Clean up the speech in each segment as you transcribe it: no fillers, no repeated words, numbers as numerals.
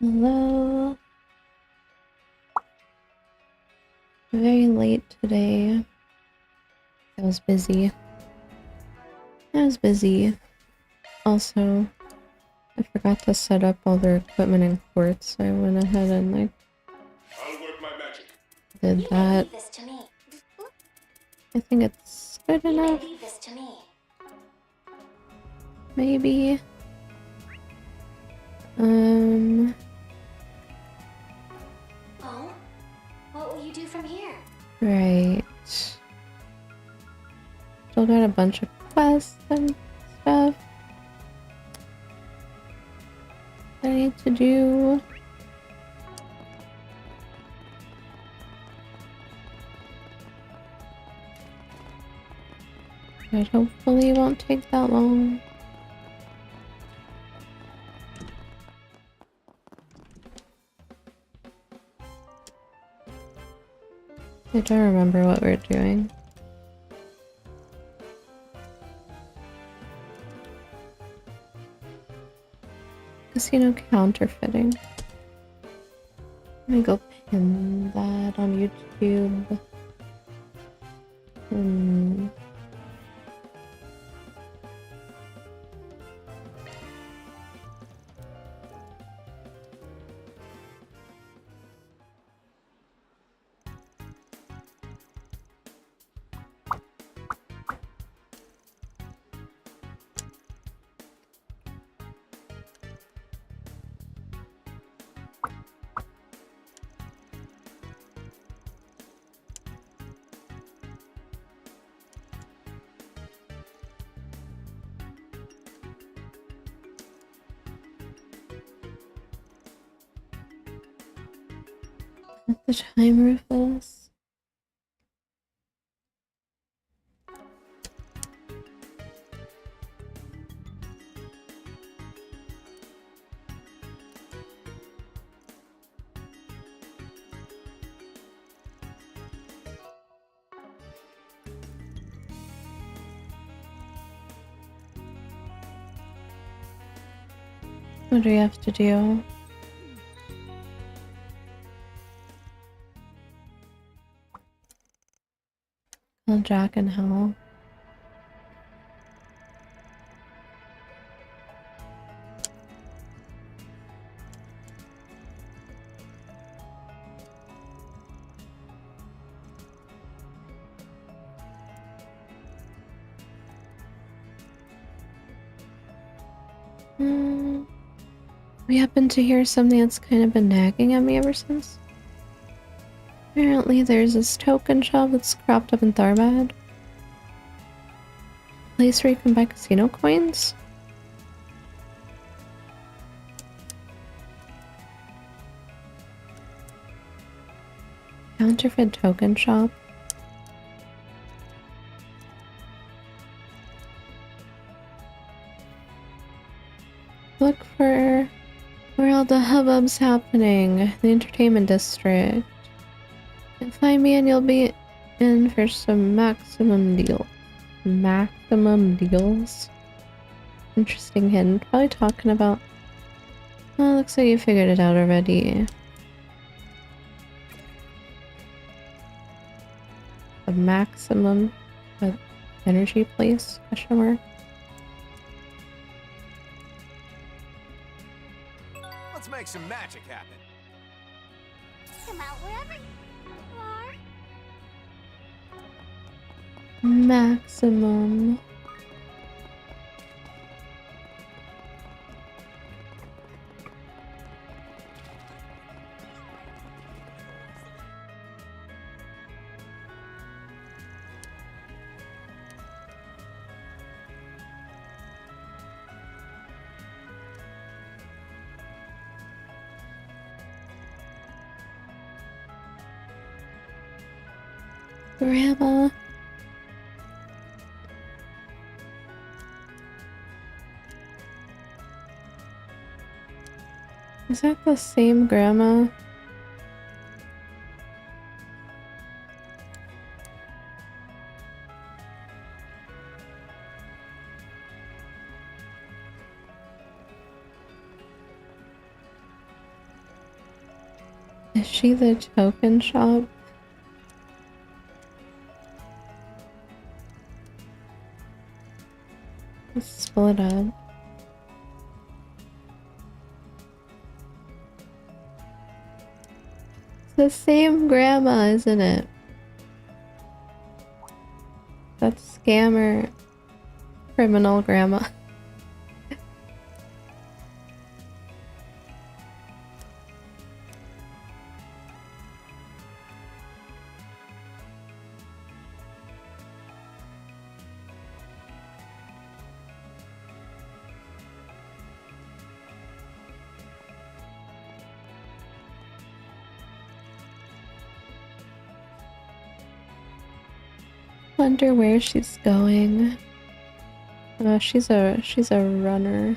Hello. Very late today. I was busy. Also, I forgot to set up all their equipment in court, so I went ahead and I'll work my magic. did that. Leave this to me. I think it's good enough. Leave this to me. Maybe. Oh? What will you do from here? Right. Still got a bunch of quests and stuff I need to do. But hopefully it won't take that long. I don't remember what we're doing. Casino counterfeiting. Let me go pin that on YouTube. The time, Rufus. What do we have to do? Call Jack and Hal. We happen to hear something that's kind of been nagging at me ever since. Apparently there's this token shop that's cropped up in Tharbad. Place where you can buy casino coins? Counterfeit token shop? Look for where all the hubbub's happening. The entertainment district. And find me and you'll be in for some maximum deals. Maximum deals? Interesting hint. Probably talking about... Oh, looks like you figured it out already. A maximum energy place? Question mark. Let's make some magic happen. Come out wherever you are. Maximum. Grandma. Is that the same grandma? Is she the token shop? Let's split up. It's the same grandma, isn't it? That scammer criminal grandma. Wonder where she's going. She's a runner.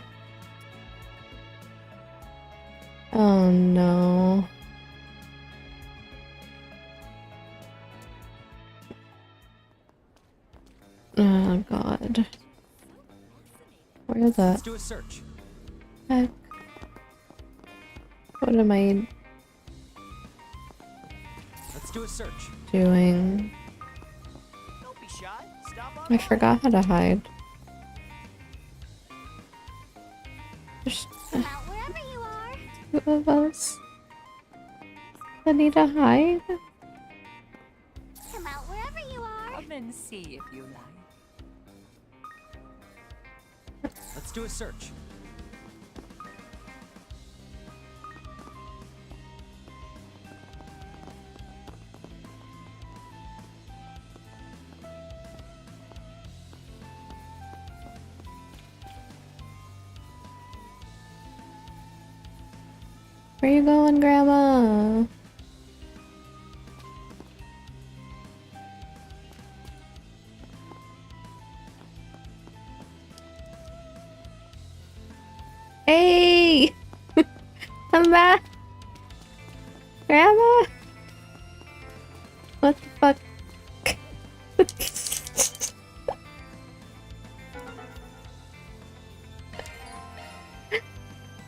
Oh no. Oh god. Where the Let's do a search. heck? What am I Let's do a search. doing? Don't be shy. Stop on I by. forgot how to hide. There's Come out wherever you are. two of us. I need to hide? Come out wherever you are. Come and see if you like. Let's do a search. Where you going, Grandma? Hey! Come back! Grandma? What the fuck?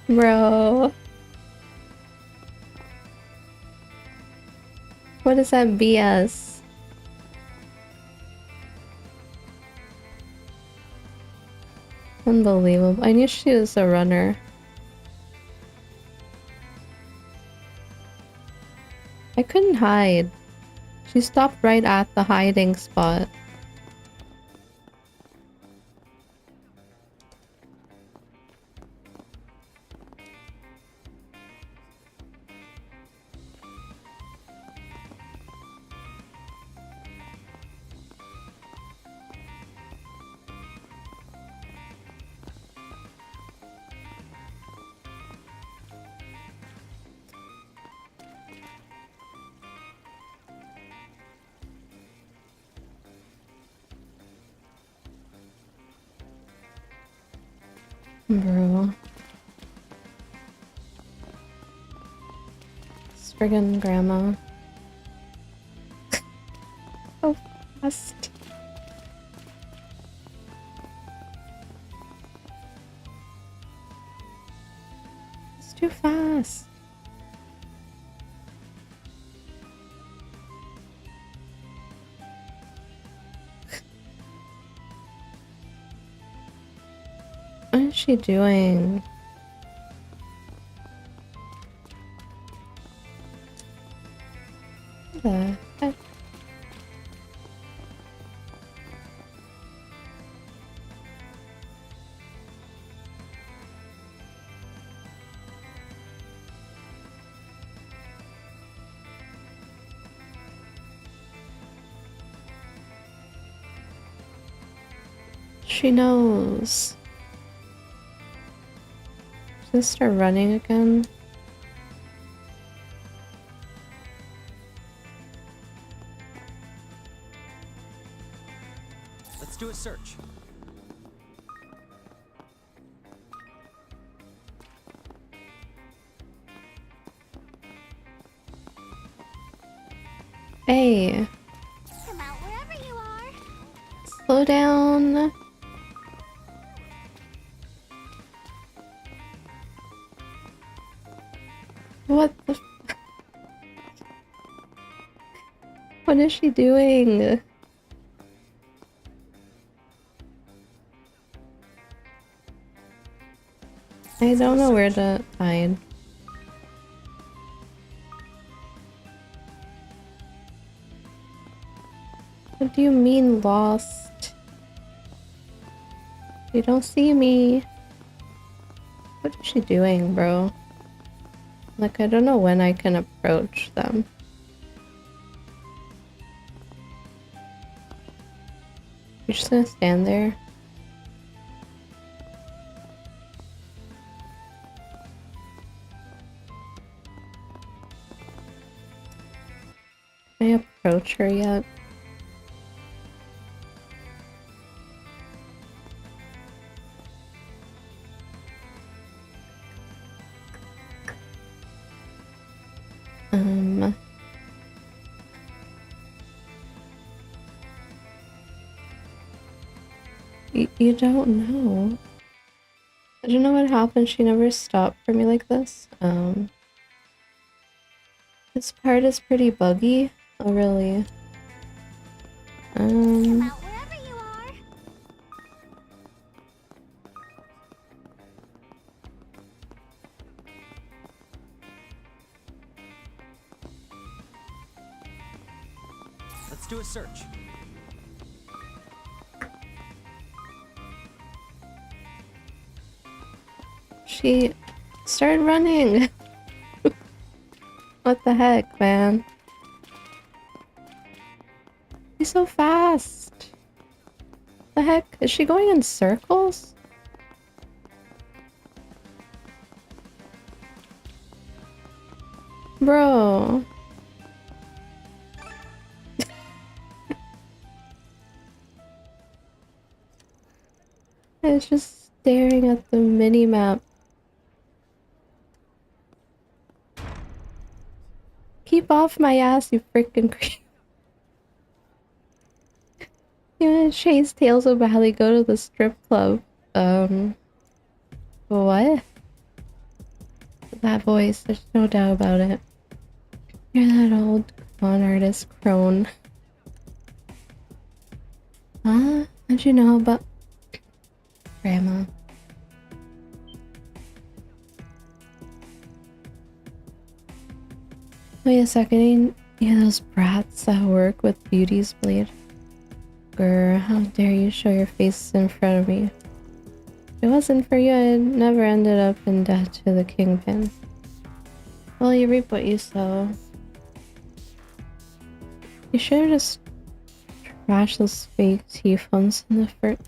Bro. What is that BS? Unbelievable. I knew she was a runner. I couldn't hide. She stopped right at the hiding spot. Bro. This friggin' grandma. So fast. It's too fast. What is she doing? What the heck? She knows. Should I start running again? Let's do a search. Hey, Come out wherever you are. slow down. What the What is she doing? I don't know where to hide. What do you mean lost? You don't see me. What is she doing, bro? Like, I don't know when I can approach them. You're just gonna stand there? Can I approach her yet? You don't know. I don't know what happened. She never stopped for me like this. This part is pretty buggy. Oh, really? Come out wherever you are. Let's do a search. She started running. What the heck, man? She's so fast. The heck? Is she going in circles? Bro. I was just staring at the mini-map. Keep off my ass, you freaking creep. You wanna chase tails so badly, go to the strip club. What? That voice, there's no doubt about it. You're that old con artist crone. Huh? How'd you know about Grandma? Wait a second, yeah, those brats that work with Beauty's Blade. Grr, how dare you show your face in front of me. If it wasn't for you, I'd never ended up in debt to the Kingpin. Well, you reap what you sow. You should have just trashed those fake T-phones in the first.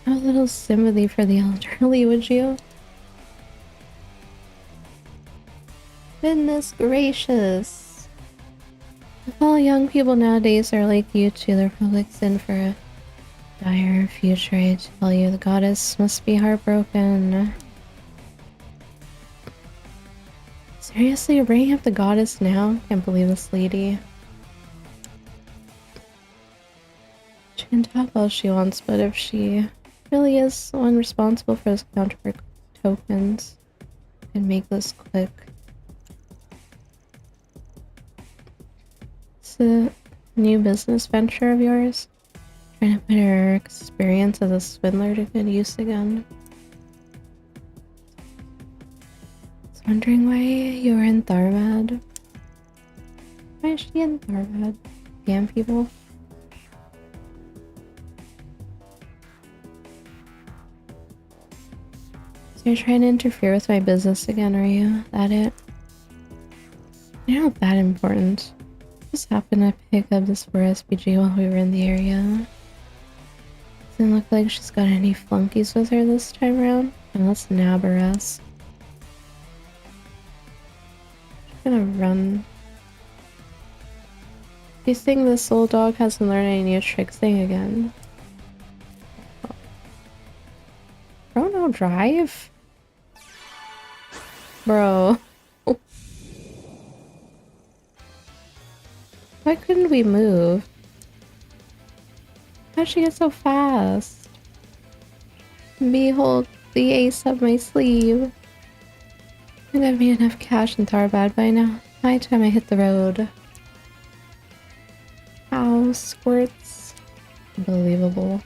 Have a little sympathy for the elderly, would you? Goodness gracious. If all young people nowadays are like you two, the Republic's in for a dire future. I tell you, the goddess must be heartbroken. Seriously, you're bringing up the goddess now? Can't believe this lady. She can talk all she wants, but if she really is the one responsible for those counterfeit tokens, I can make this quick. It's a new business venture of yours? Trying to put her experience as a swindler to good use again. I was wondering why you were in Tharvad. Why is she in Tharvad? Damn people. So you're trying to interfere with my business again, are you? That it? You're not that important. Just happened to pick up this for SPG while we were in the area. Doesn't look like she's got any flunkies with her this time around. And let's nab her ass. She's gonna run. Do you think this old dog hasn't learned any new tricks thing again? Chrono Drive? Bro. Why couldn't we move? How'd she get so fast? Behold the ace up my sleeve. I think I've made enough cash in Tarbad by now. My time I hit the road. No squirts. Unbelievable.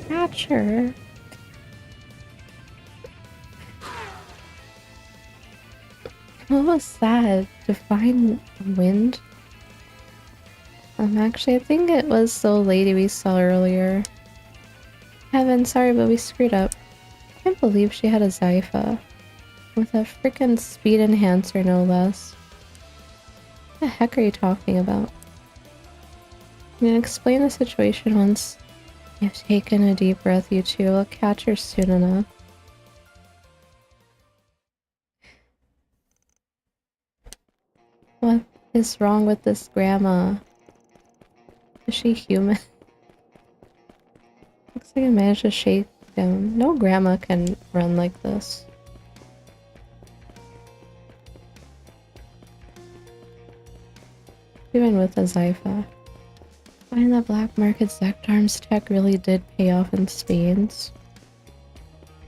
Catcher. What was that? Divine wind? Actually, I think it was the lady we saw earlier. Heaven, sorry, but we screwed up. I can't believe she had a Zypha. With a freaking speed enhancer, no less. What the heck are you talking about? I'm gonna explain the situation once you've taken a deep breath, you two. I'll catch her soon enough. What is wrong with this grandma? Is she human? Looks like I managed to shake down. No grandma can run like this. Even with a Zypha. Finding the black market Zektarm's tech really did pay off in spades.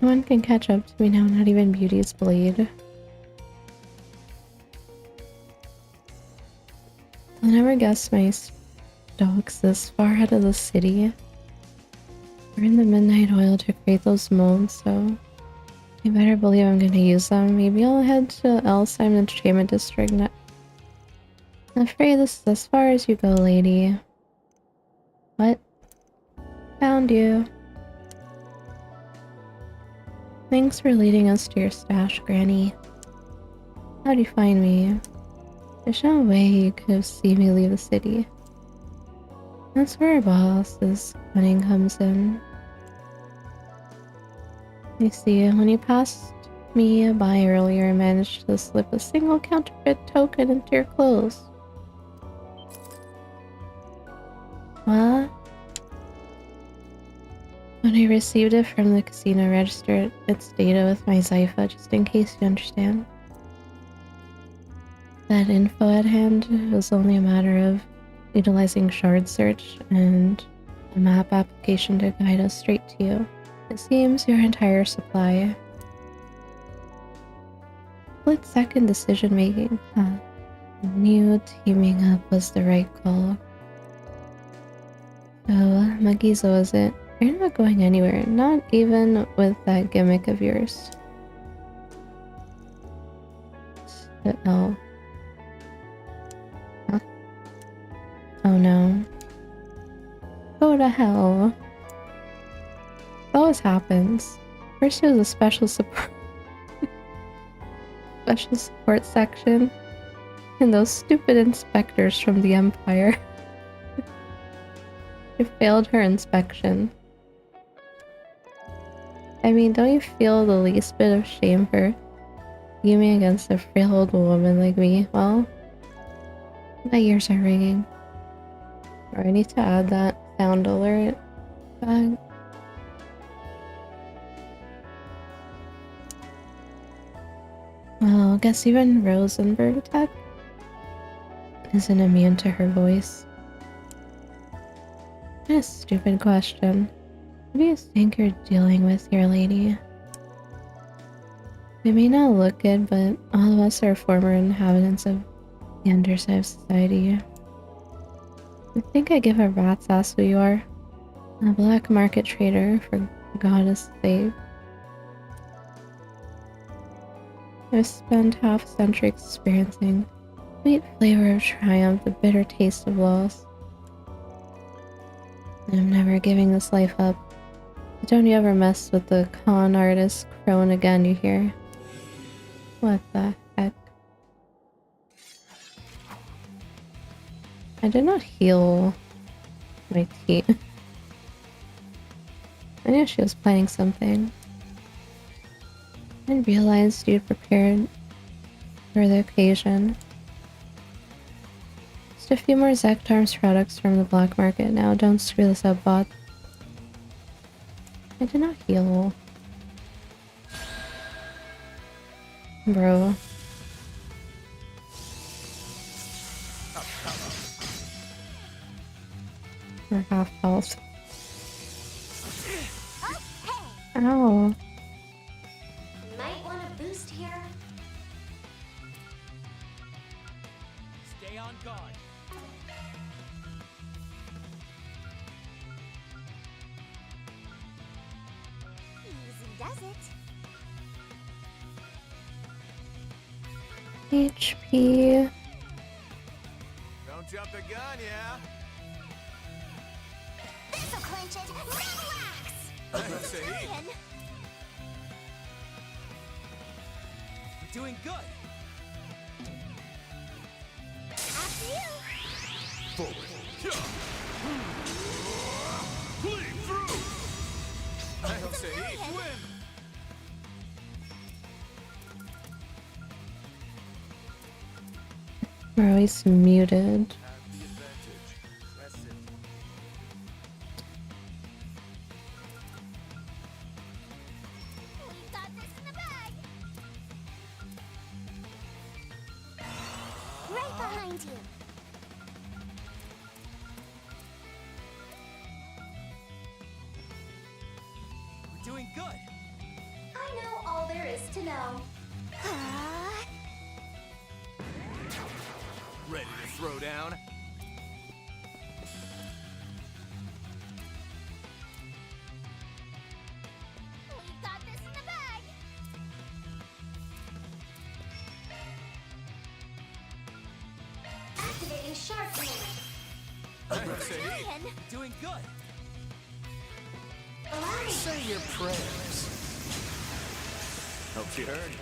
No one can catch up to me now, not even Beauty's blade. I'll never guess my stocks this far out of the city. We're in the midnight oil to create those molds, so you better believe I'm gonna use them. Maybe I'll head to Elsheim Entertainment District next. I'm afraid this is as far as you go, lady. What? Found you. Thanks for leading us to your stash, Granny. How'd you find me? There's no way you could have seen me leave the city. That's where our boss's cunning comes in. You see, when you passed me by earlier, I managed to slip a single counterfeit token into your clothes. What? When I received it from the casino, I registered its data with my Zypha, just in case you understand. That info at hand was only a matter of utilizing shard search and a map application to guide us straight to you. It seems your entire supply. Split second decision making. Knew teaming up was the right call. So, Magizo, is it? You're not going anywhere, not even with that gimmick of yours. Oh. Huh? Oh no. Go to hell. That always happens. First it was a special support section, and those stupid inspectors from the Empire. She failed her inspection. I mean, don't you feel the least bit of shame for fuming against a frail old woman like me? Well, my ears are ringing. Or I need to add that sound alert back. Well, I guess even Rosenberg Tech isn't immune to her voice. What a stupid question. What do you think you're dealing with here, lady? We may not look good, but all of us are former inhabitants of the underside of society. I think I give a rat's ass who you are. A black market trader, for goddess sake. I've spent half a century experiencing the sweet flavor of triumph, the bitter taste of loss. I'm never giving this life up. Don't you ever mess with the con artist crone again, you hear? What the heck? I did not heal my team. I knew she was planning something. I realized you'd prepared for the occasion. Just a few more Zektarm's products from the black market now. Don't screw this up, bot. I did not heal. Bro. Or half health. Ow. Might want a boost here. Stay on guard. does it. HP. Don't jump the gun, yeah? This'll clinch it. Relax. That's it. Trying. We're doing good. After you. Bleed through! That's it. Win! We're always muted. Have the advantage. Press it. We've got this in the bag. Right behind you. We're doing good. I know all there is to know. Ready to throw down? We've got this in the bag. Activating shark command. That's it. Trying. Doing good. Allow me. Say your prayers. Hope you heard.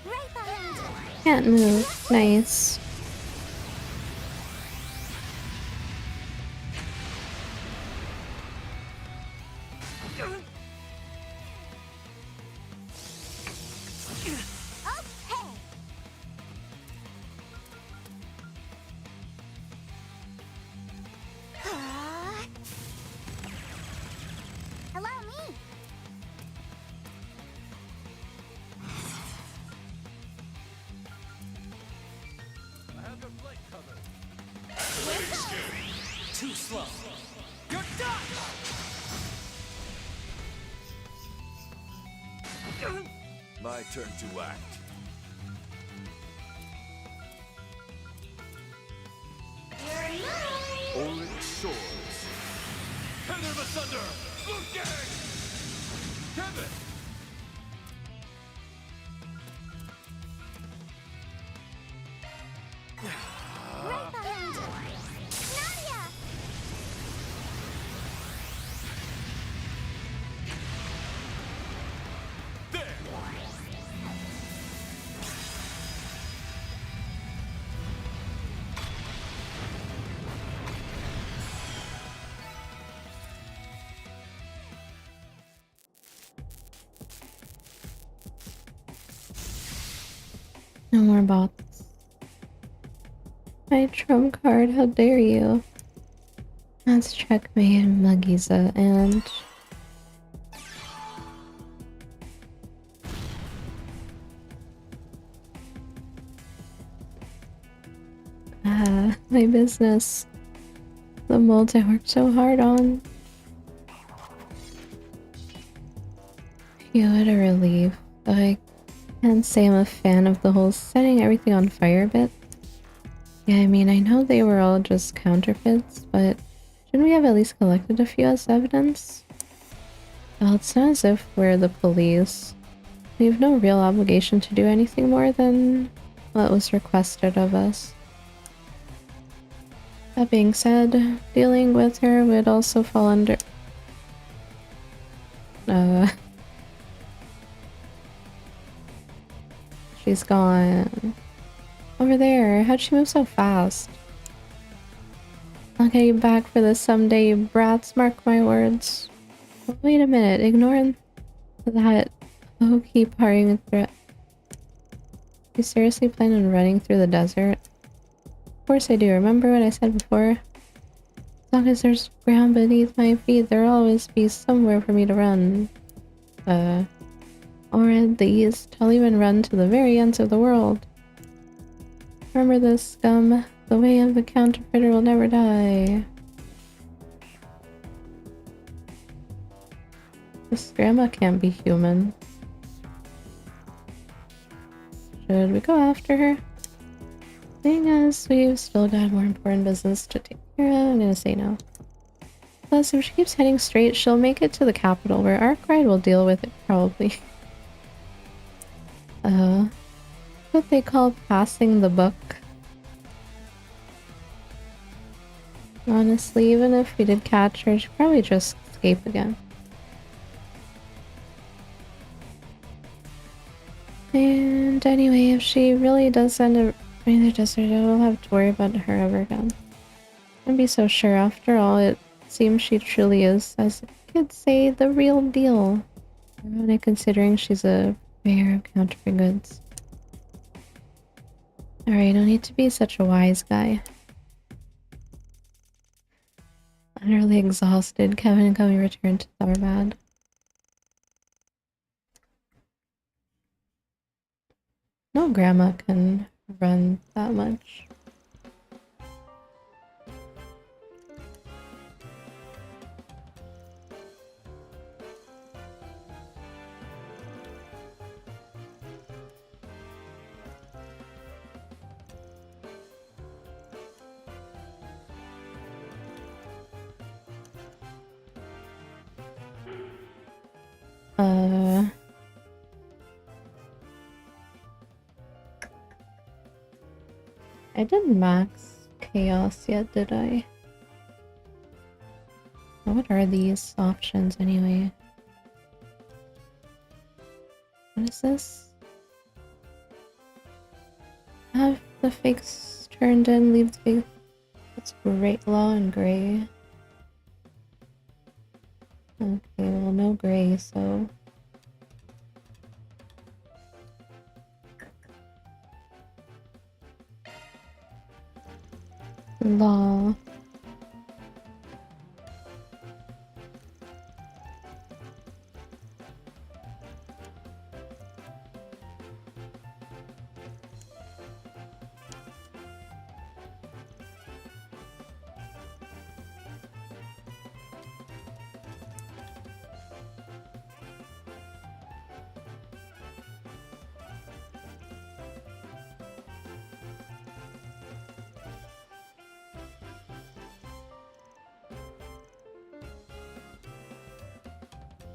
Right behind you. Can't move. Nice. Okay. Allow me. I have your flight covered. Too slow. You're done. My turn to act. You're mine. Oryx Shores. Heather of Asunder! Blue Gang! Kevin! Right behind you. Nadia. There! No more bots. My trump card, how dare you? Let's checkmate Magiza and... my business. The molds I worked so hard on. Phew, what a relief. Though I can't say I'm a fan of the whole setting everything on fire bit. Yeah, I mean, I know they were all just counterfeits, but shouldn't we have at least collected a few as evidence? Well, it's not as if we're the police. We have no real obligation to do anything more than what was requested of us. That being said, dealing with her would also fall under... She's gone. Over there. How'd she move so fast? I'll get you back for this someday, you brats, mark my words. Wait a minute, ignore that low-key parting threat. You seriously plan on running through the desert? Of course I do. Remember what I said before? As long as there's ground beneath my feet, there'll always be somewhere for me to run. Or at least, I'll even run to the very ends of the world. Remember this, scum. The way of the counterfeiter will never die. This grandma can't be human. Should we go after her? Seeing as we've still got more important business to take care of, I'm gonna say no. Plus, if she keeps heading straight, she'll make it to the capital, where Arkwright will deal with it, probably. What they call passing the buck. Honestly, even if we did catch her, she'd probably just escape again. And anyway, if she really does end up in the desert, I will have to worry about her ever again. Don't be so sure. After all, it seems she truly is, as kids say, the real deal. Ironic considering she's a bearer of counterfeit goods. Alright, don't need to be such a wise guy. Utterly exhausted, Kevin and Cummy return to Tharbad. No grandma can run that much. I didn't max chaos yet, did I? What are these options anyway? What is this? Have the fakes turned in, leave the fake. That's great. Law and gray. Okay, well, no gray, so. Law.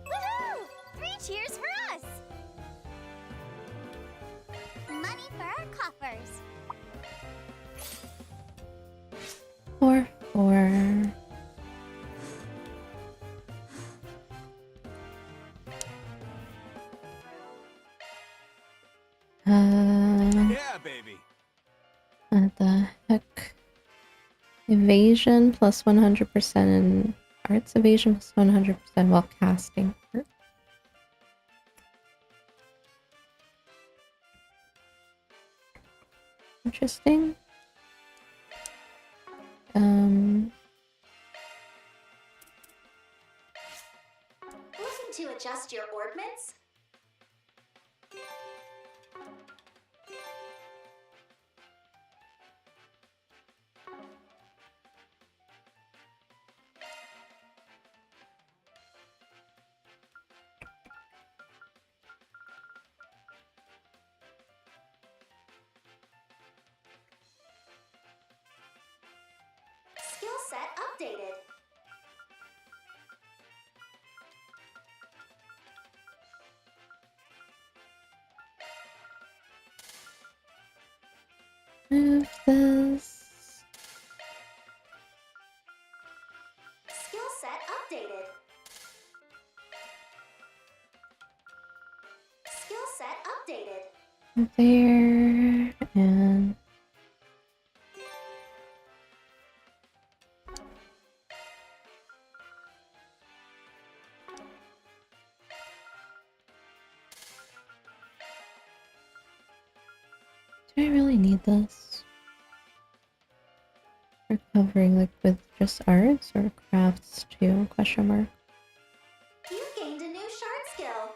Woohoo! 3 cheers for us! Money for our coffers. 4-4. Yeah, baby. What the heck? Evasion plus 100% and arts evasion plus 100% while casting. Interesting. Looking to adjust your ordnance? Skill set updated. Move this. Skill set updated. Skill set updated. There and do I really need this? For covering like with just arts or crafts too? Question mark. You gained a new shard skill.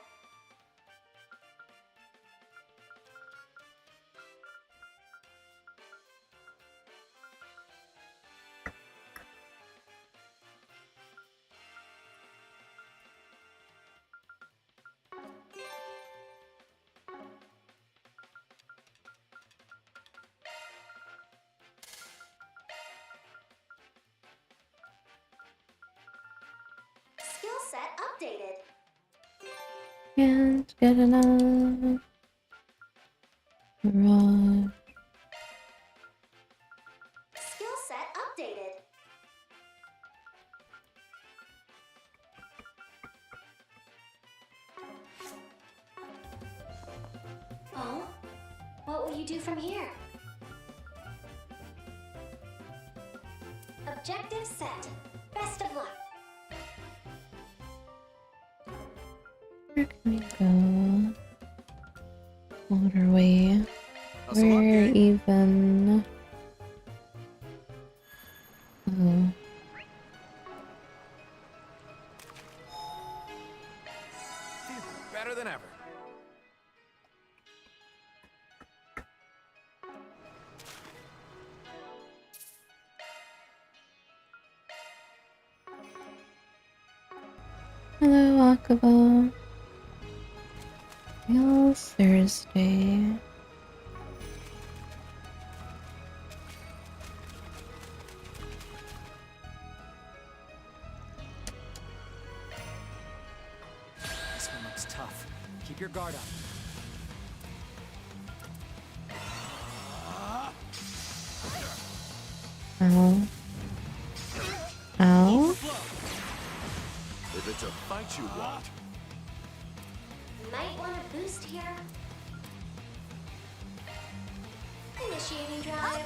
set updated. Can't get enough. Rod. Skill set updated. Oh? What will you do from here? Objective set. Best of luck. Where can we go? Waterway. Hustle up, Where gang. even? Oh. Feeling better than ever. Hello, Akaba. Feels Thursday. This one looks tough. Keep your guard up. Ow. Ow. If it's a fight you want, Might want a boost here. Initiating drive.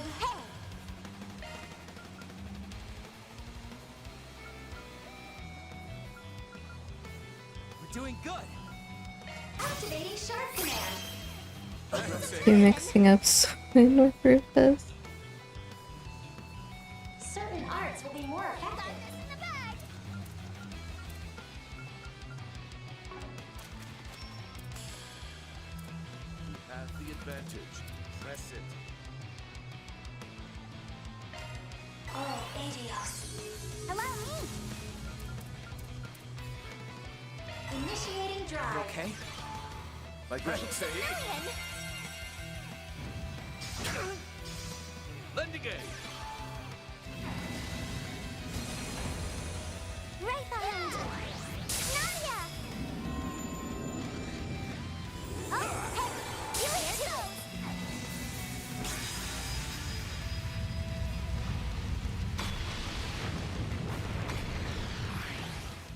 We're doing good. Activating shark command. I was gonna say, You're mixing up Swin with Rufus. Certain arts will be more effective. you have the advantage. Press it. Oh, Adios. Hello, me. Initiating You drive. okay? Like I should say, Lendigay. Right behind. Nadia. Oh, hey, you it too.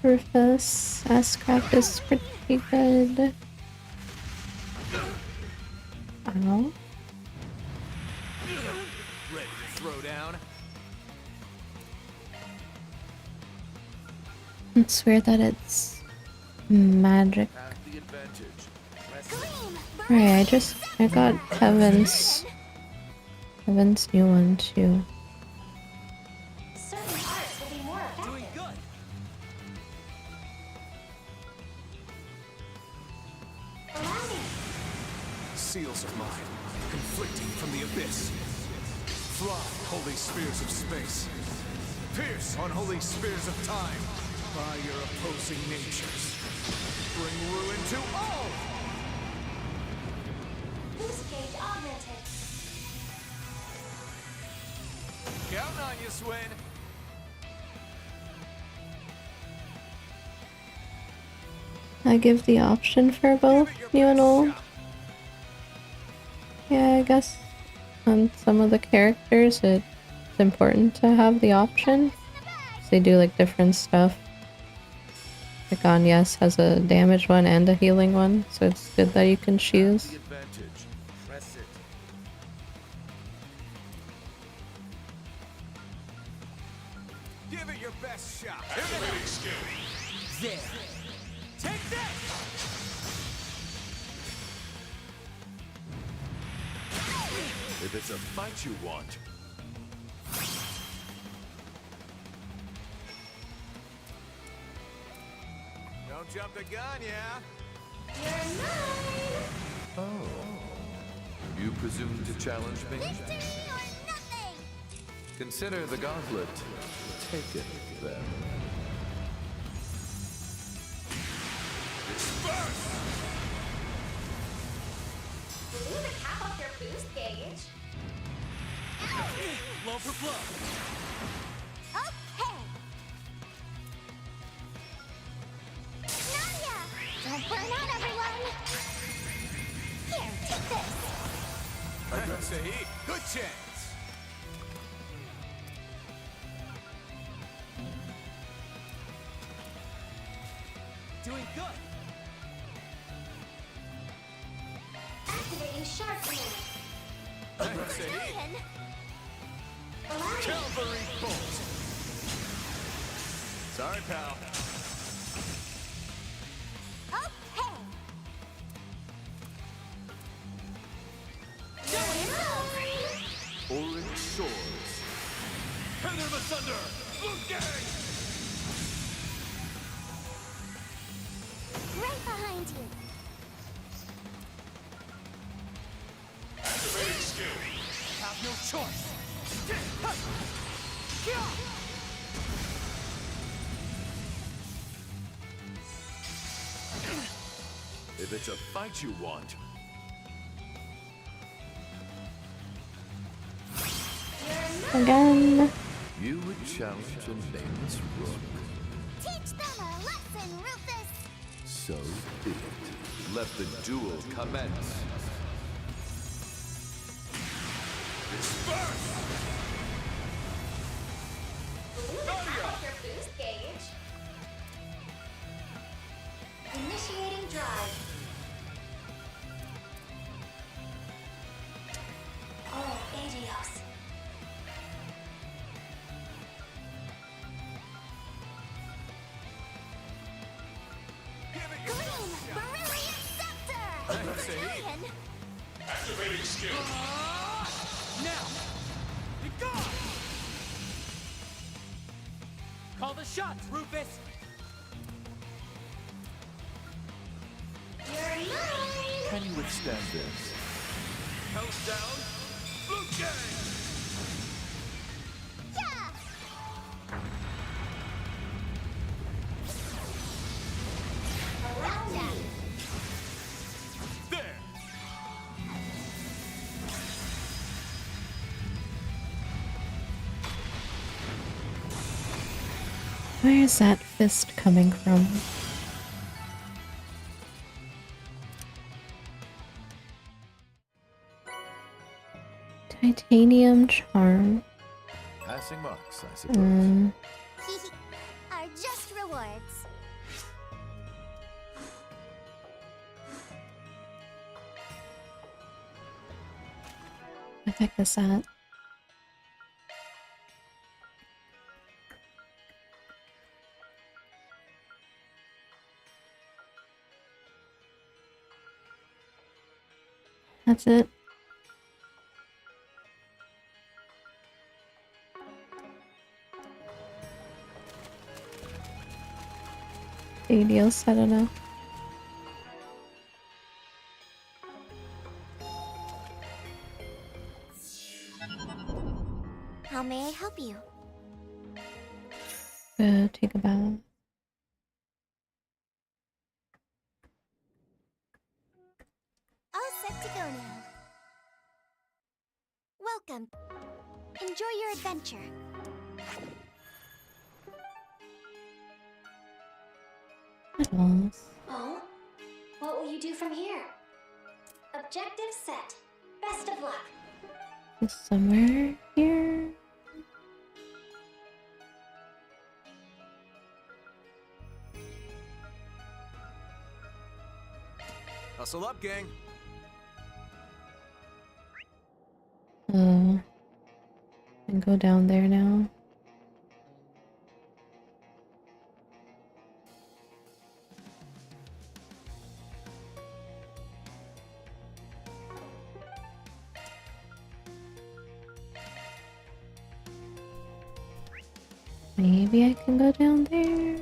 Rufus. Ascraft is pretty good. Ow. Ready to throw down? It's weird that it's magic. Have the advantage. Press it. Gleam. Right, I got Kevin's new one too. Certain arts will be more Doing effective. good. Allow me. Seals of mine, conflicting from the abyss. Fly, holy spheres of space. Pierce, unholy spheres of time. By your opposing natures. Bring ruin to all! Boost gauge augmented. Counting on you, Swin. I give the option for both Give it your new and best old. shot. Yeah, I guess on some of the characters it's important to have the option. 'Cause they do like different stuff. Like Agnes has a damage one and a healing one, so it's good that you can choose. The advantage. Press it. Give it your best shot. There. Take that! If it's a fight you want, don't jump the gun, yeah? You're mine. Oh. You presume to challenge me? Consider the gauntlet taken, then. Blew the cap off your boost gauge. Blow for blow. Okay. Sahi, good chance. Doing good. Activating shark cannon. Sahi, Cavalry bolt. Sorry, pal. Okay. Orange swords. Tether them asunder. Blue gang. Right behind you. Activating skill. Have no choice. If it's a fight you want, Again. you would challenge a nameless rook. Teach them a lesson, Rufus. So be it. Let the duel commence. Disperse! Your boost gauge. Initiating drive. Oh, adios. Green, brilliant scepter. Dragon. Activating skill. Now! Be gone! Call the shots, Rufus! You're mine. Can you withstand this? Countdown. Blue gang. Yeah. Around that. There. Where is that fist coming from? Titanium charm. Passing marks, I suppose. Are just rewards. What the heck is that? That's it. Adios, I don't know. How may I help you? Take a bath. All set to go now. Welcome. Enjoy your adventure. Petals. Oh? What will you do from here? Objective set. Best of luck. It's somewhere here. Hustle up, gang. Oh. And go down there now. Maybe I can go down there.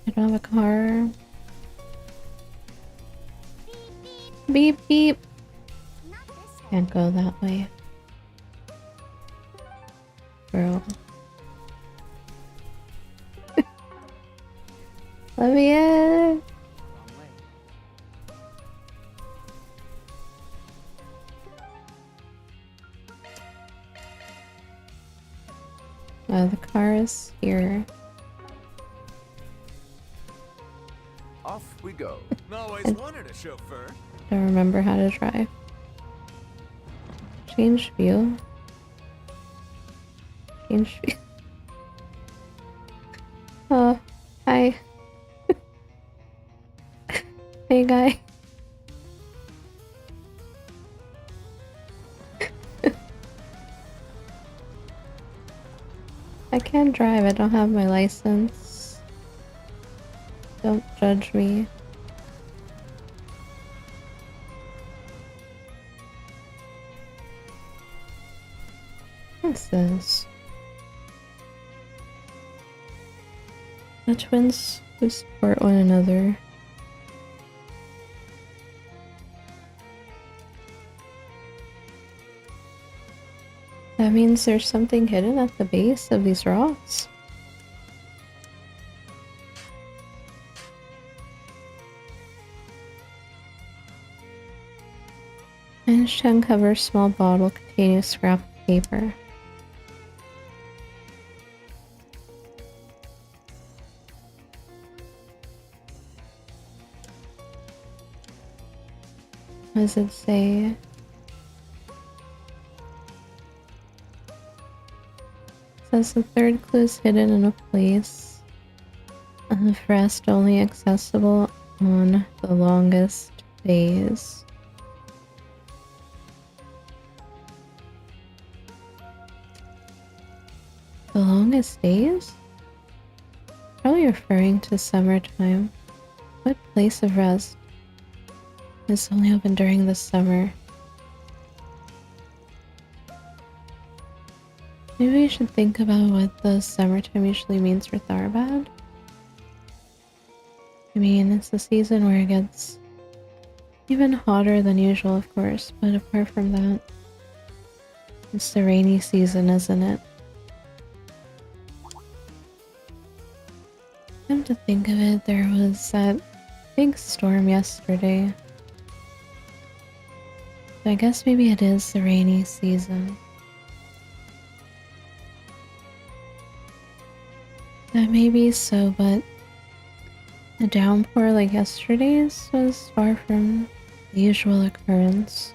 I don't have a car. Beep beep. Not this way. Can't go that way. Girl. Let me in. Wrong way. The car is here. Off we go. Always wanted a chauffeur. Don't remember how to drive. Change view. Change view. Oh, hi. Hey, guy. I can't drive. I don't have my license. Don't judge me. What's this? The twins who support one another. That means there's something hidden at the base of these rocks. Managed to uncover a small bottle containing a scrap of paper. What does it say? Says the third clue is hidden in a place of rest only accessible on the longest days. The longest days? Probably referring to summertime. What place of rest is only open during the summer? Maybe we should think about what the summertime usually means for Tharbad. I mean, it's the season where it gets even hotter than usual, of course, but apart from that, it's the rainy season, isn't it? Come to think of it, there was that big storm yesterday. So I guess maybe it is the rainy season. That may be so, but a downpour like yesterday's was far from the usual occurrence.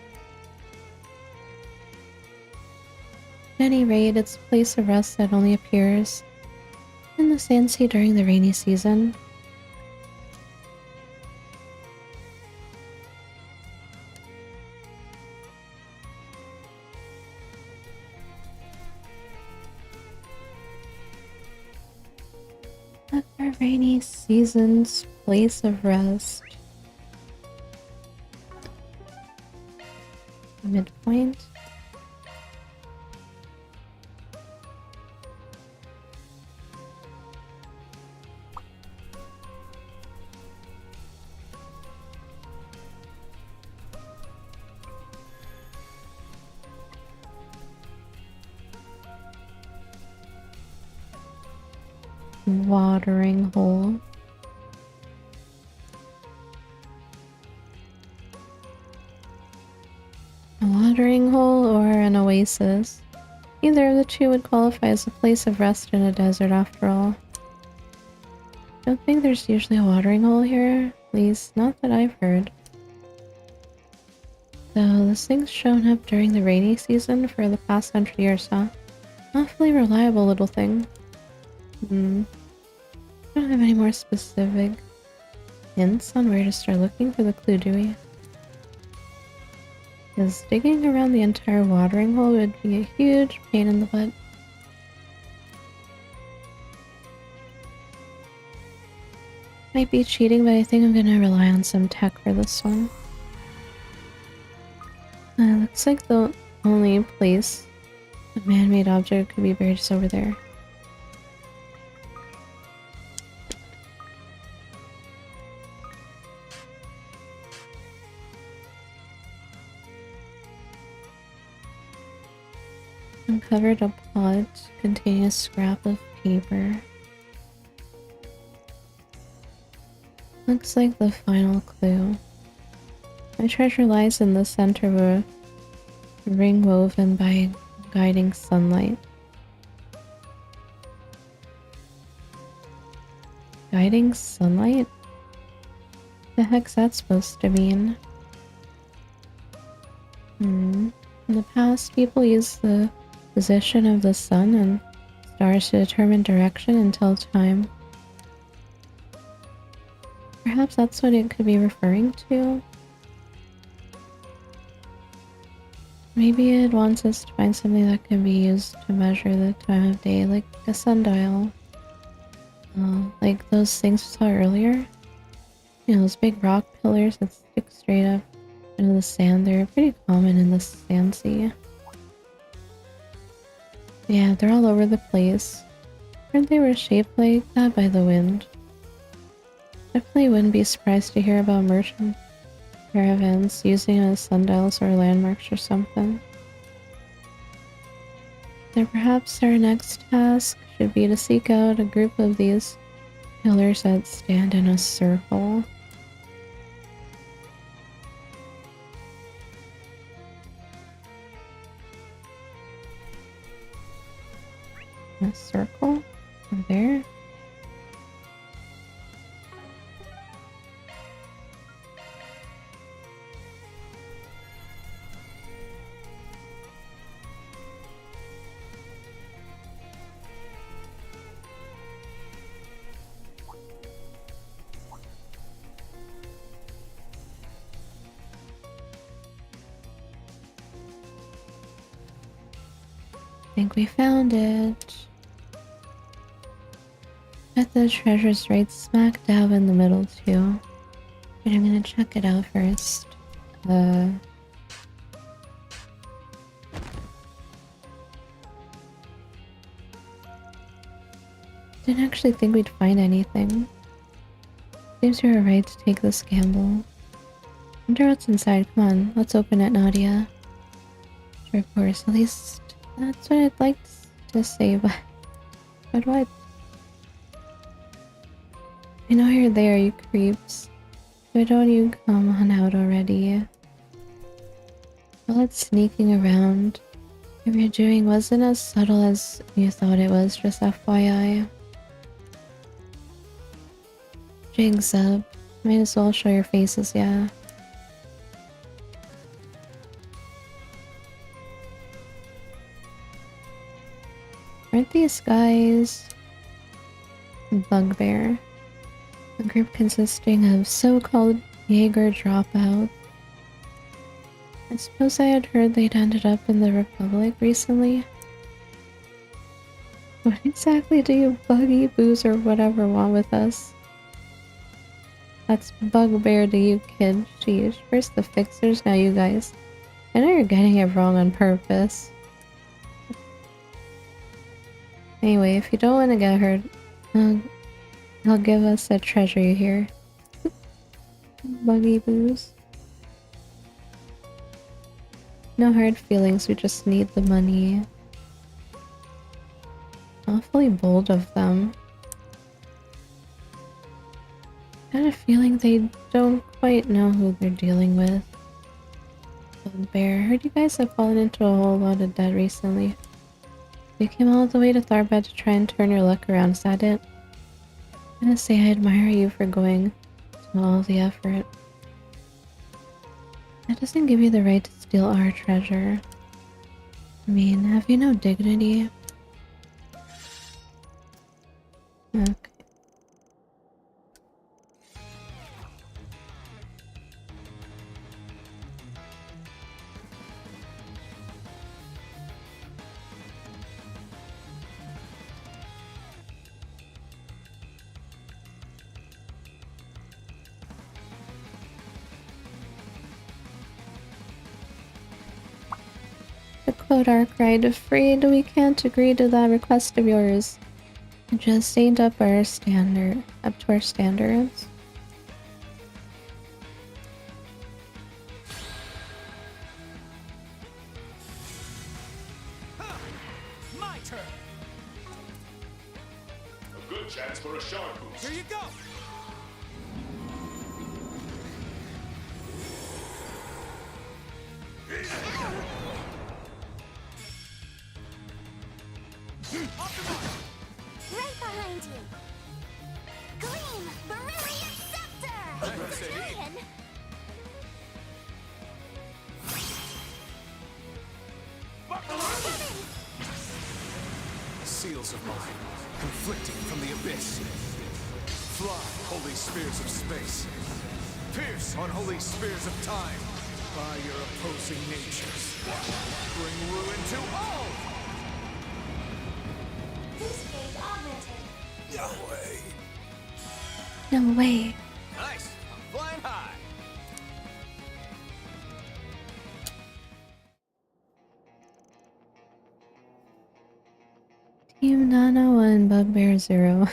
At any rate, it's a place of rest that only appears in the sand sea during the rainy season. Look for rainy season's place of rest. Midpoint. Watering hole. A watering hole or an oasis. Either of the two would qualify as a place of rest in a desert after all. Don't think there's usually a watering hole here, at least not that I've heard. So this thing's shown up during the rainy season for the past 100 years, huh? Awfully reliable little thing. I don't have any more specific hints on where to start looking for the clue, do we? Because digging around the entire watering hole would be a huge pain in the butt. Might be cheating, but I think I'm gonna rely on some tech for this one. Looks like the only place a man-made object could be buried is over there. Uncovered a pot containing a scrap of paper. Looks like the final clue. My treasure lies in the center of a ring woven by guiding sunlight. Guiding sunlight? The heck's that supposed to mean? In the past, people used the position of the sun and stars to determine direction and tell time. Perhaps that's what it could be referring to? Maybe it wants us to find something that can be used to measure the time of day, like a sundial. Like those things we saw earlier. You know, those big rock pillars that stick straight up into the sand. They're pretty common in the sand sea. Yeah, they're all over the place. Heard they were shaped like that by the wind. Definitely wouldn't be surprised to hear about merchant caravans using it as sundials or landmarks or something. Then perhaps our next task should be to seek out a group of these pillars that stand in a circle. A circle? Over there? I think we found it. Bet the treasure's right smack dab in the middle too. But I'm gonna check it out first. Didn't actually think we'd find anything. Seems we were right to take this gamble. Wonder what's inside. Come on, let's open it, Nadia. Sure, of course. At least that's what I'd like to say, but what? I know you're there, you creeps. Why don't you come on out already? All that sneaking around if you're doing wasn't as subtle as you thought it was, just FYI. Jigs up. Might as well show your faces, yeah. Aren't these guys Bugbear? A group consisting of so-called Jaeger dropouts. I suppose I had heard they'd ended up in the Republic recently. What exactly do you buggy, booze, or whatever want with us? That's Bugbear to you, kid. Sheesh. First the fixers, now you guys. I know you're getting it wrong on purpose. Anyway, if you don't want to get hurt, I'll give us a treasure you hear. Buggy booze. No hard feelings, we just need the money. Awfully bold of them. Got a feeling they don't quite know who they're dealing with. Bugbear, heard you guys have fallen into a whole lot of debt recently. You came all the way to Tharbad to try and turn your luck around, is that it? I'm gonna say I admire you for going to all the effort. That doesn't give you the right to steal our treasure. I mean, have you no dignity? Okay. The Quodar cried, afraid we can't agree to that request of yours. It just ain't up to our standards. My turn. A good chance for a sharp boost. Here you go. Right behind you. Green! seals of mine, conflicting from the abyss. Fly, holy spears of space. Pierce, unholy spears of time. By your opposing natures. Bring ruin to all! Boost gauge augmented. No way. No way. Nice. I'm flying high. Team Nano and Bugbear 0.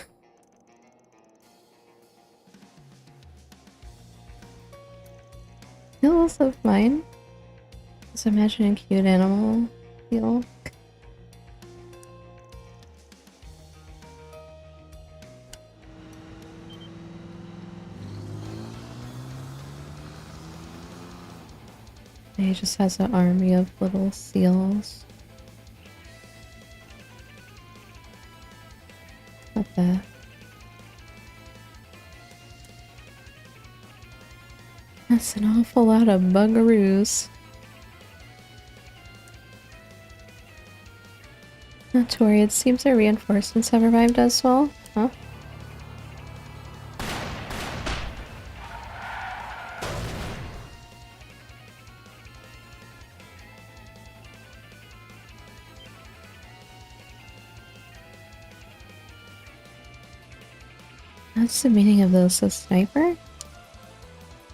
You'll also fine. Just imagine a cute animal feel. He just has an army of little seals. Not bad. That's an awful lot of bugaroos. Not to worry, it seems our reinforcements have arrived as well. Huh? What's the meaning of this? A sniper? I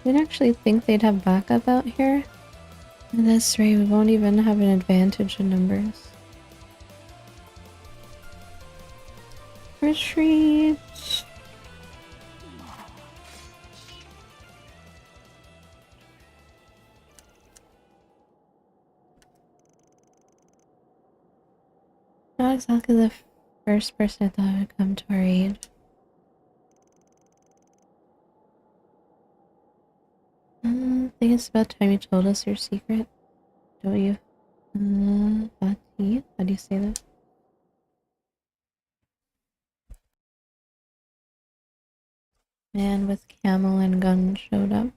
didn't actually think they'd have backup out here. At this rate, we won't even have an advantage in numbers. Retreat! Not exactly the first person I thought would come to our aid. I think it's about time you told us your secret, don't you? Bati? How do you say that? Man with camel and gun showed up.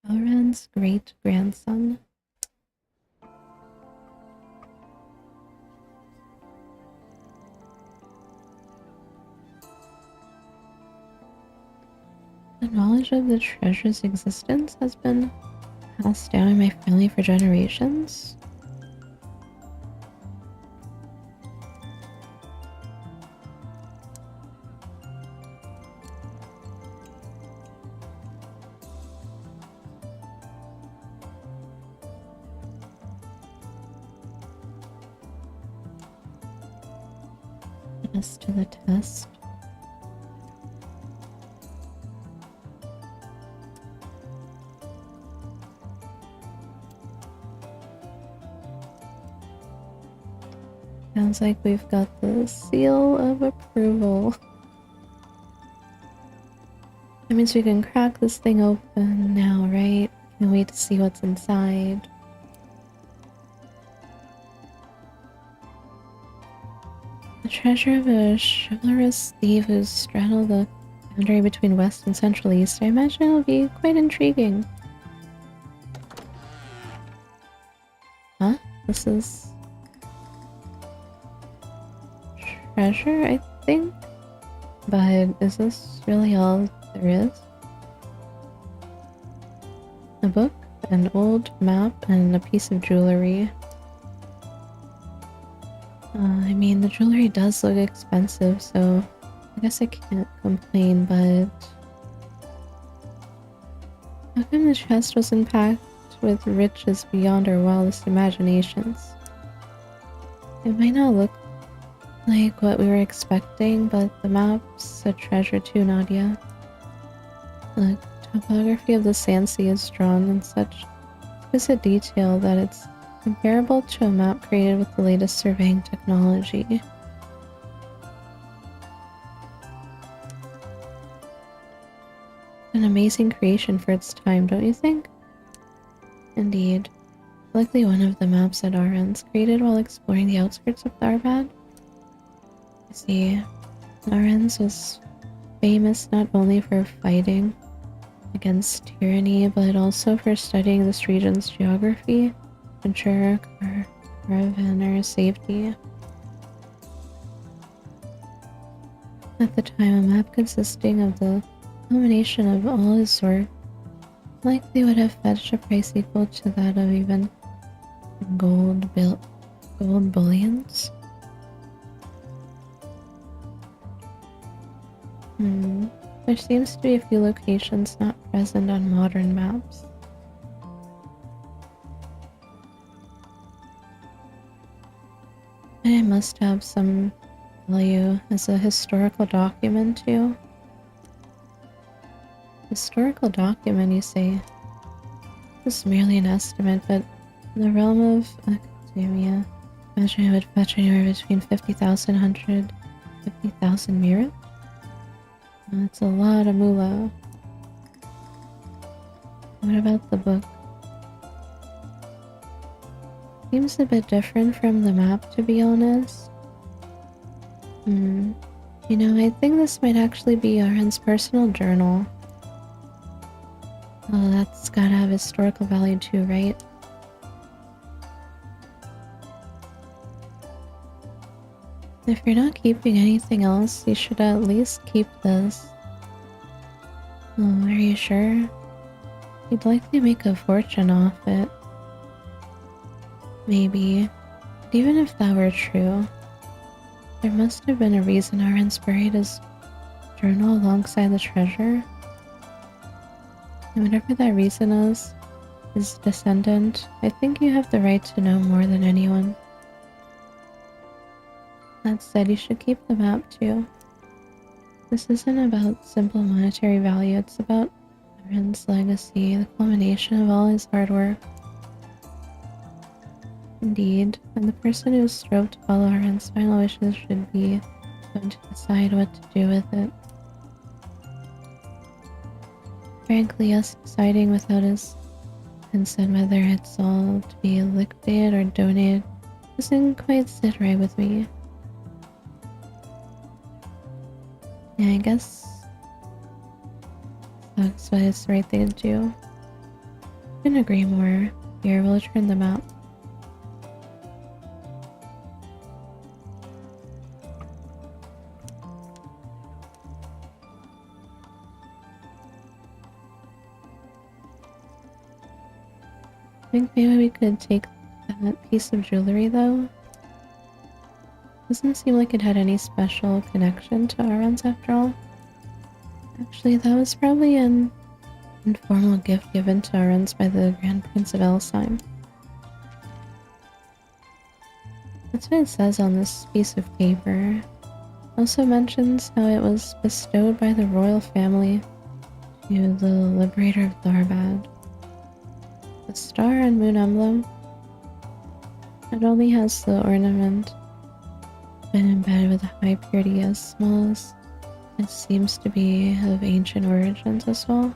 Elrond's great-grandson. The knowledge of the treasure's existence has been passed down in my family for generations. Put us to the test. Sounds like we've got the seal of approval. That means we can crack this thing open now, right? Can't wait to see what's inside. The treasure of a chivalrous thief who's straddled the boundary between West and Central East. I imagine it'll be quite intriguing. Huh? This is... treasure, I think? But is this really all there is? A book, an old map, and a piece of jewelry. I mean, the jewelry does look expensive, so I guess I can't complain, but... how come the chest wasn't packed with riches beyond our wildest imaginations? It might not look like what we were expecting, but the map's a treasure too, Nadia. The topography of the sand sea is drawn in such exquisite detail that it's comparable to a map created with the latest surveying technology. An amazing creation for its time, don't you think? Indeed. Likely one of the maps at Aren's, created while exploring the outskirts of Tharbad. I see. Aren's was famous not only for fighting against tyranny, but also for studying this region's geography, adventure, prevent our safety. At the time, a map consisting of the combination of all his work likely would have fetched a price equal to that of even gold bullions. There seems to be a few locations not present on modern maps. And it must have some value as a historical document too. Historical document, you say? This is merely an estimate, but in the realm of academia, imagine it would fetch anywhere between 50,000 and 150,000 mirrors. That's a lot of moolah. What about the book? Seems a bit different from the map, to be honest. You know, I think this might actually be Aren's personal journal. Oh, that's gotta have historical value too, right? If you're not keeping anything else, you should at least keep this. Oh, are you sure? You'd likely make a fortune off it. Maybe. But even if that were true, there must have been a reason Aren's buried his journal alongside the treasure. And whatever that reason is, his descendant, I think you have the right to know more than anyone. That said, you should keep the map too. This isn't about simple monetary value, it's about Aren's legacy, the culmination of all his hard work. Indeed, and the person who strove to follow Aren's final wishes should be going to decide what to do with it. Frankly, us deciding without his consent whether it's all to be liquidated or donated doesn't quite sit right with me. Yeah, I guess that's what it's the right thing to do. Couldn't agree more. Here, we'll return them out. I think maybe we could take that piece of jewelry though. Doesn't seem like it had any special connection to Aren's after all. Actually, that was probably an informal gift given to Aren's by the Grand Prince of Elsheim. That's what it says on this piece of paper. Also mentions how it was bestowed by the royal family to the liberator of Darbad. The star and moon emblem. It only has the ornament been embedded with a high purity as small as it seems to be of ancient origins as well.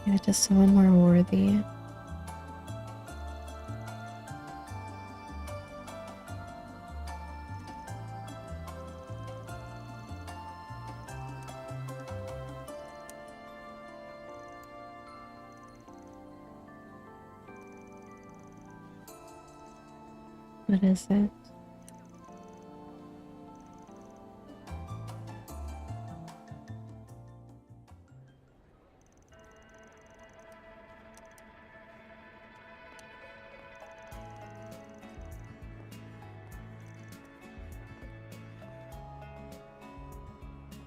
Give it to someone more worthy. What is it?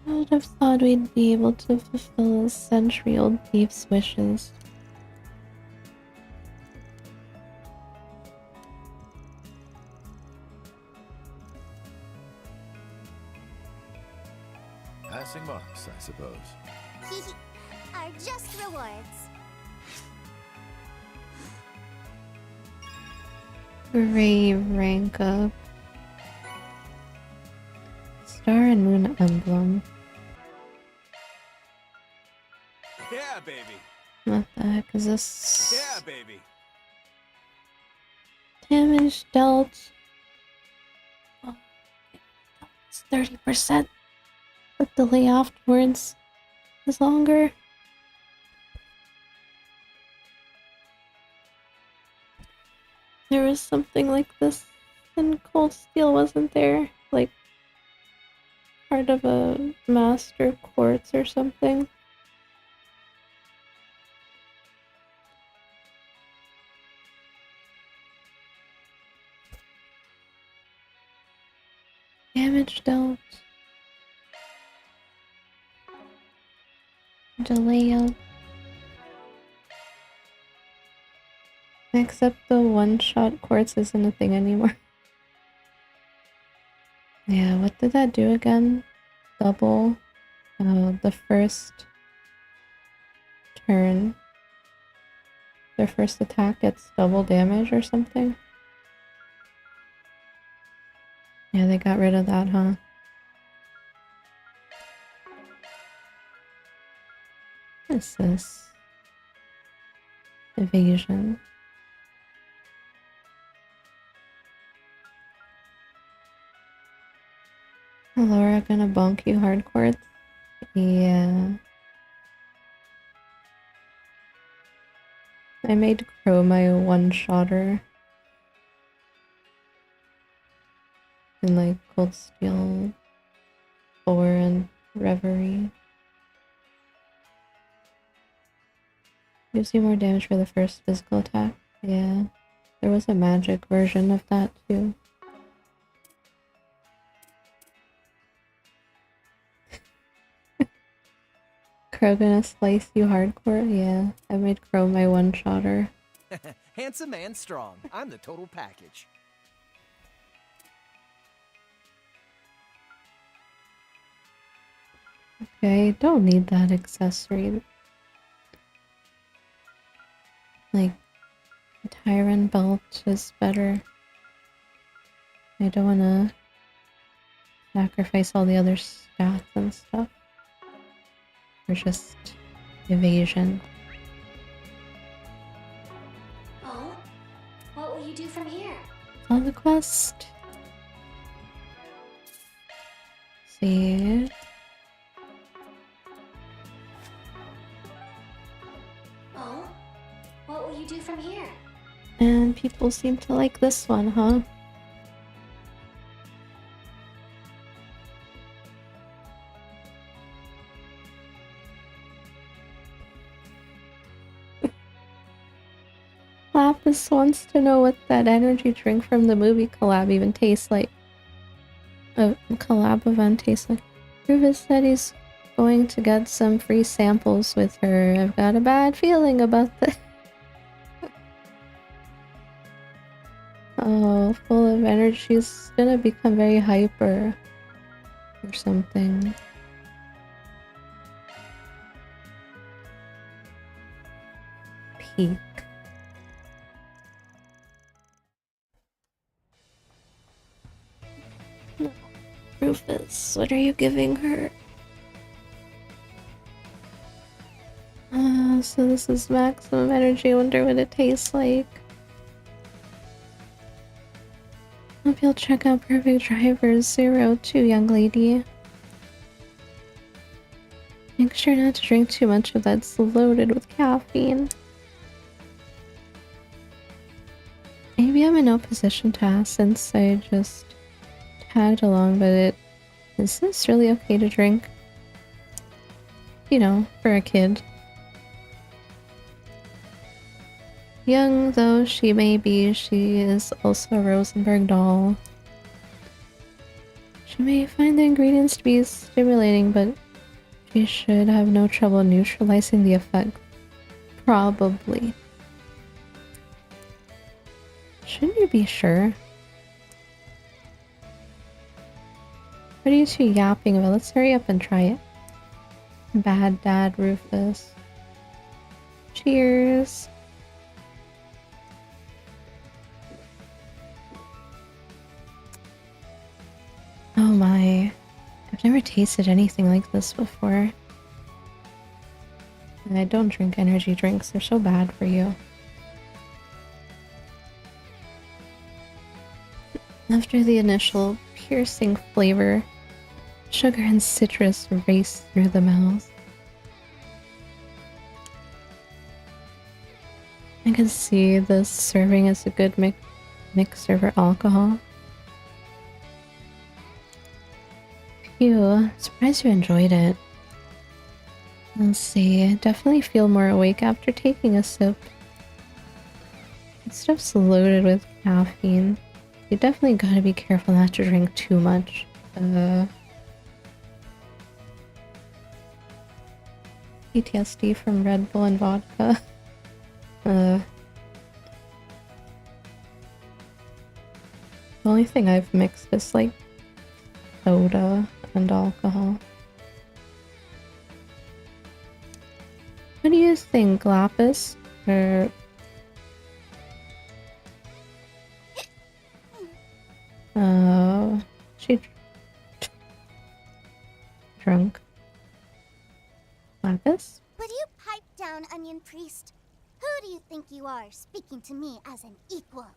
I would have thought we'd be able to fulfill a century-old thief's wishes. Passing marks, I suppose. Are just rewards. Great rank up. Star and moon emblem. Yeah, baby. What the heck is this? Yeah, baby. Damage dealt. Oh, it's 30%. The delay afterwards is longer. There was something like this in Cold Steel, wasn't there? Like part of a master quartz or something. Damage dealt. Delay up. Except the one-shot quartz isn't a thing anymore. Yeah, what did that do again? Double the first turn. Their first attack gets double damage or something. Yeah, they got rid of that, huh? What is this? Evasion. Laura gonna bonk you hardcore? Yeah. I made Crow my one-shotter. In like Cold Steel 4 and Reverie. Gives you more damage for the first physical attack. Yeah. There was a magic version of that too. Crow gonna slice you hardcore? Yeah. I made Crow my one-shotter. Handsome and strong. I'm the total package. Okay, don't need that accessory. Like, Tyrant Belt is better. I don't wanna sacrifice all the other stats and stuff. Or just evasion. Oh? What will you do from here? On the quest. See. Oh? What will you do from here? And people seem to like this one, huh? Lapis wants to know what that energy drink from the movie collab even tastes like. A collab event tastes like. Rufus said he's going to get some free samples with her. I've got a bad feeling about this. Oh, full of energy. She's gonna become very hyper. Or something. Peak. Rufus, what are you giving her? So this is maximum energy. I wonder what it tastes like. Hope you'll check out Perfect Drivers 02, young lady. Make sure not to drink too much of that. It's loaded with caffeine. Maybe I'm in no position to ask since I just tagged along, but is this really okay to drink? You know, for a kid. Young though she may be, she is also a Rosenberg doll. She may find the ingredients to be stimulating, but she should have no trouble neutralizing the effect. Probably. Shouldn't you be sure? What are you two yapping about? Let's hurry up and try it. Bad Dad Rufus. Cheers. Oh my. I've never tasted anything like this before. And I don't drink energy drinks. They're so bad for you. After the initial piercing flavor, sugar and citrus race through the mouth. I can see this serving as a good mixer for alcohol. Phew, surprised you enjoyed it. Let's see, definitely feel more awake after taking a sip. This stuff's loaded with caffeine. You definitely gotta be careful not to drink too much. PTSD from Red Bull and vodka. The only thing I've mixed is like soda and alcohol. What do you think, Lapis? Or she drunk. Lapis? Would you pipe down, Onion Priest? Who do you think you are, speaking to me as an equal?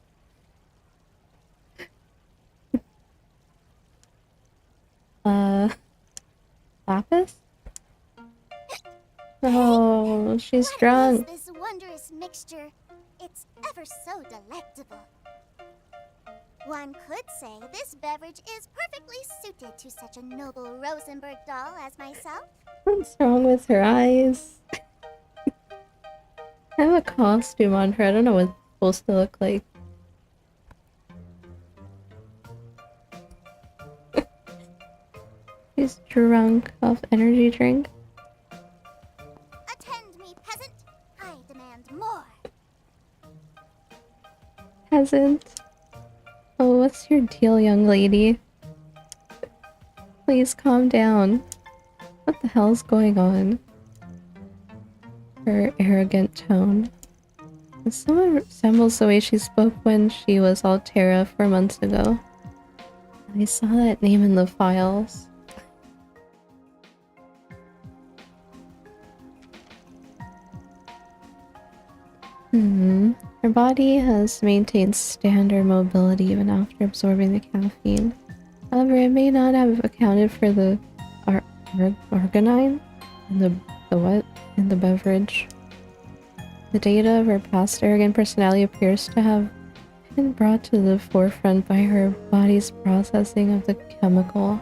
Lapis? Oh, she's drunk. What is this wondrous mixture? It's ever so delectable. One could say this beverage is perfectly suited to such a noble Rosenberg doll as myself. What's wrong with her eyes? I have a costume on her. I don't know what it's supposed to look like. She's drunk off energy drink. Attend me, peasant. I demand more. Peasant. Oh, what's your deal, young lady? Please calm down. What the hell's going on? Her arrogant tone. It somewhat resembles the way she spoke when she was Altera 4 months ago. I saw that name in the files. Her body has maintained standard mobility even after absorbing the caffeine. However, it may not have accounted for the arginine in the beverage. The data of her past arrogant personality appears to have been brought to the forefront by her body's processing of the chemical.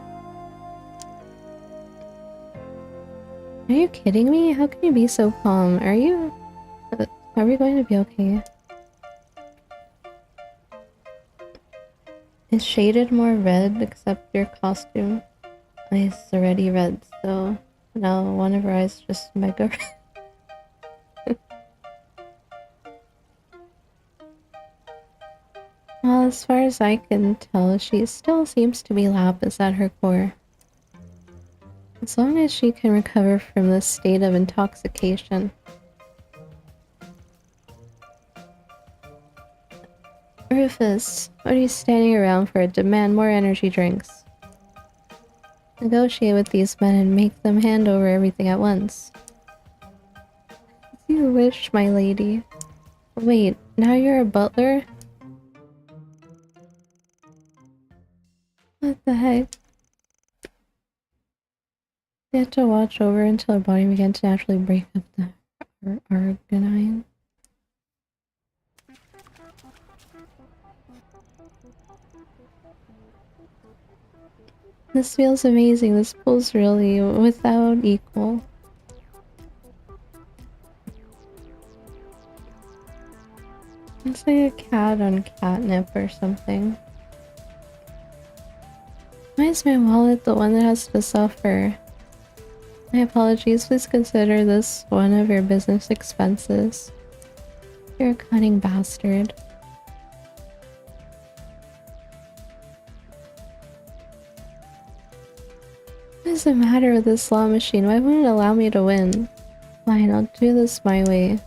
Are you kidding me? How can you be so calm? Are we going to be okay? Is shaded more red except your costume? Eyes already red, so now one of her eyes just mega red. Well, as far as I can tell, she still seems to be Lapis at her core. As long as she can recover from this state of intoxication. Rufus, what are you standing around for? Demand more energy drinks. Negotiate with these men and make them hand over everything at once. As you wish, my lady. Wait, now you're a butler? What the heck? They had to watch over until her body began to naturally break up the arginine. This feels amazing. This pool's really without equal. It's like a cat on catnip or something. Why is my wallet the one that has to suffer? My apologies, please consider this one of your business expenses. You're a cunning bastard. What is the matter with this slot machine? Why wouldn't it allow me to win? Fine, I'll do this my way.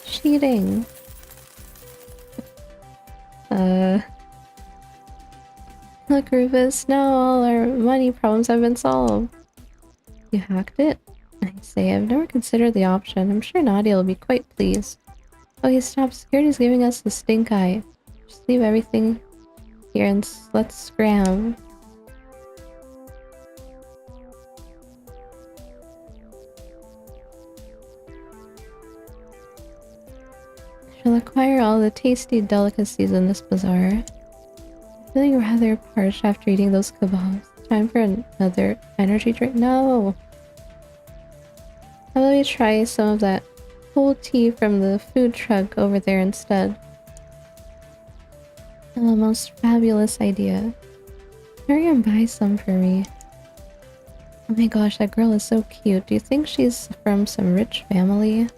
Cheating. Look, Rufus, now all our money problems have been solved. You hacked it? I say, I've never considered the option. I'm sure Nadia will be quite pleased. Oh, he stopped. Security's giving us the stink eye. Just leave everything here and let's scram. Shall acquire all the tasty delicacies in this bazaar. Feeling rather parched after eating those kebabs. Time for another energy drink? No! How about we try some of that cold tea from the food truck over there instead? The most fabulous idea. Hurry and buy some for me. Oh my gosh, that girl is so cute. Do you think she's from some rich family?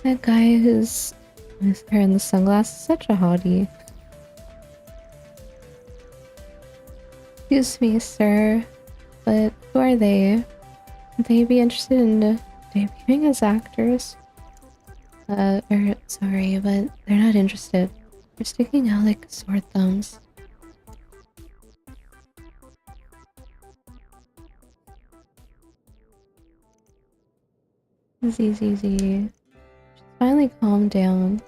That guy who's with her in the sunglasses, such a hottie. Excuse me, sir, but who are they? Would they be interested in debuting as actors? Sorry, but they're not interested. They're sticking out like sore thumbs. Easy. She's finally calmed down.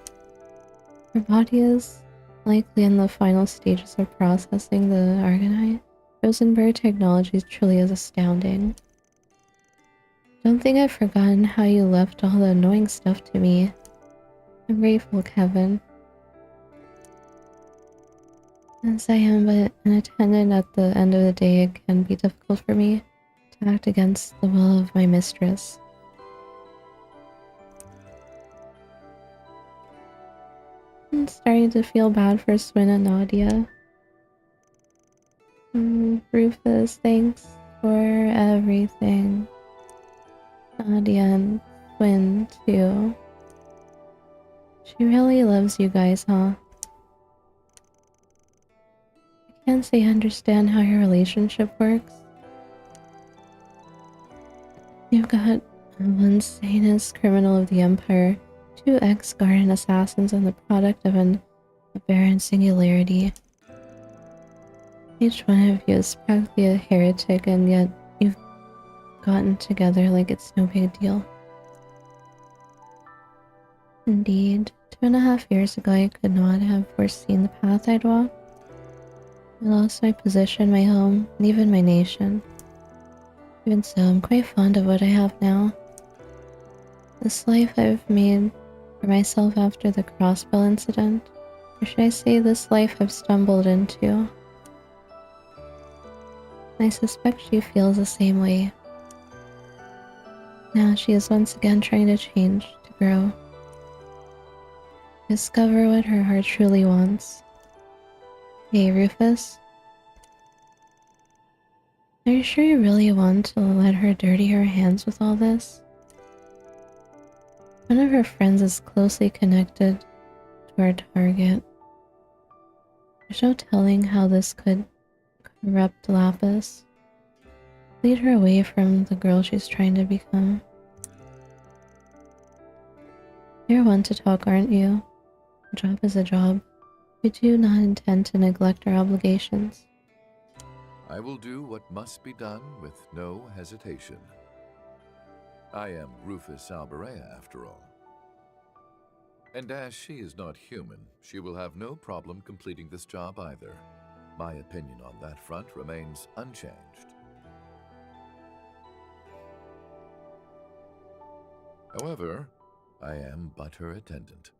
Her body is likely in the final stages of processing the Argonite. Rosenberg technology truly is astounding. Don't think I've forgotten how you left all the annoying stuff to me. I'm grateful, Kevin. Since I am but an attendant at the end of the day, it can be difficult for me to act against the will of my mistress. I'm starting to feel bad for Swin and Nadia. Rufus, thanks for everything. Nadia and Swin, too. She really loves you guys, huh? I can't say I understand how your relationship works. You've got one heinous criminal of the Empire, two ex-Guardian assassins, and the product of an aberrant singularity. Each one of you is practically a heretic, and yet you've gotten together like it's no big deal. Indeed, 2.5 years ago I could not have foreseen the path I'd walk. I lost my position, my home, and even my nation. Even so, I'm quite fond of what I have now. This life I've made for myself after the crossbow incident, or should I say this life I've stumbled into. I suspect she feels the same way. Now she is once again trying to change, to grow. Discover what her heart truly wants. Hey, Rufus? Are you sure you really want to let her dirty her hands with all this? One of her friends is closely connected to our target. There's no telling how this could corrupt Lapis. Lead her away from the girl she's trying to become. You're one to talk, aren't you? A job is a job. We do not intend to neglect our obligations. I will do what must be done with no hesitation. I am Rufus Alberea, after all. And as she is not human, she will have no problem completing this job either. My opinion on that front remains unchanged. However, I am but her attendant.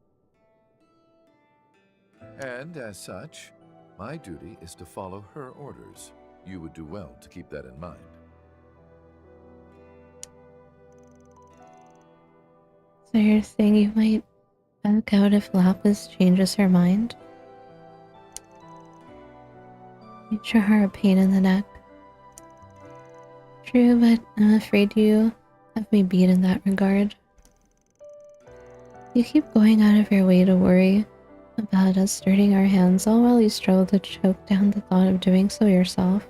And as such, my duty is to follow her orders. You would do well to keep that in mind. So you're saying you might back out if Lapis changes her mind? You sure are a pain in the neck. True, but I'm afraid you have me beat in that regard. You keep going out of your way to worry about us dirtying our hands, all while you struggle to choke down the thought of doing so yourself.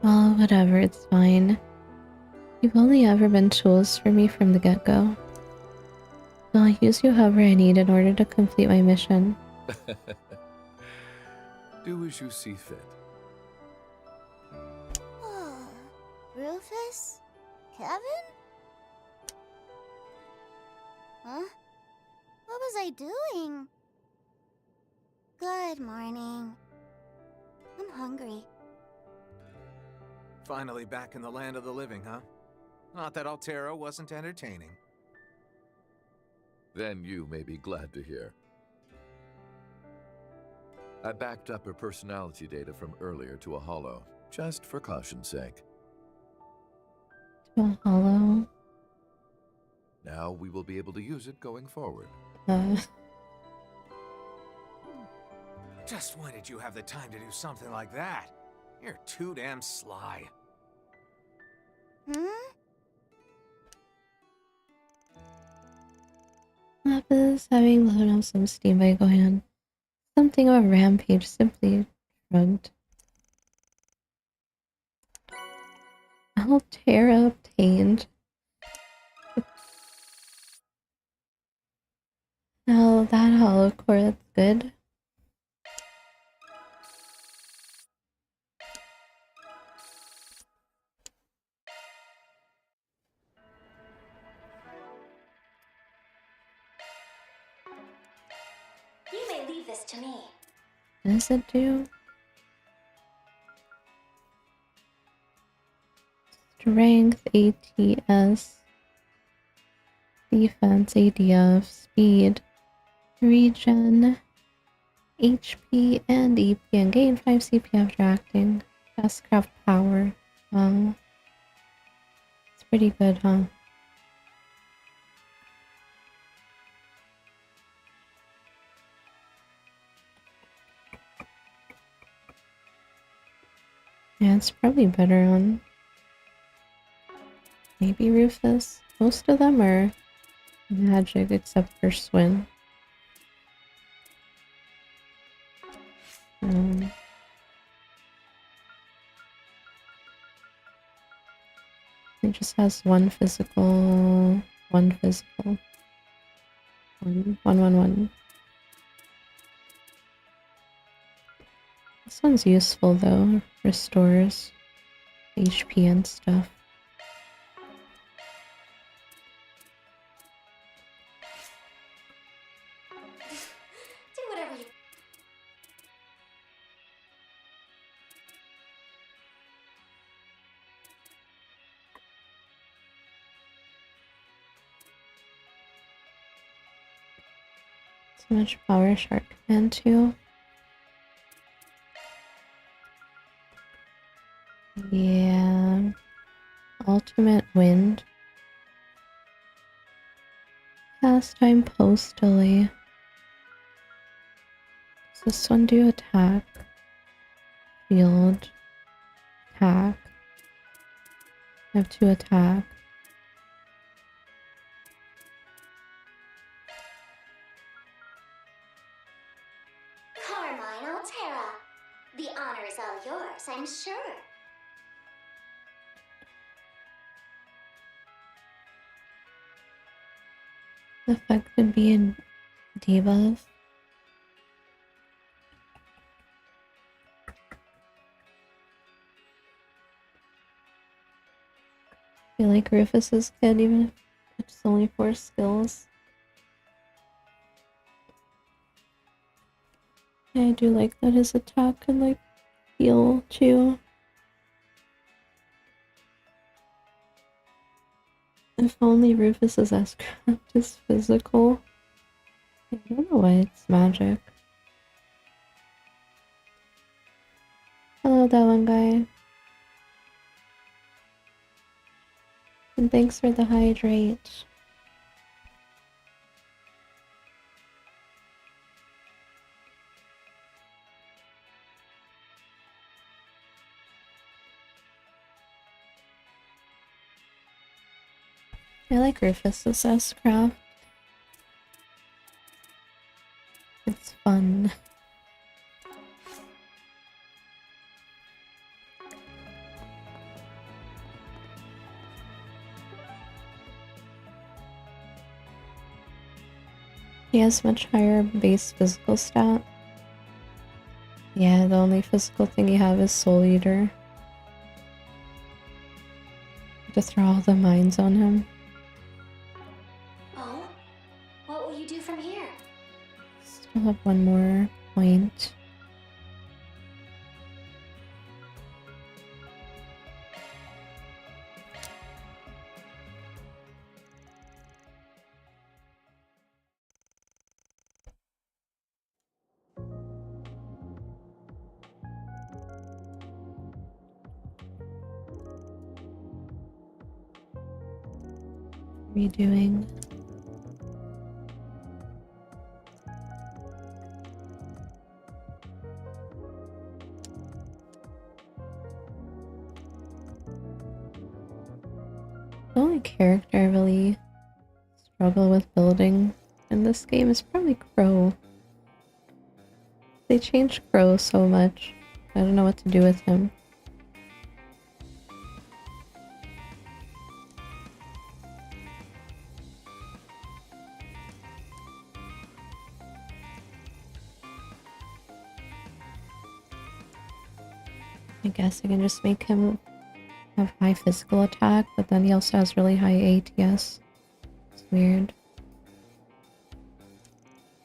Well, whatever, it's fine. You've only ever been tools for me from the get-go. I'll use you however I need in order to complete my mission. Do as you see fit. Rufus? Kevin? Huh? What was I doing? Good morning. I'm hungry. Finally back in the land of the living, huh? Not that Altera wasn't entertaining. Then you may be glad to hear. I backed up her personality data from earlier to a holo, just for caution's sake. To a hollow. Now we will be able to use it going forward. Just when did you have the time to do something like that? You're too damn sly. Hmm? Lapis having blown off some steam by Gohan. Something of a rampage, simply shrugged. Altera obtained. Now that holocore, that's good. You may leave this to me. What does it do? Strength, ATS, defense, ADF, speed, regen, HP, and EP, and gain 5 CP after acting. Fast craft power. Wow. It's pretty good, huh? Yeah, it's probably better on maybe Rufus. Most of them are magic except for Swin. It just has one physical. One. This one's useful though. Restores HP and stuff. Do whatever you... So much power Shark Command too. Yeah. Ultimate Wind. Pastime Postally. Does this one do attack? Field. Attack. I have 2 attack. Carmine Altera. The honor is all yours, I'm sure. The effect could be a debuff. I feel like Rufus is good even if it's only 4 skills. Yeah, I do like that his attack can like heal too. If only Rufus's S-Craft is physical. I don't know why it's magic. Hello, that one guy. And thanks for the hydrate. I like Rufus's S-Craft. It's fun. He has much higher base physical stat. Yeah, the only physical thing you have is Soul Eater. To throw all the mines on him. Oh? still have one more point. Redoing. The only character I really struggle with building in this game is probably Crow. They changed Crow so much. I don't know what to do with him. I guess I can just make him have high physical attack, but then he also has really high ATS. It's weird.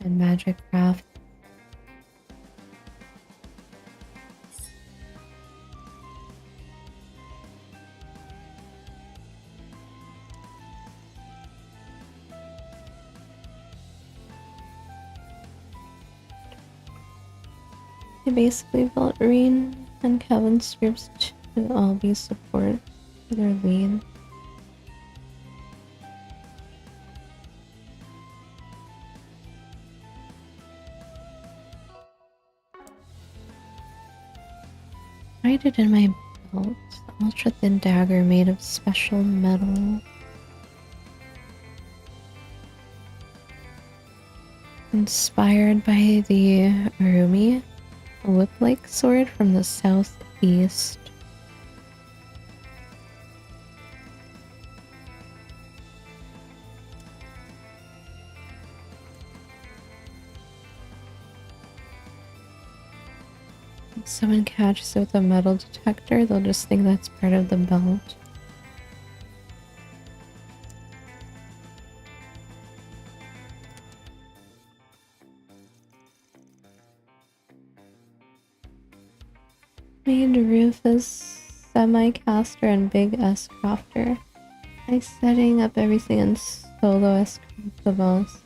And magic craft. I basically built Reen and Kevin's groups to all be support for their lead. I did in my belt, the ultra thin dagger made of special metal. Inspired by the Arumi, a whip-like sword from the southeast. If someone catches it with a metal detector, they'll just think that's part of the belt. Made Rufus semi-caster and big S crafter. I'm setting up everything in solo S the most.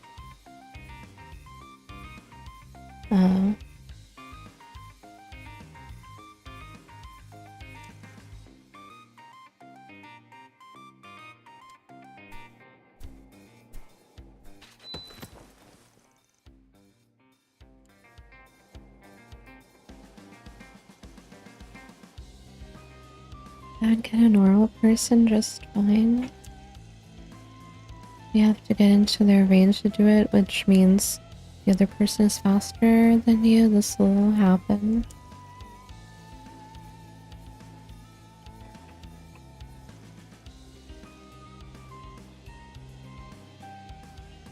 I'd get a normal person just fine. You have to get into their range to do it, which means the other person is faster than you. This will happen.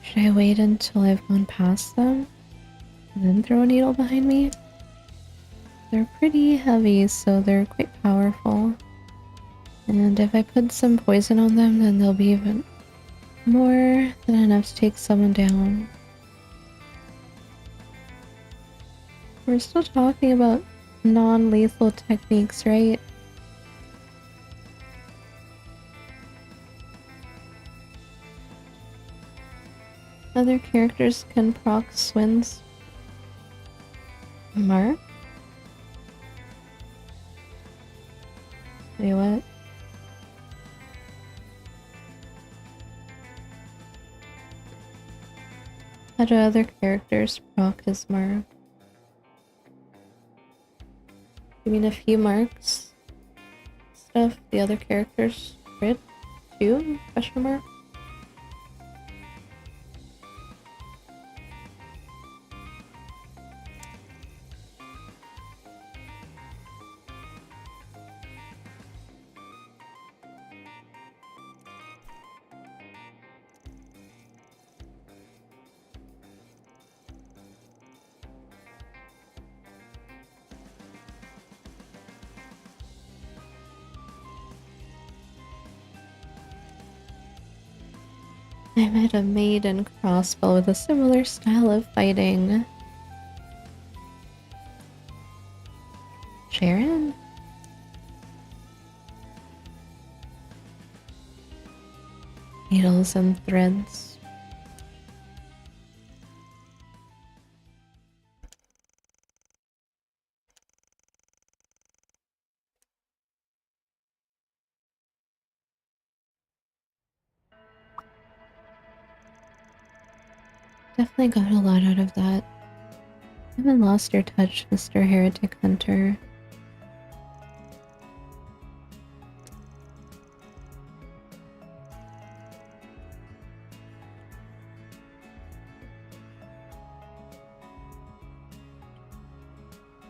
Should I wait until I've gone past them and then throw a needle behind me? They're pretty heavy, so they're quite powerful. And if I put some poison on them, then they'll be even more than enough to take someone down. We're still talking about non-lethal techniques, right? Other characters can proc Swin's mark? Wait, what? How do other characters proc his mark? You mean if he marks stuff, the other characters crit too? Question mark? I met a maiden crossbow with a similar style of fighting. needles and threads. Definitely got a lot out of that. Haven't lost your touch, Mr. Heretic Hunter.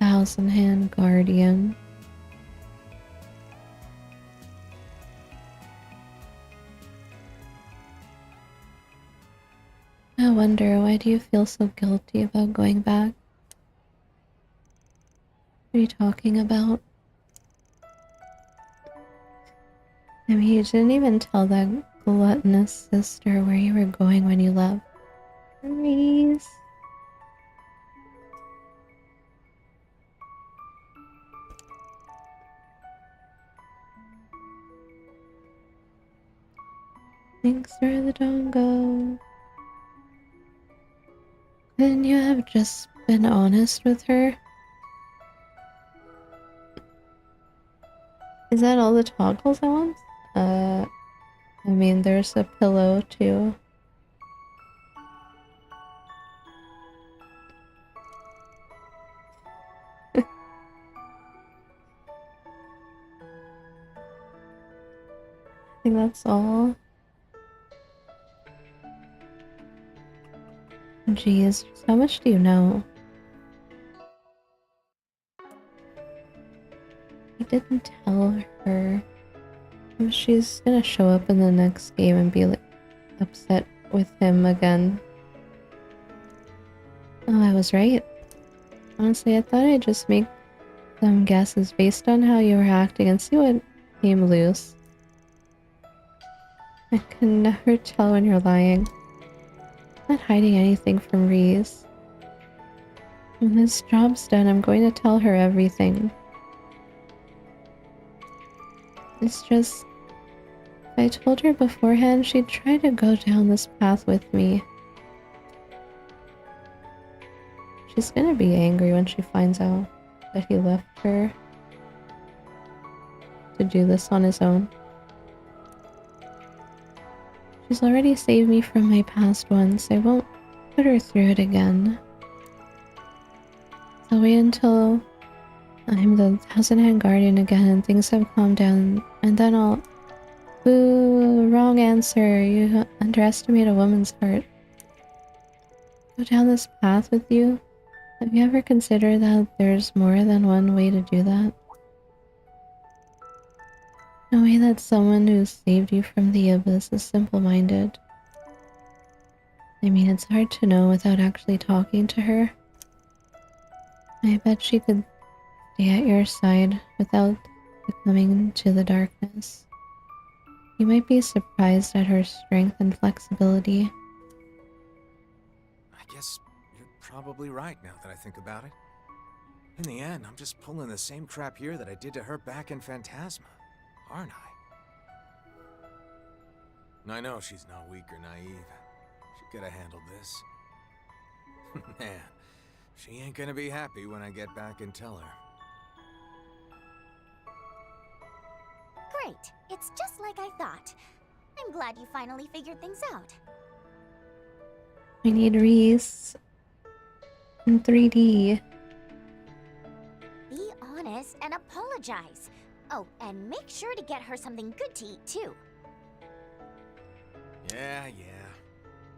Thousand Hand Guardian. I wonder, why do you feel so guilty about going back? What are you talking about? I mean, you didn't even tell that gluttonous sister where you were going when you left. Reese. Thanks for the dongo. Couldn't you have just been honest with her? Is that all the toggles I want? I mean, there's a pillow too. I think that's all. Jeez, how much do you know? I didn't tell her. She's gonna show up in the next game and be like upset with him again. Oh, I was right. Honestly, I thought I'd just make some guesses based on how you were acting and see what came loose. I can never tell when you're lying. I'm not hiding anything from Reese. When this job's done, I'm going to tell her everything. It's just, if I told her beforehand, she'd try to go down this path with me. She's gonna be angry when she finds out that he left her to do this on his own. She's already saved me from my past ones. I won't put her through it again. So wait until I'm the Thousand Hand Guardian again and things have calmed down, and then I'll... Boo! Wrong answer. You underestimate a woman's heart. Go down this path with you? Have you ever considered that there's more than one way to do that? No way that someone who saved you from the abyss is simple-minded. I mean, it's hard to know without actually talking to her. I bet she could stay at your side without succumbing to the darkness. You might be surprised at her strength and flexibility. I guess you're probably right now that I think about it. In the end, I'm just pulling the same crap here that I did to her back in Phantasma, aren't I? I know she's not weak or naive. She could have handled this. Man, she ain't gonna be happy when I get back and tell her. Great. It's just like I thought. I'm glad you finally figured things out. We need Reese in 3D. Be honest and apologize. Oh, and make sure to get her something good to eat, too. Yeah.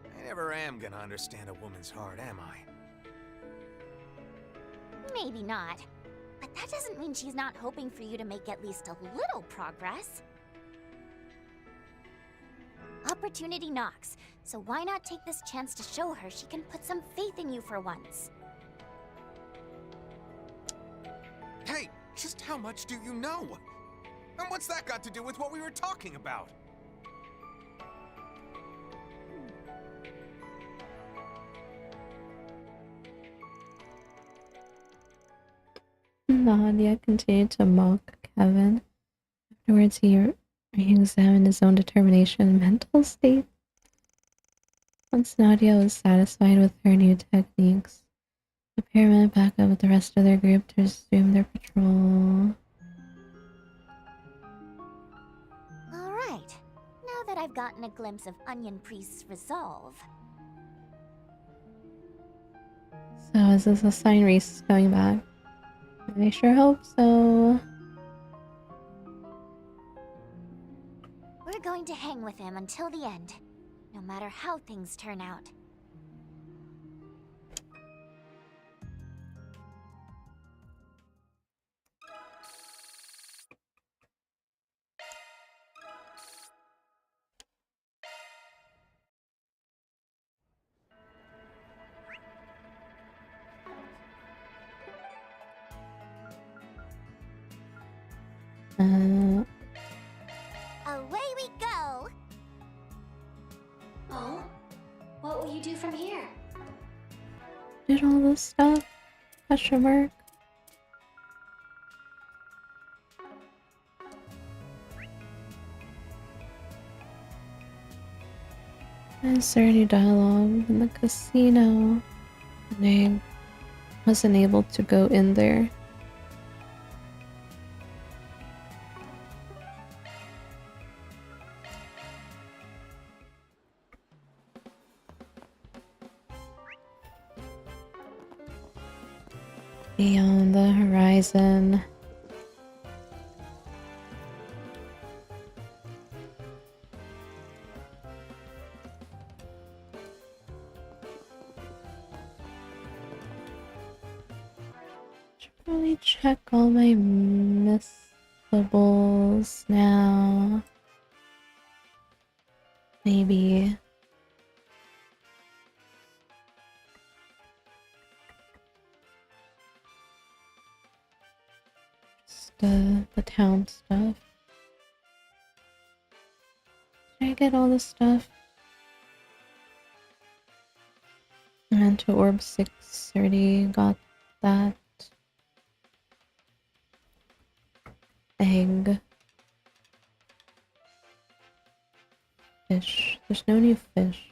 I never am gonna understand a woman's heart, am I? Maybe not. But that doesn't mean she's not hoping for you to make at least a little progress. Opportunity knocks, so why not take this chance to show her she can put some faith in you for once? Hey, just how much do you know? And what's that got to do with what we were talking about? Nadia continued to mock Kevin. Afterwards, he Re-examine his own determination and mental state. Once Nadia was satisfied with her new techniques, the pair went back up with the rest of their group to resume their patrol. Alright, now that I've gotten a glimpse of Onion Priest's resolve. So is this a sign Reese is coming back? I sure hope so. We're going to hang with him until the end, no matter how things turn out. Away we go! Oh? What will you do from here? Did all this stuff? Question mark. Is there any dialogue in the casino? And I wasn't able to go in there. Beyond the horizon. Should probably check all my missables now. Maybe. The town stuff. Did I get all the stuff? And to Orb 6, already got that. Egg. Fish. There's no new fish.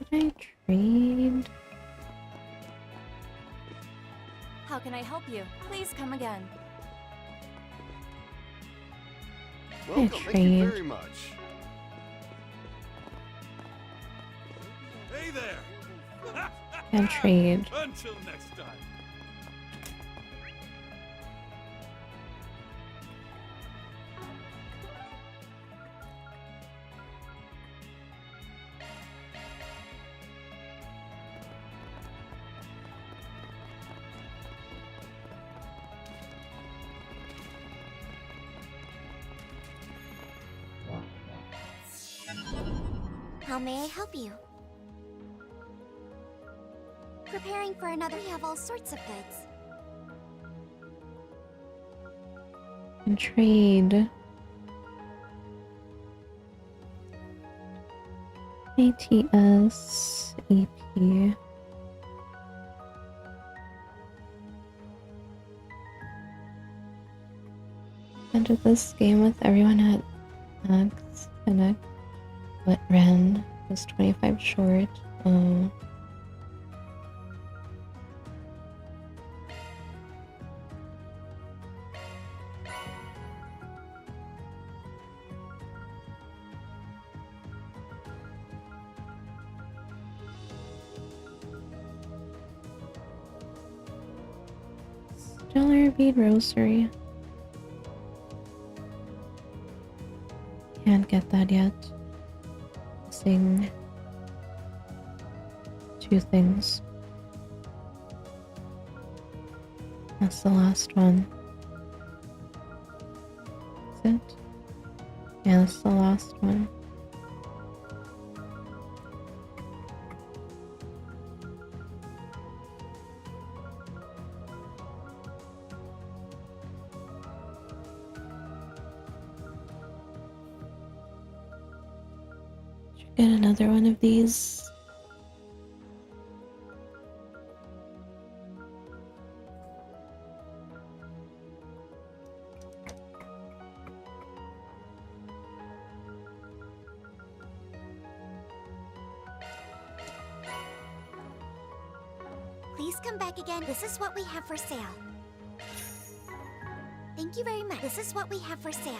Did I trade? How can I help you? Please come again. Welcome, thank you very much. Hey there! Can't trade. Until next time. How may I help you? Preparing for another. We have all sorts of goods. And trade. ATS EP. Entered this game with everyone at Max Connect, but Ren was 25 short. Oh. Stellar bead rosary. Can't get that yet. Missing 2 things. That's the last one. Is it? Yeah, that's the last one. Get another one of these. Please come back again. This is what we have for sale. Thank you very much. This is what we have for sale.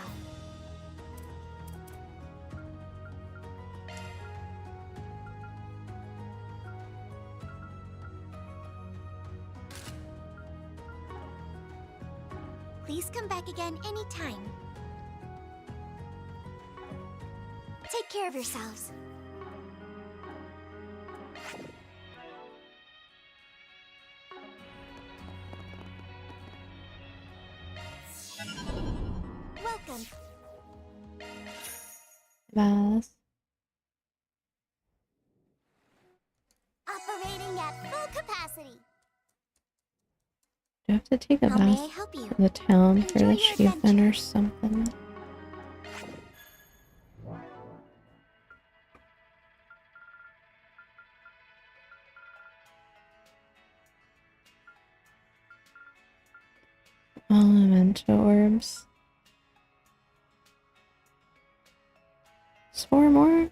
Please come back again anytime. Take care of yourselves. Welcome. Bath. Operating at full capacity. Do I have to take a How may I bath help you? to the town for Enjoy an your achievement adventure. or something? Elemental orbs. 4 more?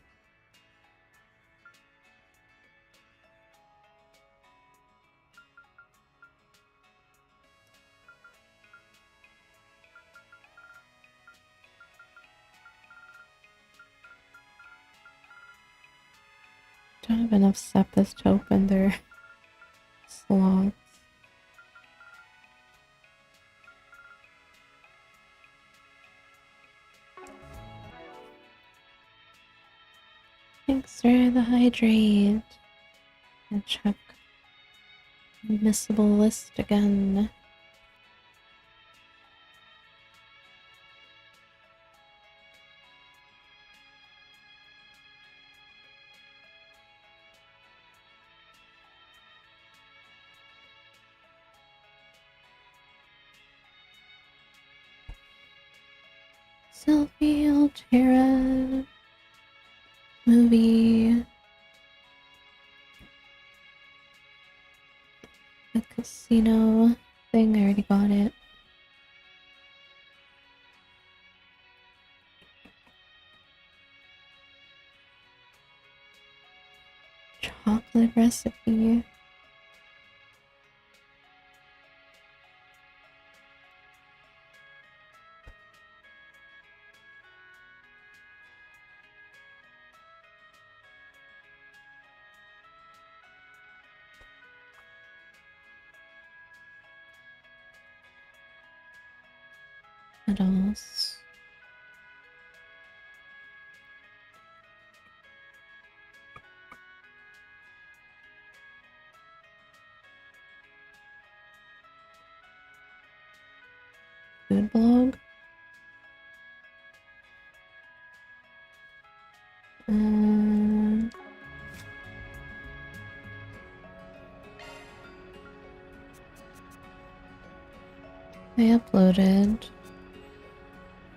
Don't have enough seppas to open their slots. Thanks for the hydrate. And check missable list again. Selfie Altera movie. The casino thing, I already got it. Chocolate recipe. What else? Food blog. I uploaded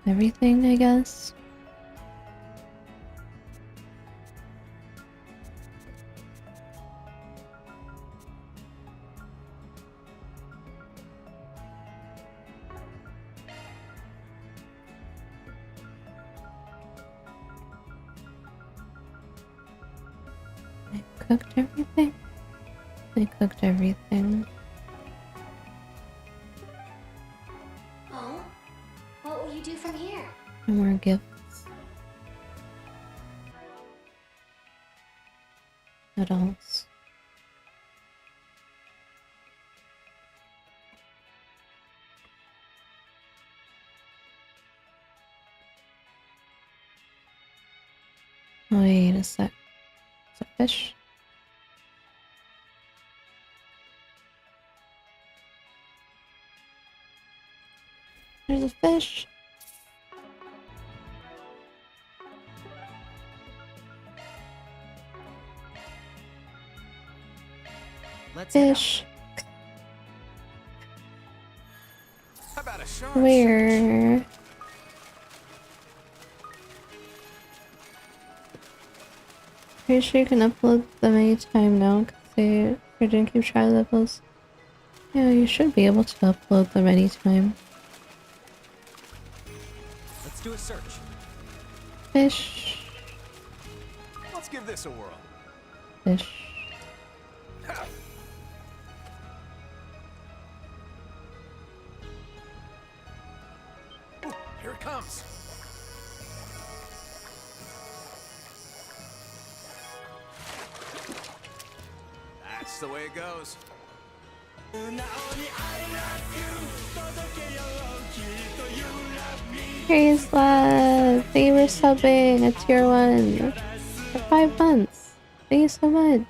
everything, I guess. I cooked everything? I cooked everything. Oh? What will you do from here? No more gifts. What else? Wait a sec. It's a fish? There's a fish. Let's head out. Fish. How about a shark? Where? Pretty sure you can upload them anytime now because they didn't keep try levels. Yeah, you should be able to upload them anytime. Let's do a search. Fish. Let's give this a whirl. Fish. Ooh, here it comes. That's the way it goes. Praise lad! Thank you for subbing a tier 1 for 5 months. Thank you so much.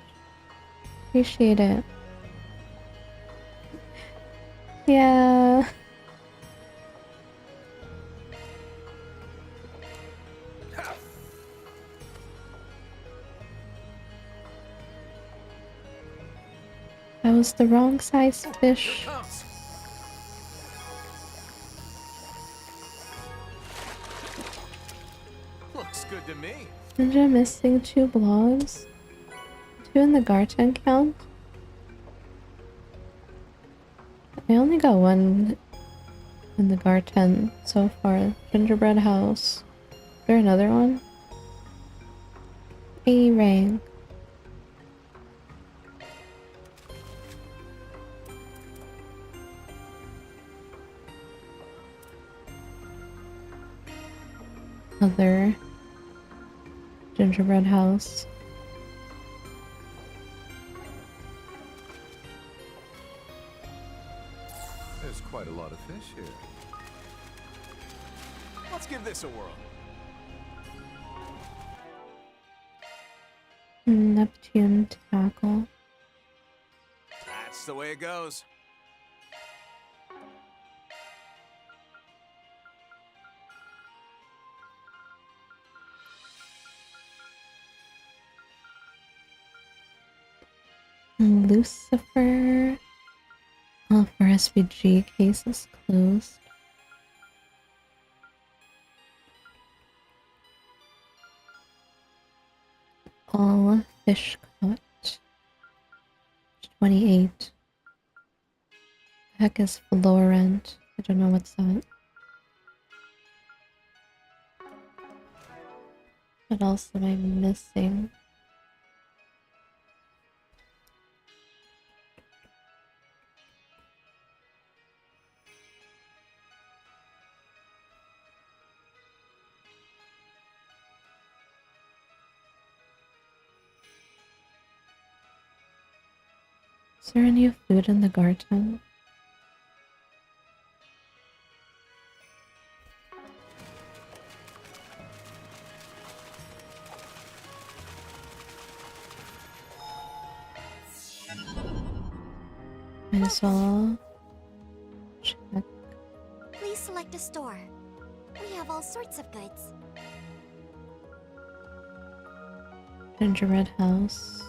Appreciate it. Yeah. That was the wrong size fish. Here it comes. Looks good to me. Ninja missing 2 blogs. 2 in the Garten count. I only got 1 in the Garten so far. Gingerbread house. Is there another one? A rank. Other gingerbread house. There's quite a lot of fish here. Let's give this a whirl. Neptune tackle. That's the way it goes. Lucifer. Oh, for SVG cases closed. All fish caught. 28. The heck is Florent? I don't know what's that. What else am I missing? Is there any food in the garden? Might as well check. Please select a store. We have all sorts of goods. Gingerbread house.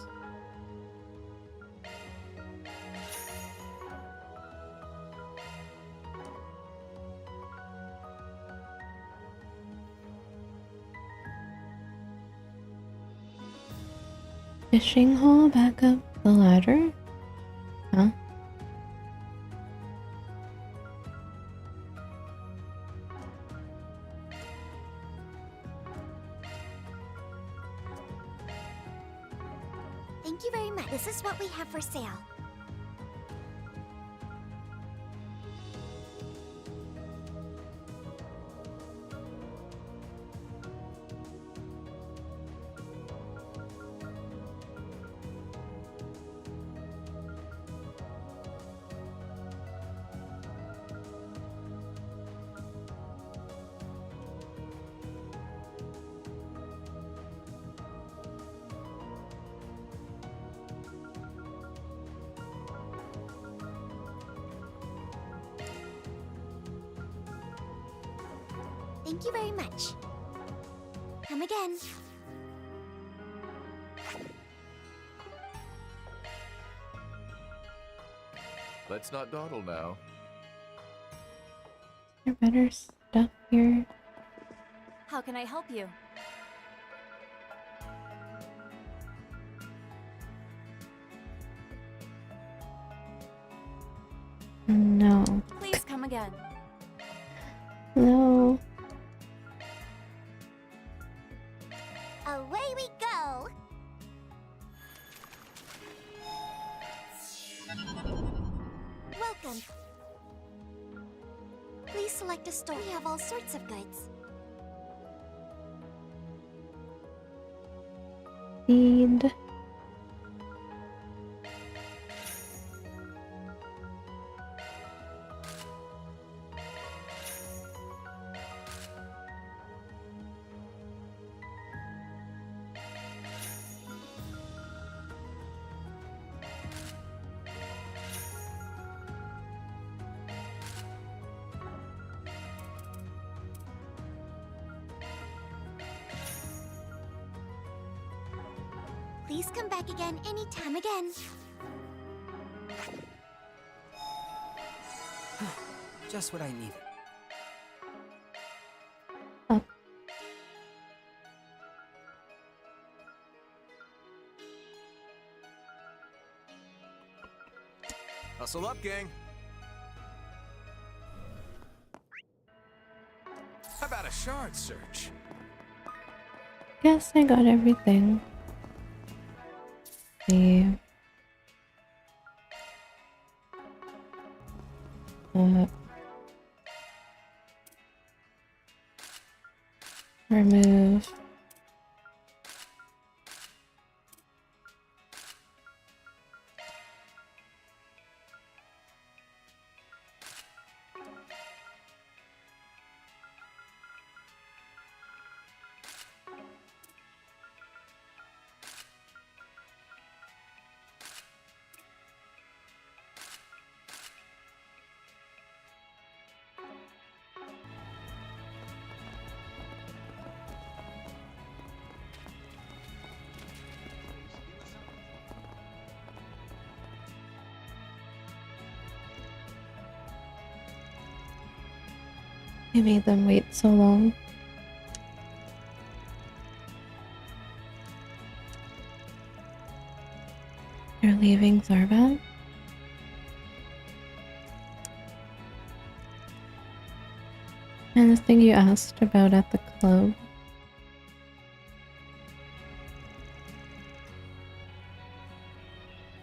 Fishing hole back up the ladder? Huh? Thank you very much. This is what we have for sale. Thank you very much. Come again. Let's not dawdle now. Is there better stuff here? How can I help you? again. No. Away we go! Welcome. Please select a store. We have all sorts of goods. Feed. Please come back again anytime again. Just what I needed. Up. Hustle up, gang. How about a shard search? Guess I got everything. See. Remove. I made them wait so long. They're leaving Zarbat? And the thing you asked about at the club.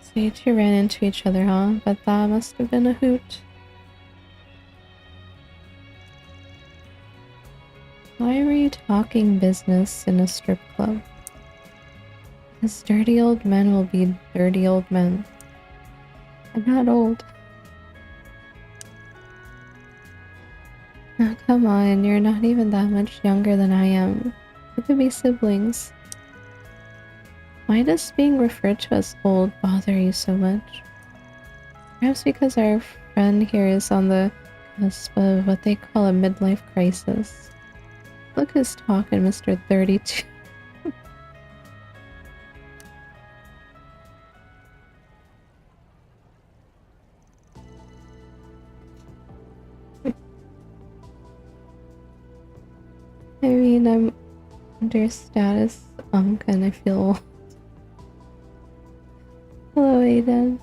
So you two ran into each other, huh? But that must have been a hoot. Why were you talking business in a strip club? Because dirty old men will be dirty old men. I'm not old. Oh, come on, you're not even that much younger than I am. We could be siblings. Why does being referred to as old bother you so much? Perhaps because our friend here is on the cusp of what they call a midlife crisis. Look who's talking, Mr. 32. I mean, I'm under status unk and I feel old. Hello, Aiden.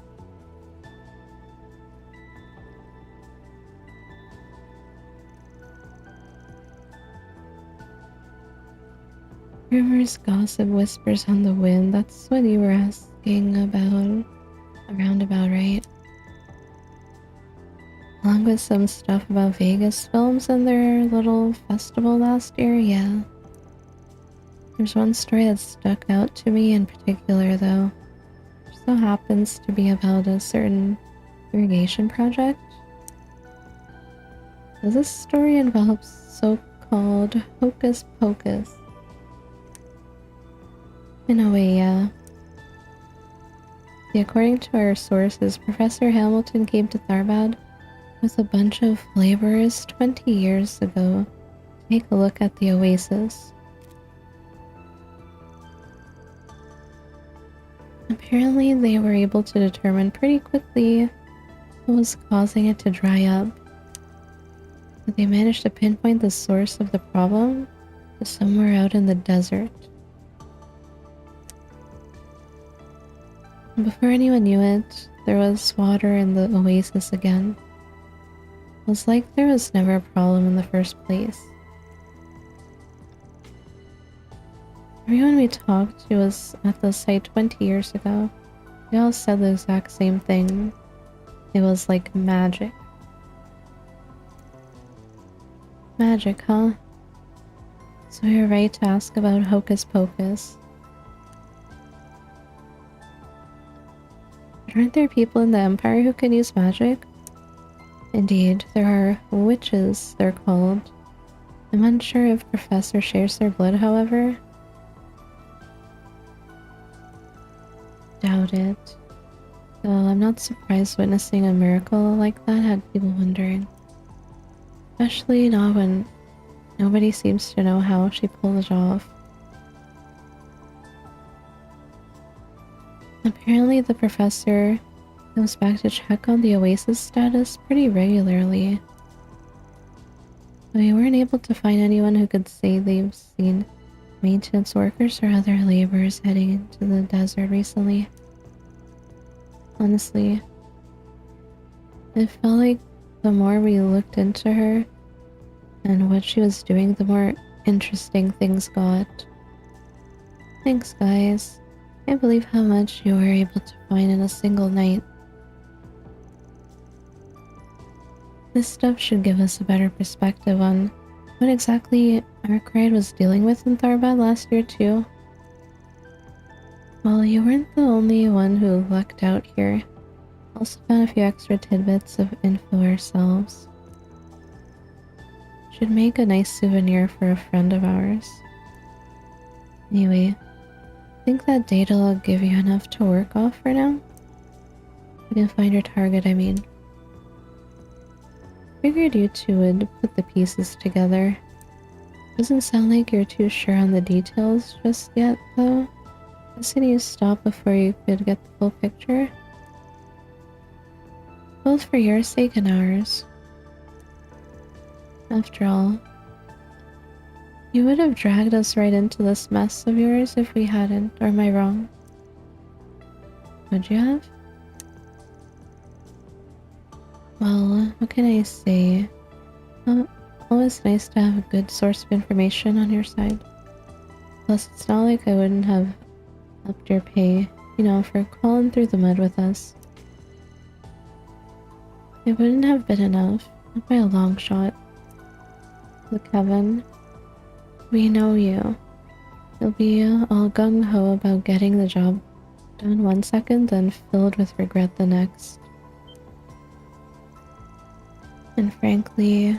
Rumors, gossip, whispers on the wind. That's what you were asking about. A roundabout, right? Along with some stuff about Vegas films and their little festival last year, yeah. There's one story that stuck out to me in particular, though. It so happens to be about a certain irrigation project. This story involves so-called hocus pocus. In a way, yeah. See, according to our sources, Professor Hamilton came to Tharbad with a bunch of laborers 20 years ago to take a look at the oasis. Apparently, they were able to determine pretty quickly what was causing it to dry up. But they managed to pinpoint the source of the problem to somewhere out in the desert. And before anyone knew it, there was water in the oasis again. was like there was never a problem in the first place. Everyone we talked to was at the site 20 years ago. They all said the exact same thing. It was like magic. Magic, huh? So you're right to ask about Hocus Pocus. But aren't there people in the Empire who can use magic? Indeed, there are witches, they're called. I'm unsure if Professor shares their blood, however. Doubt it. Though I'm not surprised witnessing a miracle like that had people wondering. Especially not when nobody seems to know how she pulled it off. Apparently the professor comes back to check on the Oasis status pretty regularly. We weren't able to find anyone who could say they've seen maintenance workers or other laborers heading into the desert recently. Honestly, it felt like the more we looked into her and what she was doing, the more interesting things got. Thanks, guys. Can't believe how much you were able to find in a single night. This stuff should give us a better perspective on what exactly Arkwright was dealing with in Tharbad last year too. Well, you weren't the only one who lucked out here. Also found a few extra tidbits of info ourselves. Should make a nice souvenir for a friend of ours. Anyway, I think that data will give you enough to work off for now. You can find your target, I mean. Figured you two would put the pieces together. Doesn't sound like you're too sure on the details just yet, though. Guessing you stopped before you could get the full picture. Both for your sake and ours. After all, you would have dragged us right into this mess of yours if we hadn't, or am I wrong? Would you have? Well, what can I say? Always nice to have a good source of information on your side. Plus, it's not like I wouldn't have upped your pay, you know, for crawling through the mud with us. It wouldn't have been enough, not by a long shot. Look, Kevin, we know you. You'll be all gung-ho about getting the job done one second, then filled with regret the next. And frankly,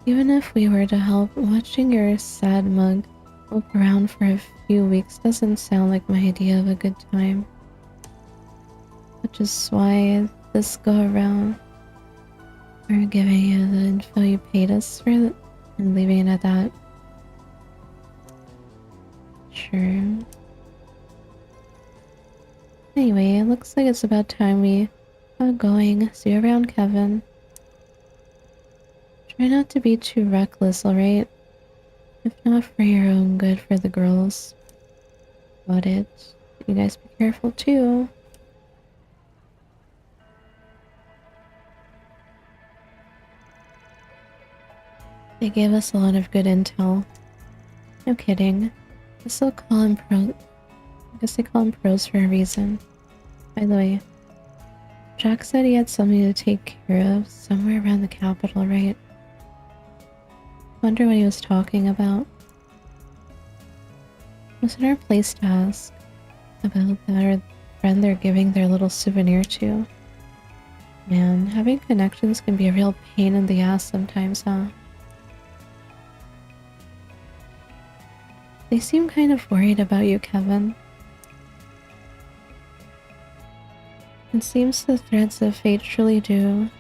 even if we were to help, watching your sad mug mope around for a few weeks doesn't sound like my idea of a good time. Which is why this go-around, we're giving you the info you paid us for and leaving it at that. Sure. Anyway, it looks like it's about time we got going. See you around, Kevin. Try not to be too reckless, alright? If not for your own good, for the girls. Got it. You guys be careful too. They gave us a lot of good intel. No kidding. I guess they call him pros for a reason. By the way, Jack said he had something to take care of somewhere around the capital, right? Wonder what he was talking about. Was it our place to ask about that or the friend they're giving their little souvenir to? Man, having connections can be a real pain in the ass sometimes, huh? They seem kind of worried about you, Kevin. It seems the threads of fate truly do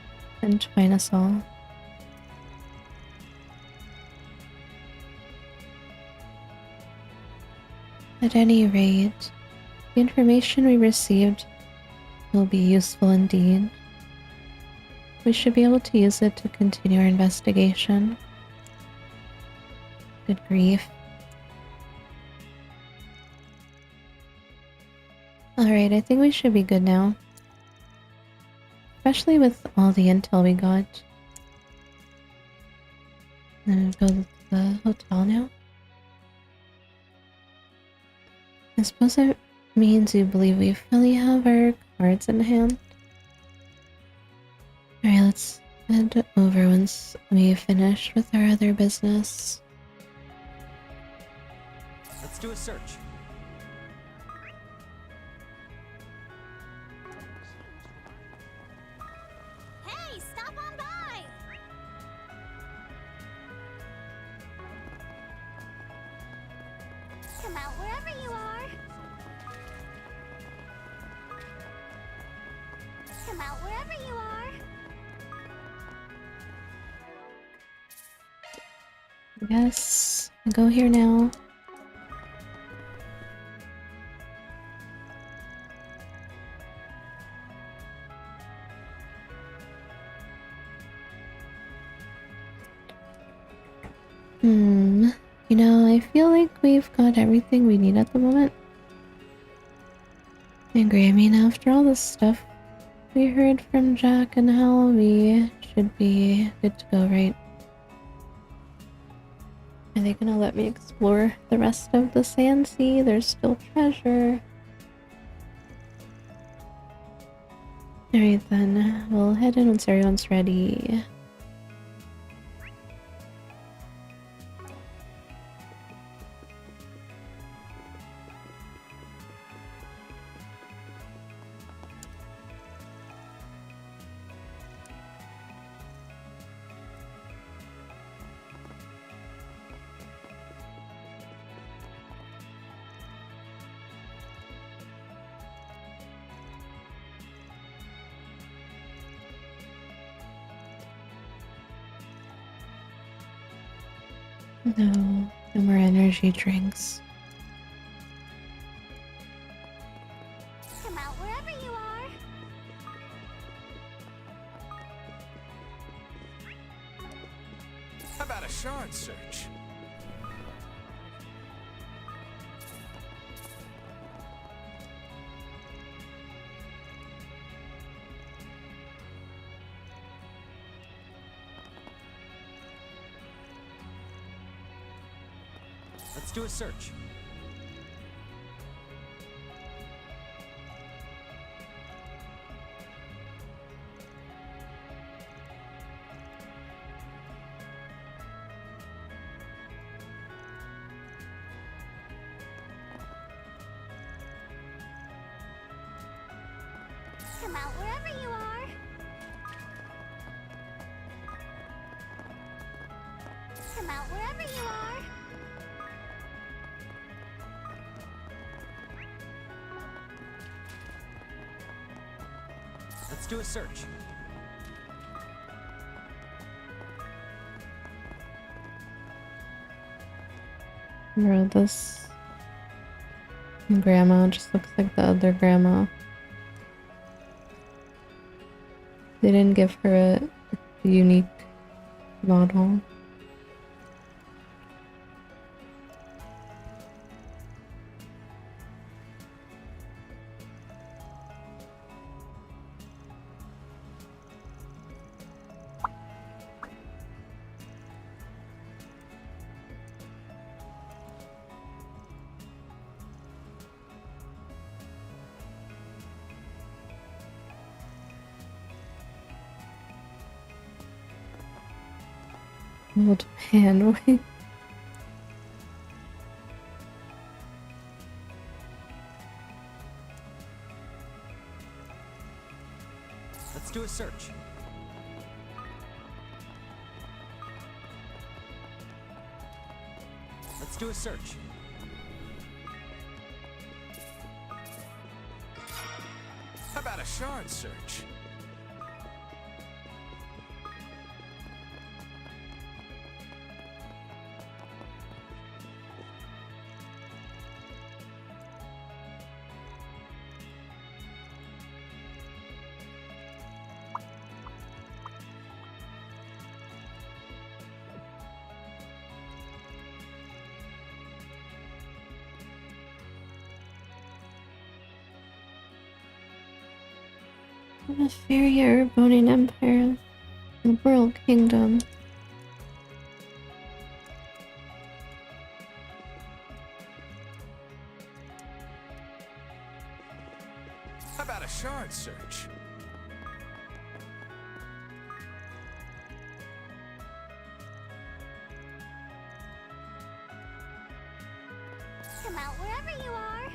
entwine us all. At any rate, the information we received will be useful indeed. We should be able to use it to continue our investigation. Good grief. Alright, I think we should be good now. Especially with all the intel we got. I'm gonna go to the hotel now. I suppose that means you believe we fully have our cards in hand. Alright, let's head over once we finish with our other business. Let's do a search. Hey, stop on by! Come out wherever you are. Come out wherever you are. Yes, go here now. You know, I feel like we've got everything we need at the moment. I agree. I mean, after all this stuff we heard from Jack and Hal, we should be good to go, right? Are they gonna let me explore the rest of the Sand Sea? There's still treasure. Alright then, we'll head in once everyone's ready. No more energy drinks. Come out wherever you are. How about a shard search? Let's do a search. Come out wherever you are. Come out wherever you are. Let's do a search. Bro, this grandma just looks like the other grandma. They didn't give her a unique model. Old man, wait. Let's do a search. Let's do a search. How about a shard search? An inferior Bonin Empire, the World Kingdom. Come out wherever you are.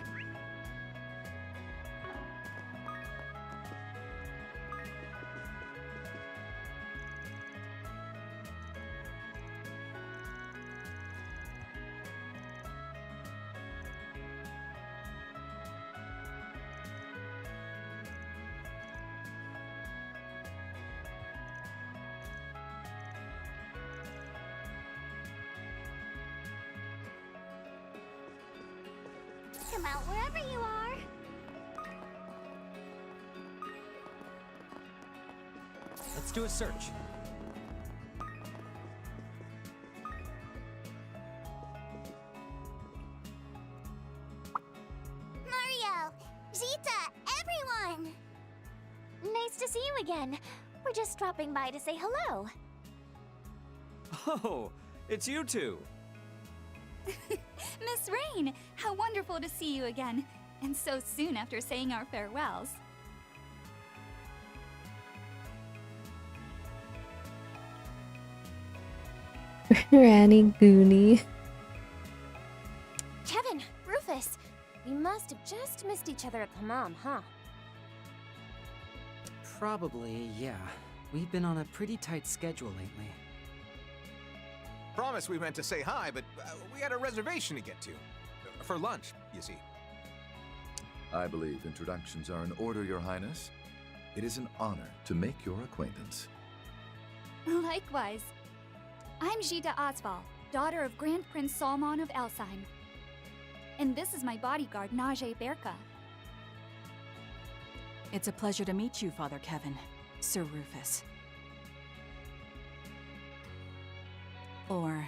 Come out wherever you are. Let's do a search. Mario! Zita! Everyone! Nice to see you again. We're just dropping by to say hello. Oh, it's you two. Miss Rain, how wonderful to see you again, and so soon after saying our farewells. Granny Goonie. Kevin, Rufus, we must have just missed each other at the Mom, huh? Probably, yeah. We've been on a pretty tight schedule lately. Promise we meant to say hi, but we had a reservation to get to. For lunch, you see. I believe introductions are in order, Your Highness. It is an honor to make your acquaintance. Likewise. I'm Gita Osval, daughter of Grand Prince Salmon of Elsheim. And this is my bodyguard, Najee Berka. It's a pleasure to meet you, Father Kevin, Sir Rufus. Or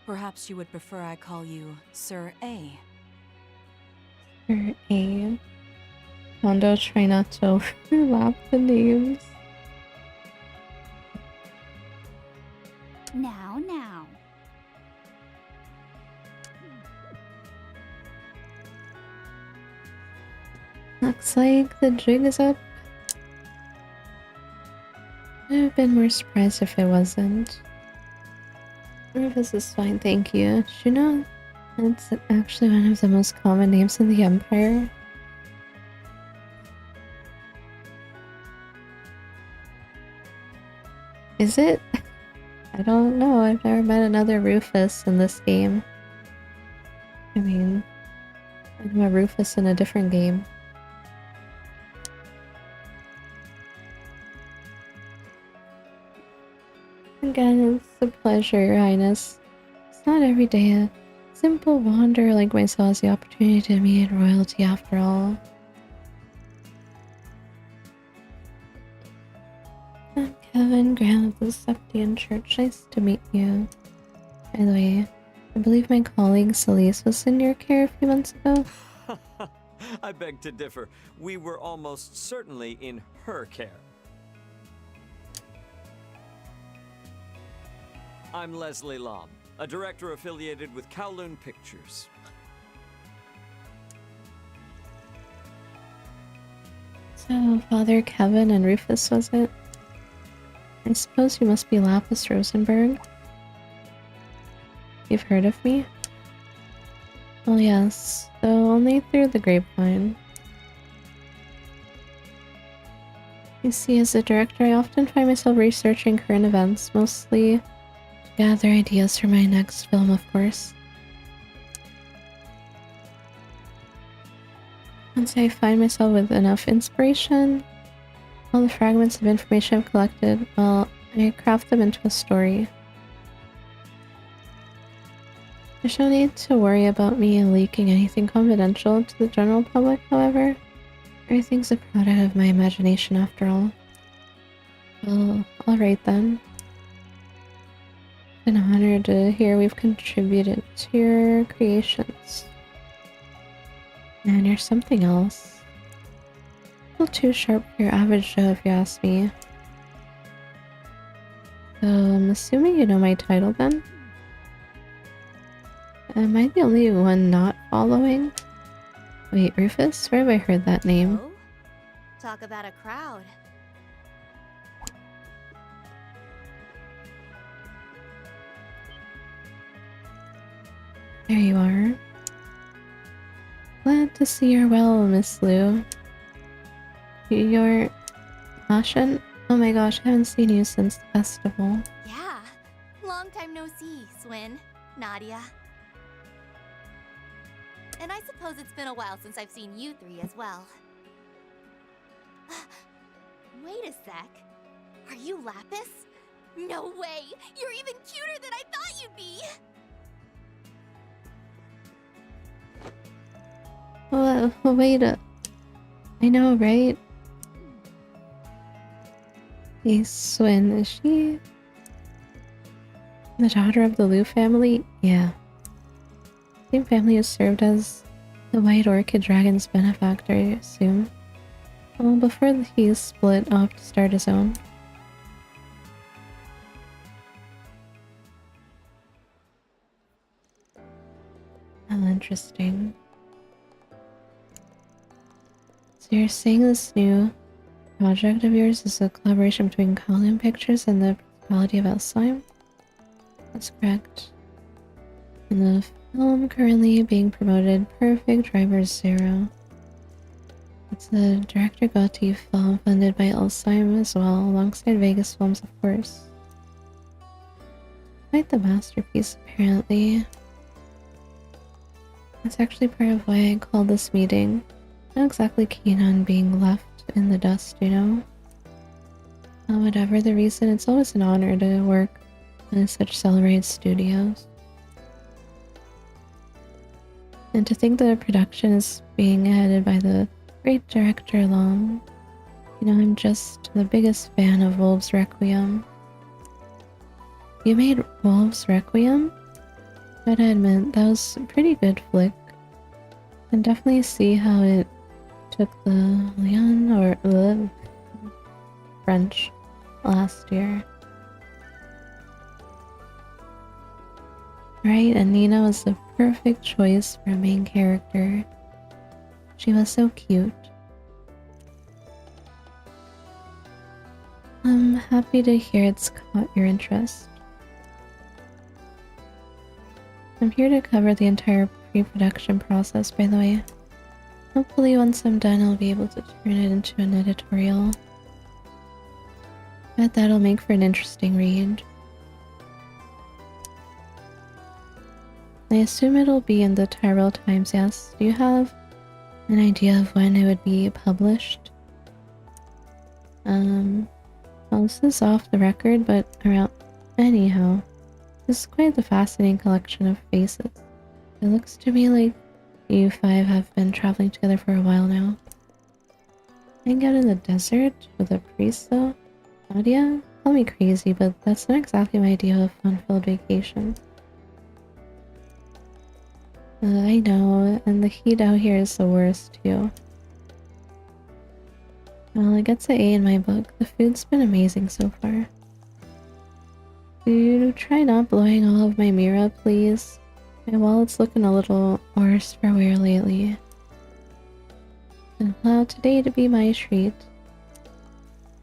perhaps you would prefer I call you Sir A. Sir A. Hondo, try not to overlap the names. Now. Looks like the jig is up. I'd have been more surprised if it wasn't. Rufus is fine, thank you. Did you know that's actually one of the most common names in the Empire? Is it? I don't know. I've never met another Rufus in this game. I mean, I'm a Rufus in a different game. Again, it's a pleasure, Your Highness. It's not every day a simple wanderer like myself has the opportunity to meet royalty after all. I'm Kevin, Grand of the Septian Church. Nice to meet you. By the way, I believe my colleague Celeste was in your care a few months ago. I beg to differ. We were almost certainly in her care. I'm Leslie Lom, a director affiliated with Kowloon Pictures. So, Father Kevin and Rufus, was it? I suppose you must be Lapis Rosenberg. You've heard of me? Well, yes, though only through the grapevine. You see, as a director, I often find myself researching current events, mostly to gather ideas for my next film, of course. Once I find myself with enough inspiration, all the fragments of information I've collected, well, I craft them into a story. There's no need to worry about me leaking anything confidential to the general public, however. Everything's a product of my imagination after all. Well, alright then. It's an honor to hear we've contributed to your creations. And you're something else. A little too sharp for your average show, if you ask me. So, I'm assuming you know my title then? Am I the only one not following? Wait, Rufus? Where have I heard that name? Oh? Talk about a crowd. There you are. to see you're well, Miss Lou. You're... Ashen? Oh my gosh, I haven't seen you since the festival. Yeah. Long time no see, Swin, Nadia. And I suppose it's been a while since I've seen you three as well. Wait a sec. Are you Lapis? No way! You're even cuter than I thought you'd be! Wait I know, right? Hey, Swin, is she... the daughter of the Liu family? Yeah. Same family who served as the White Orchid Dragon's benefactor, I assume. Well, before he split off to start his own. Oh, interesting. So you're saying this new project of yours is a collaboration between Kowloon Pictures and the Principality of Elsheim? That's correct. In the film currently being promoted, Perfect Driver Zero. It's a Director Gotti film funded by Elsheim as well, alongside Vegas Films, of course. Quite the masterpiece, apparently. That's actually part of why I called this meeting. Not exactly keen on being left in the dust, you know? Whatever the reason, it's always an honor to work in such celebrated studios. And to think that the production is being headed by the great director Long. You know, I'm just the biggest fan of Wolves Requiem. You made Wolves Requiem? Gotta admit, that was a pretty good flick. Can definitely see how it took the Leon or the French last year. Right, and Nina was the perfect choice for a main character. She was so cute. I'm happy to hear it's caught your interest. I'm here to cover the entire pre-production process, by the way. Hopefully once I'm done I'll be able to turn it into an editorial. Bet that'll make for an interesting read. I assume it'll be in the Tyrell Times, yes? Do you have an idea of when it would be published? Well, this is off the record, but around... Anyhow, this is quite the fascinating collection of faces. It looks to me like you five have been traveling together for a while now. Hang out in the desert with a priest, though? Nadia? Call me crazy, but that's not exactly my idea of fun-filled vacation. I know, and the heat out here is the worst too. Well, it gets an A in my book. The food's been amazing so far. Dude, try not blowing all of my mirror, please. My wallet's looking a little worse for wear lately. And allow today to be my treat.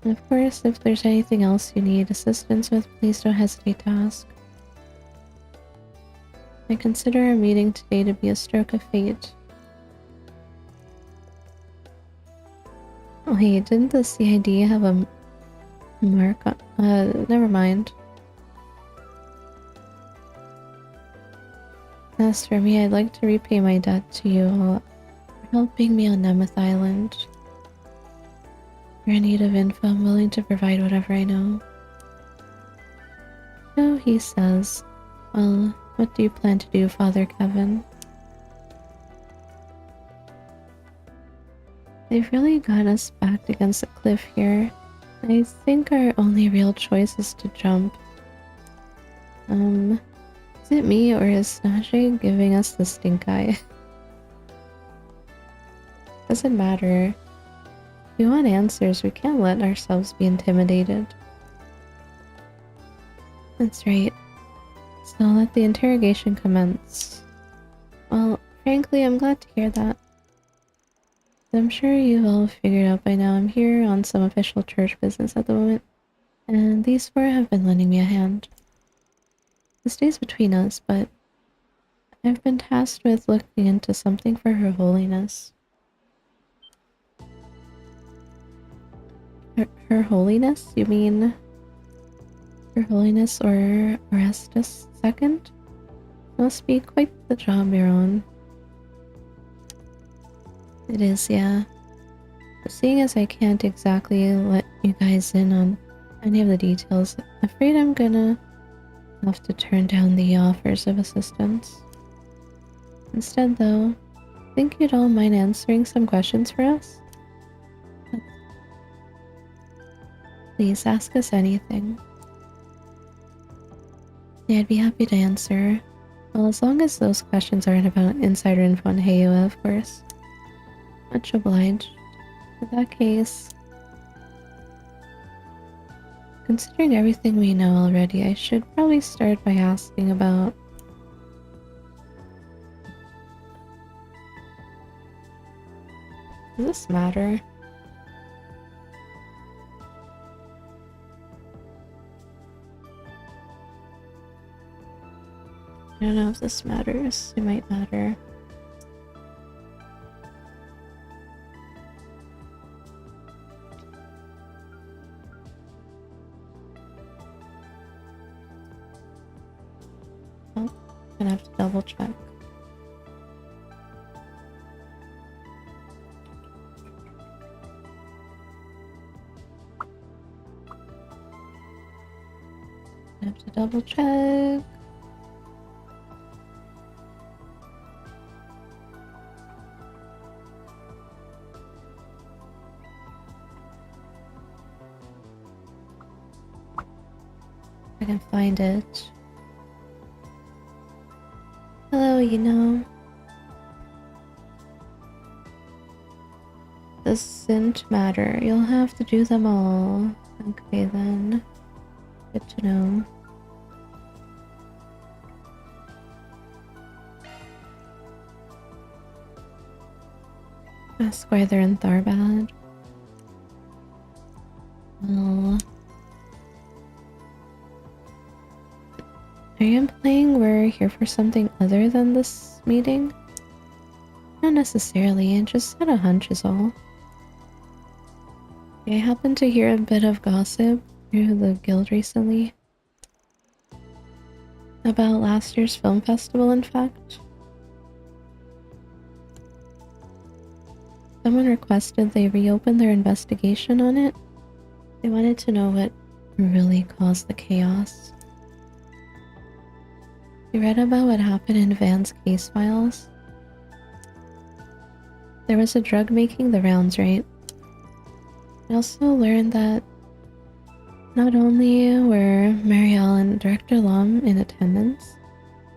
And of course, if there's anything else you need assistance with, please don't hesitate to ask. I consider our meeting today to be a stroke of fate. Wait, didn't the CID have a mark on... never mind. As for me, I'd like to repay my debt to you for helping me on Nemeth Island. If you're in need of info, I'm willing to provide whatever I know. So he says, well, what do you plan to do, Father Kevin? They've really got us backed against the cliff here. I think our only real choice is to jump. Is it me or is Najee giving us the stink eye? Doesn't matter. If we want answers, we can't let ourselves be intimidated. That's right. So let the interrogation commence. Well, frankly, I'm glad to hear that. I'm sure you've all figured out by now I'm here on some official church business at the moment, and these four have been lending me a hand. This stays between us, but I've been tasked with looking into something for Her Holiness. Her Holiness? You mean Her Holiness or Orestes II? Must be quite the job you're on. It is, yeah. But seeing as I can't exactly let you guys in on any of the details, I'm afraid I'm gonna have to turn down the offers of assistance. Instead, though, think you'd all mind answering some questions for us? Please ask us anything. Yeah, I'd be happy to answer. Well, as long as those questions aren't about insider info on Heiwa, of course. Much obliged. In that case, considering everything we know already, I should probably start by asking about... Does this matter? I don't know if this matters. It might matter. Oh, gonna have to double check. I have to double check. I can find it. Hello, you know. Doesn't matter. You'll have to do them all. Okay then. Good to know. Ask why they're in Tharbad. Well... Are you implying we're here for something other than this meeting? Not necessarily, I just had a hunch is all. I happened to hear a bit of gossip through the guild recently. About last year's film festival, in fact. Someone requested they reopen their investigation on it. They wanted to know what really caused the chaos. You read about what happened in Van's case files? There was a drug making the rounds, right? I also learned that not only were Marielle and Director Lam in attendance,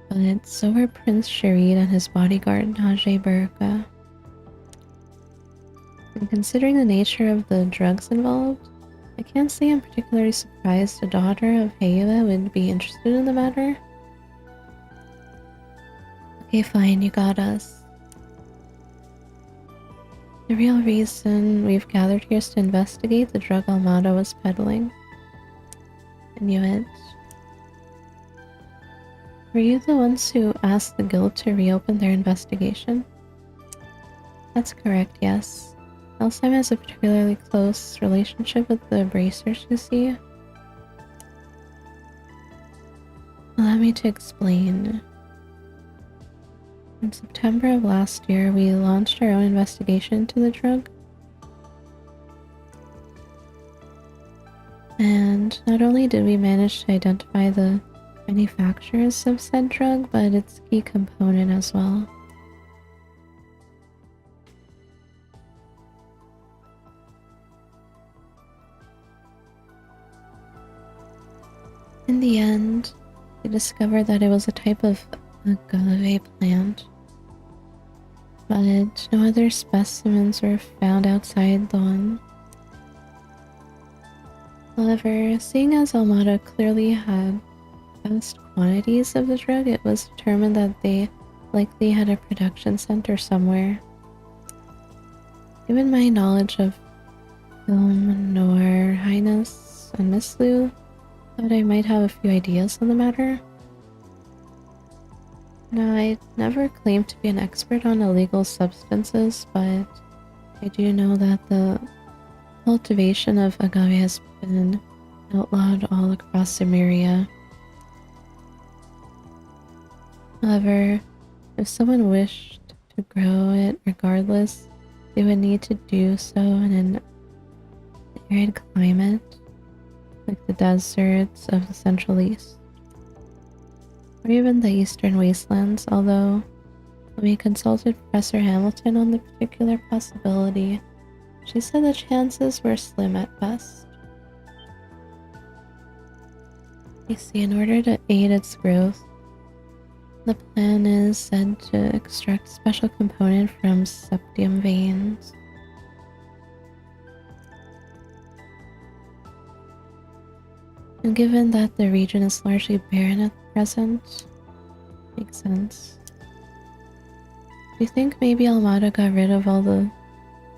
but so were Prince Sharid and his bodyguard Najee Burka. And considering the nature of the drugs involved, I can't say I'm particularly surprised a daughter of Heiwa would be interested in the matter. Okay, fine, you got us. The real reason we've gathered here is to investigate the drug Almada was peddling. I knew it. Were you the ones who asked the guild to reopen their investigation? That's correct, yes. Elsheim has a particularly close relationship with the bracers, you see. Allow me to explain. In September of last year, we launched our own investigation into the drug. And not only did we manage to identify the manufacturers of said drug, but its key component as well. In the end, we discovered that it was a type of agave plant, but no other specimens were found outside the one. However, seeing as Almada clearly had vast quantities of the drug, it was determined that they likely had a production center somewhere. Given my knowledge of film noir highness and Miss Lu, thought I might have a few ideas on the matter. Now, I never claimed to be an expert on illegal substances, but I do know that the cultivation of agave has been outlawed all across Emeria. However, if someone wished to grow it regardless, they would need to do so in an arid climate, like the deserts of the Central East, or even the Eastern Wastelands, although when we consulted Professor Hamilton on the particular possibility, she said the chances were slim at best. You see, in order to aid its growth, the plan is said to extract special component from septium veins. And given that the region is largely barren at present, makes sense. Do you think maybe Almada got rid of all the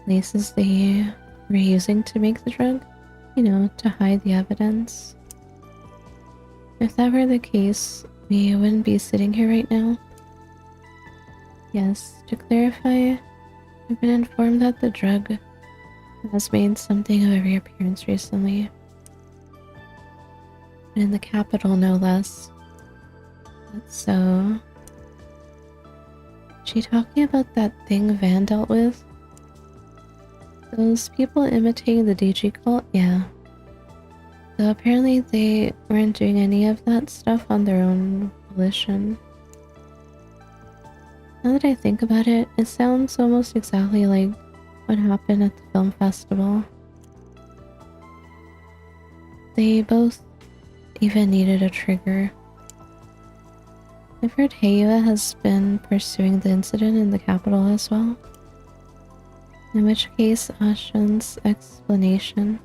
places they were using to make the drug? You know, to hide the evidence? If that were the case, we wouldn't be sitting here right now. Yes, to clarify, we've been informed that the drug has made something of a reappearance recently. In the capital, no less. That's so... Is she talking about that thing Van dealt with? Those people imitating the DG cult? Yeah. So apparently they weren't doing any of that stuff on their own volition. Now that I think about it, it sounds almost exactly like what happened at the film festival. They both even needed a trigger. I've heard Heiwa has been pursuing the incident in the capital as well. In which case, Ashen's explanation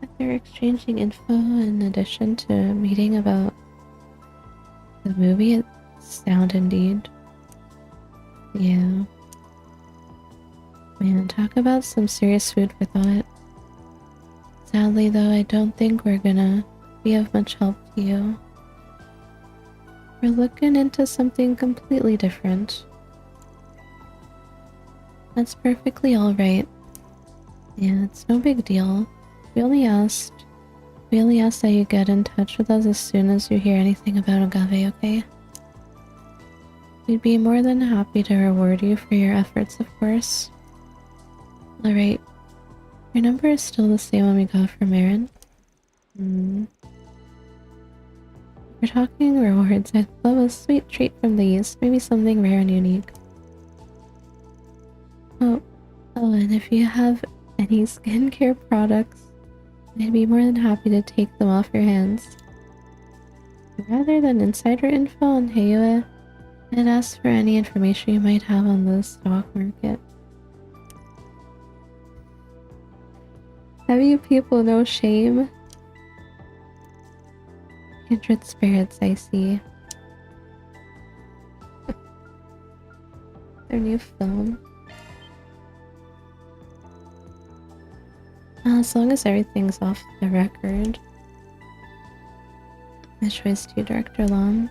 that they're exchanging info in addition to meeting about the movie, it's sound indeed. Yeah. Man, talk about some serious food for thought. Sadly though, I don't think we're gonna be of much help to you. We're looking into something completely different. That's perfectly alright. Yeah, it's no big deal. We only asked that you get in touch with us as soon as you hear anything about agave, okay? We'd be more than happy to reward you for your efforts, of course. Alright. Your number is still the same one we got from Aaron? We're talking rewards. I'd love a sweet treat from these. Maybe something rare and unique. Oh, and if you have any skincare products, I'd be more than happy to take them off your hands. Rather than insider info on Heiwa, I'd ask for any information you might have on the stock market. Have you people no shame? Kindred spirits, I see. Their new film. As long as everything's off the record. My choice to Director Long.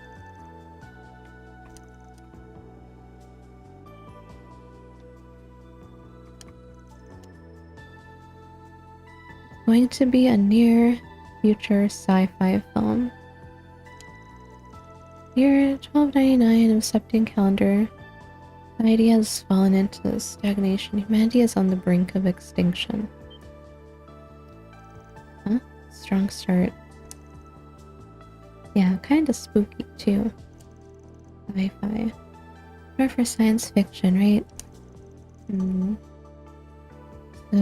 Going to be a near future sci-fi film. Year 1299 of Septian calendar. Society has fallen into stagnation. Humanity is on the brink of extinction. Huh? Strong start. Yeah, kinda spooky too. Sci-fi. More for science fiction, right? So,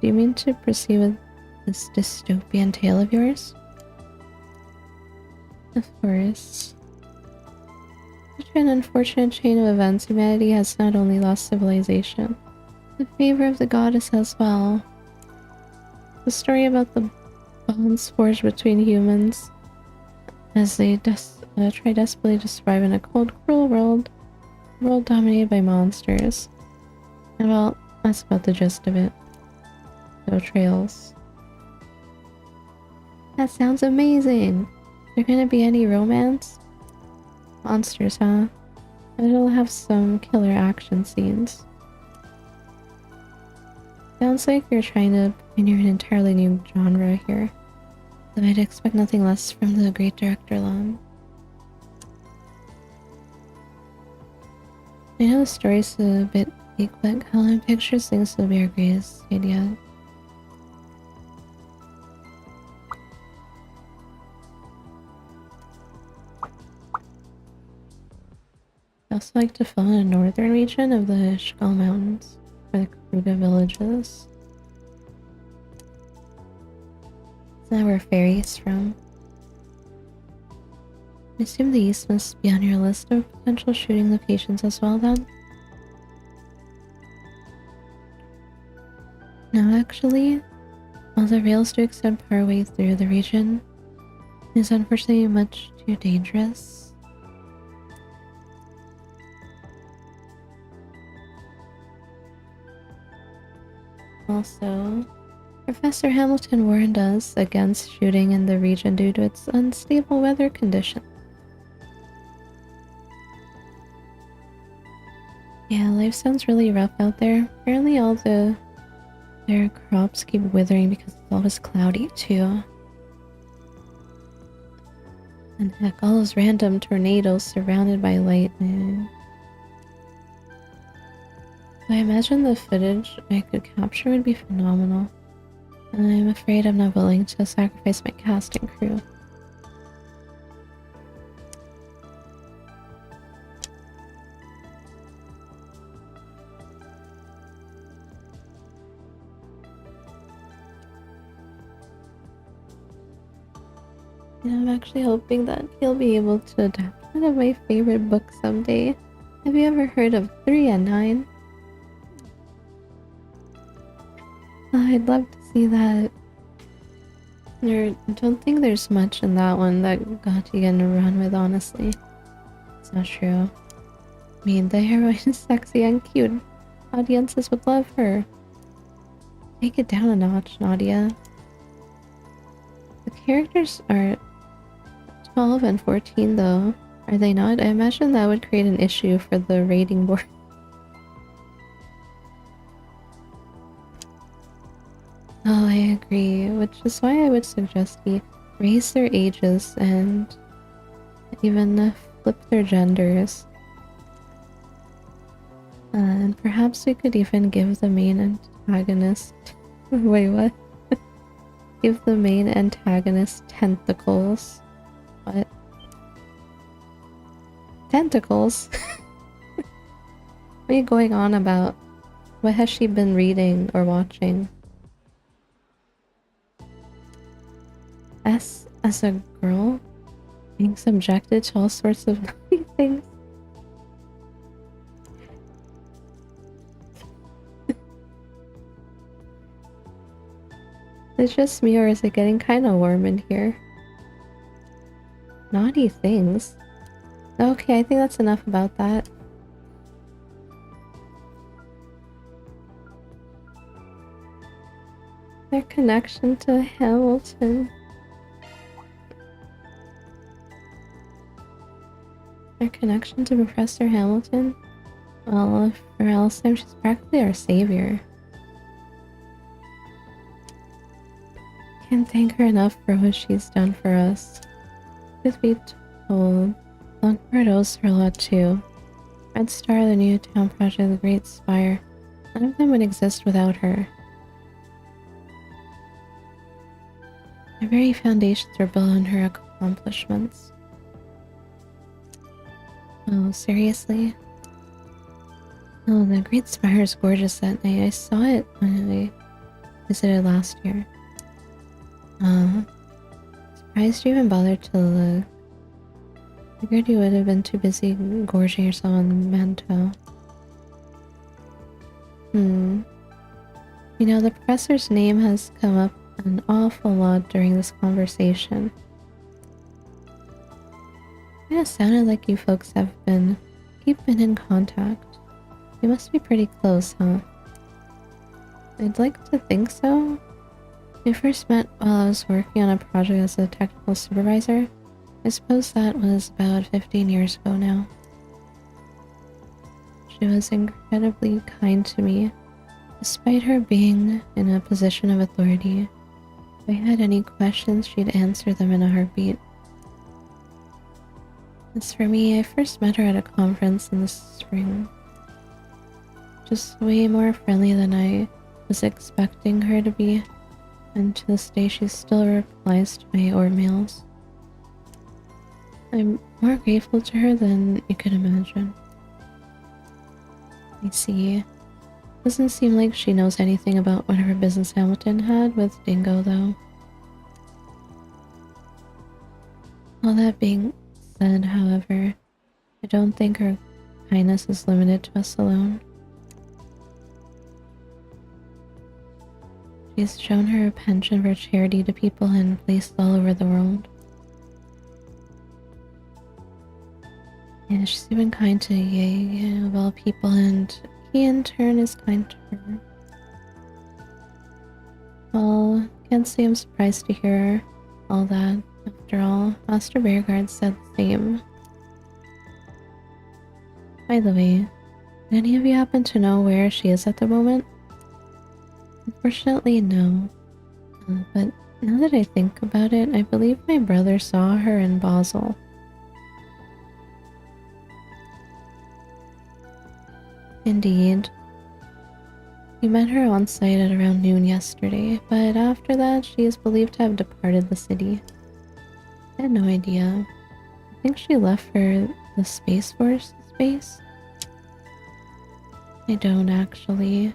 do you mean to proceed with this dystopian tale of yours? Of course. Such an unfortunate chain of events, humanity has not only lost civilization, the favor of the goddess as well. The story about the bonds forged between humans as they try desperately to survive in a cold, cruel world dominated by monsters. And well, that's about the gist of it. No trails. That sounds amazing! Is there gonna be any romance? Monsters, huh? It'll have some killer action scenes. Sounds like you're trying to pioneer an entirely new genre here. Though I'd expect nothing less from the great director Lam. I know the story's a bit weak, but Helen pictures things to be our greatest idea. I also like to film in the northern region of the Shkal Mountains, where the Kruga village is. Is that where Fairy's from? I assume the east must be on your list of potential shooting locations as well then? No, actually, while the rails do extend partway through the region, it is unfortunately much too dangerous. Also, Professor Hamilton warned us against shooting in the region due to its unstable weather conditions. Yeah, life sounds really rough out there. Apparently all their crops keep withering because it's always cloudy too. And heck, all those random tornadoes surrounded by lightning. I imagine the footage I could capture would be phenomenal. I'm afraid I'm not willing to sacrifice my casting crew. Yeah, I'm actually hoping that he'll be able to adapt one of my favorite books someday. Have you ever heard of 3 and 9? I'd love to see that. I don't think there's much in that one that got you to run with, honestly. It's not true. I mean, the heroine is sexy and cute. Audiences would love her. Take it down a notch, Nadia. The characters are 12 and 14 though, are they not? I imagine that would create an issue for the rating board. Oh, I agree, which is why I would suggest we raise their ages and even flip their genders. And perhaps we could even give the main antagonist... Wait, what? Give the main antagonist tentacles. What? Tentacles? What are you going on about? What has she been reading or watching? As a girl, being subjected to all sorts of naughty things. It's just me, or is it getting kind of warm in here? Naughty things? Okay, I think that's enough about that. Their connection to Hamilton. Their connection to Professor Hamilton? Well, for Elsheim, she's practically our savior. Can't thank her enough for what she's done for us. Truth be told, Longford owes her a lot too. Red Star, the new town project, the Great Spire, none of them would exist without her. Their very foundations were built on her accomplishments. Oh, seriously? Oh, the Great Spire is gorgeous that night. I saw it when I visited last year. Surprised you even bothered to look. Figured you would have been too busy gorging yourself on the manto. You know, the professor's name has come up an awful lot during this conversation. Kinda sounded like you folks have been keeping in contact. You must be pretty close, huh? I'd like to think so. We first met while I was working on a project as a technical supervisor. I suppose that was about 15 years ago now. She was incredibly kind to me, despite her being in a position of authority. If I had any questions, she'd answer them in a heartbeat. As for me, I first met her at a conference in the spring. Just way more friendly than I was expecting her to be, and to this day she still replies to my mails. I'm more grateful to her than you could imagine. I see. Doesn't seem like she knows anything about whatever business Hamilton had with Dingo, though. All that being said, however, I don't think her kindness is limited to us alone. She's shown her penchant for charity to people in places all over the world. Yeah, she's even kind to Ye of all people, and he in turn is kind to her. Well, can't say I'm surprised to hear all that. After all, Master Bearguard said the same. By the way, did any of you happen to know where she is at the moment? Unfortunately, no. But now that I think about it, I believe my brother saw her in Basel. Indeed. We met her on site at around noon yesterday, but after that, she is believed to have departed the city. I had no idea. I think she left for the Space Force base? I don't actually.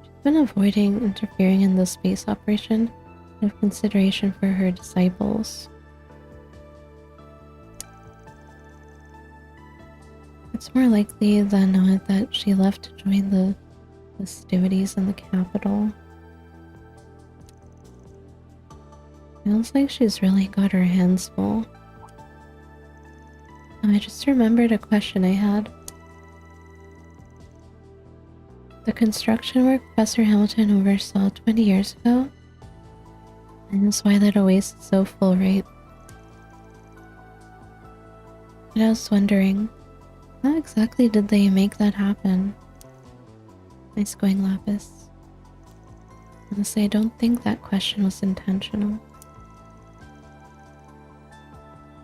She's been avoiding interfering in the space operation out of consideration for her disciples. It's more likely than not that she left to join the festivities in the capital. Feels like she's really got her hands full. Oh, I just remembered a question I had. The construction work Professor Hamilton oversaw 20 years ago? And that's why that oasis is so full, right? But I was wondering, how exactly did they make that happen? Nice going, Lapis. Honestly, I don't think that question was intentional.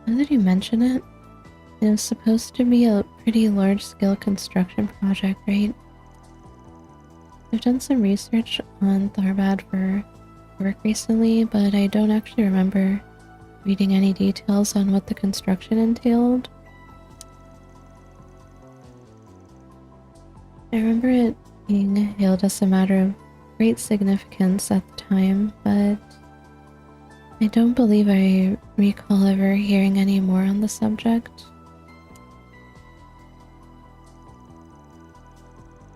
Now that you mention it, it was supposed to be a pretty large-scale construction project, right? I've done some research on Tharbad for work recently, but I don't actually remember reading any details on what the construction entailed. I remember it being hailed as a matter of great significance at the time, but I don't believe I recall ever hearing any more on the subject.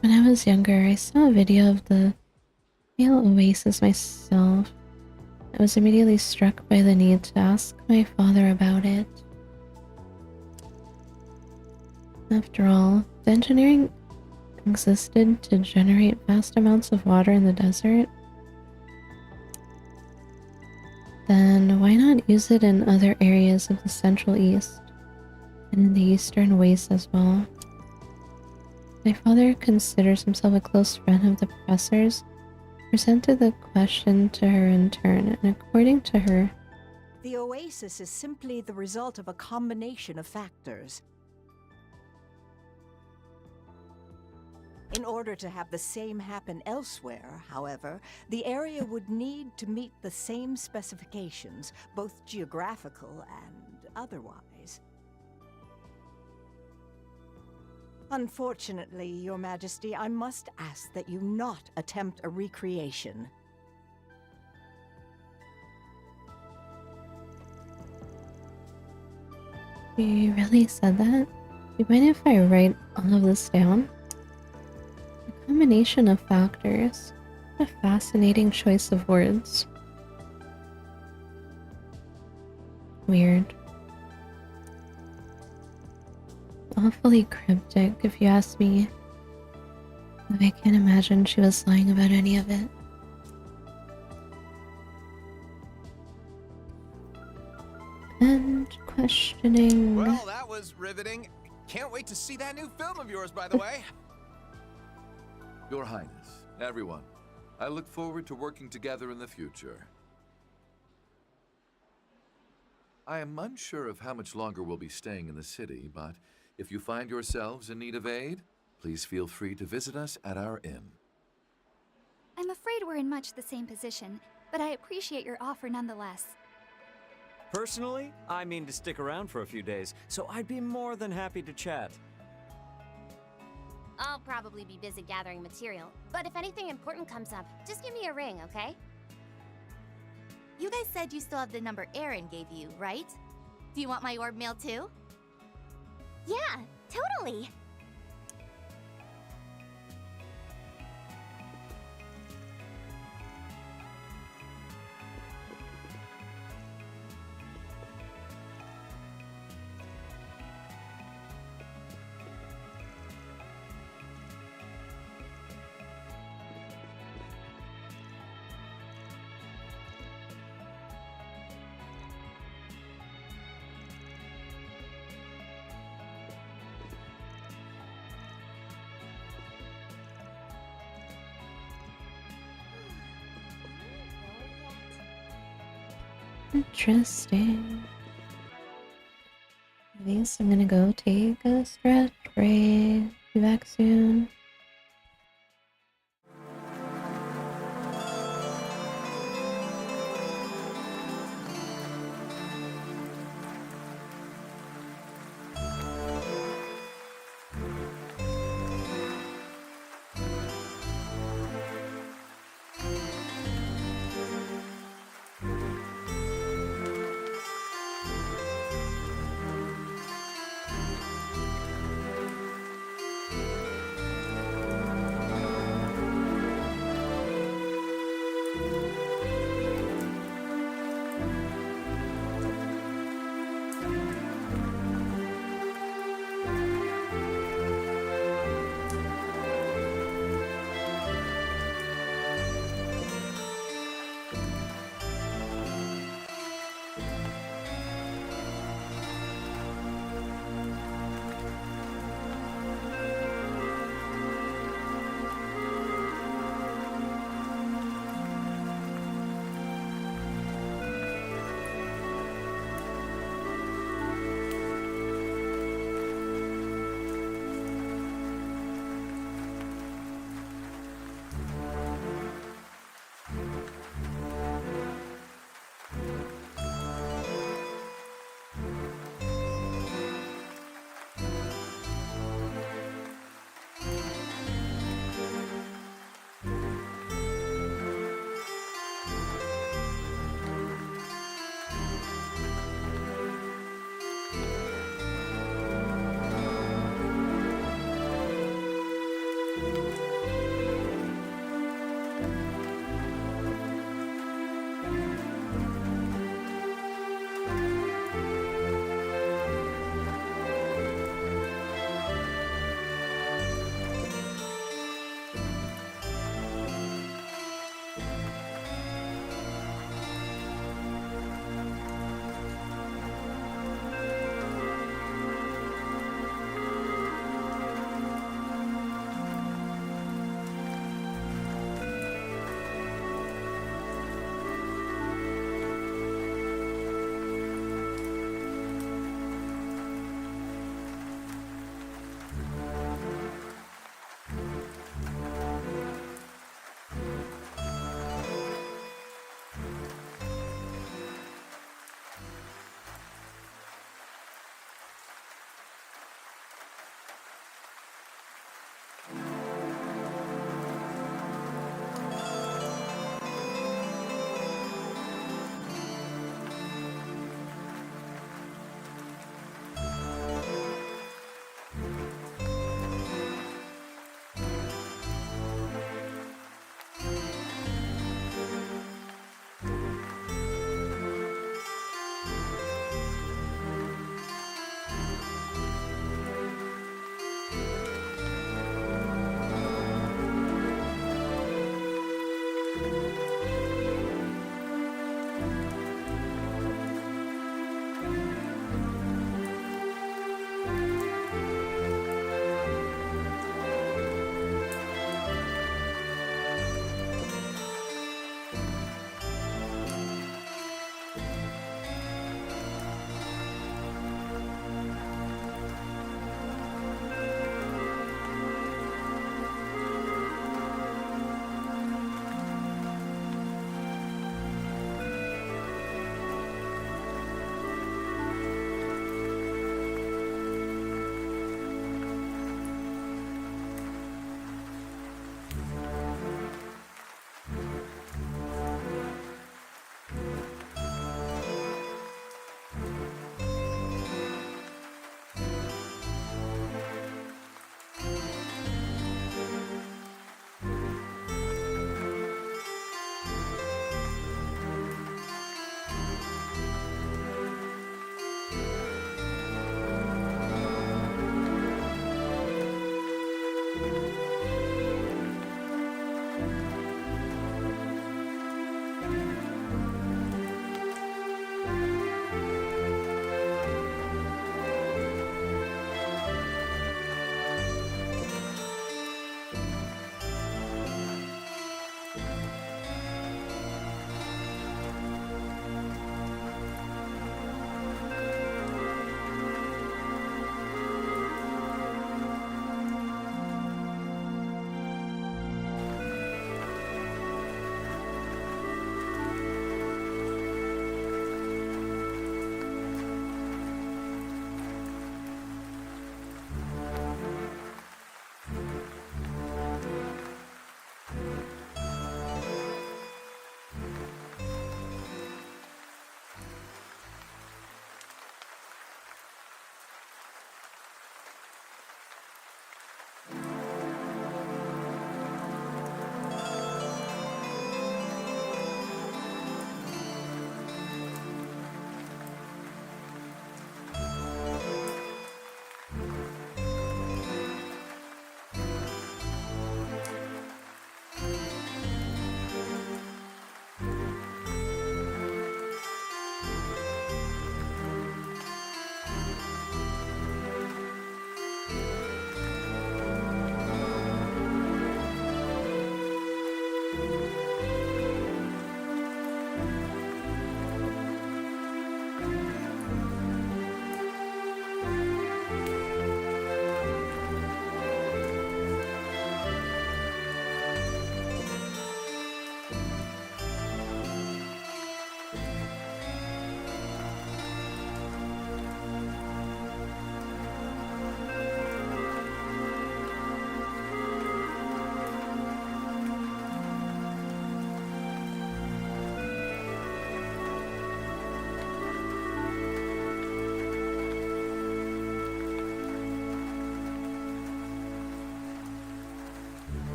When I was younger, I saw a video of the male oasis myself. I was immediately struck by the need to ask my father about it. After all, the engineering existed to generate vast amounts of water in the desert. Then why not use it in other areas of the Central East and in the Eastern Waste as well? My father considers himself a close friend of the professor's, presented the question to her in turn, and according to her, the oasis is simply the result of a combination of factors. In order to have the same happen elsewhere, however, the area would need to meet the same specifications, both geographical and otherwise. Unfortunately, Your Majesty, I must ask that you not attempt a recreation. You really said that? Do you mind if I write all of this down? A combination of factors. What a fascinating choice of words. Weird. Awfully cryptic, if you ask me. Though I can't imagine she was lying about any of it. And question. questioning. Well, that was riveting. Can't wait to see that new film of yours, by the way. Your Highness, everyone, I look forward to working together in the future. I am unsure of how much longer we'll be staying in the city, but if you find yourselves in need of aid, please feel free to visit us at our inn. I'm afraid we're in much the same position, but I appreciate your offer nonetheless. Personally, I mean to stick around for a few days, so I'd be more than happy to chat. I'll probably be busy gathering material, but if anything important comes up, just give me a ring, okay? You guys said you still have the number Aaron gave you, right? Do you want my orb mail too? Yeah, totally. Interesting. I guess I'm gonna go take a stretch break. Be back soon.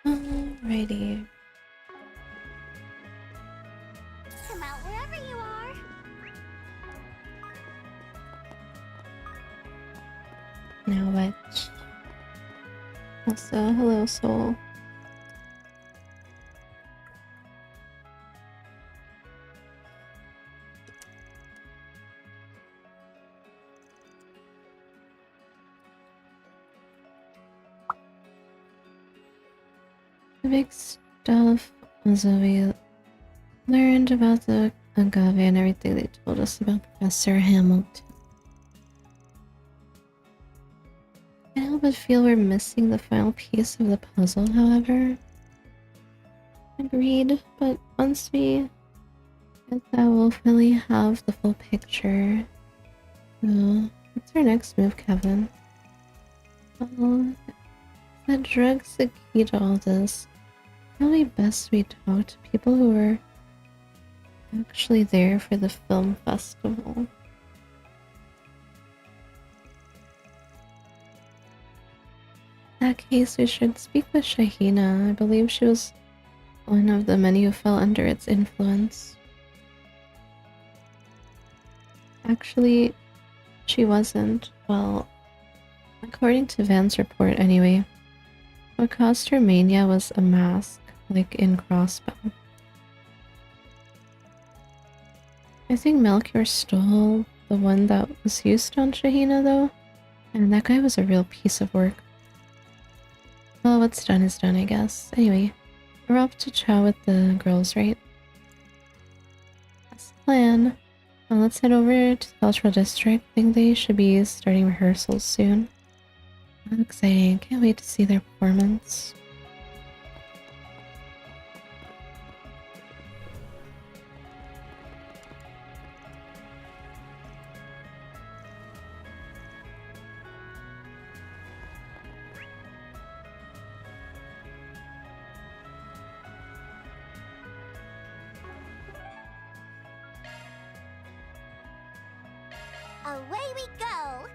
Alrighty. Come out wherever you are. Now what? Also, hello, soul. The big stuff was we learned about the agave and everything they told us about Professor Hamilton. I can't help but feel we're missing the final piece of the puzzle, however. Agreed, but once we get that, we'll finally have the full picture. So, what's our next move, Kevin? Well, that drug's the key to all this. Probably best we talk to people who are actually there for the film festival. In that case, we should speak with Shahina. I believe she was one of the many who fell under its influence. Actually, she wasn't. Well, according to Van's report anyway. What caused her mania was a mask, like in Crossbow. I think Melchior stole the one that was used on Shahina though, and that guy was a real piece of work. Well, what's done is done, I guess. Anyway, we're off to chow with the girls, right? That's the plan. Well, let's head over to the cultural district. I think they should be starting rehearsals soon. How exciting. Can't wait to see their performance. Away we go!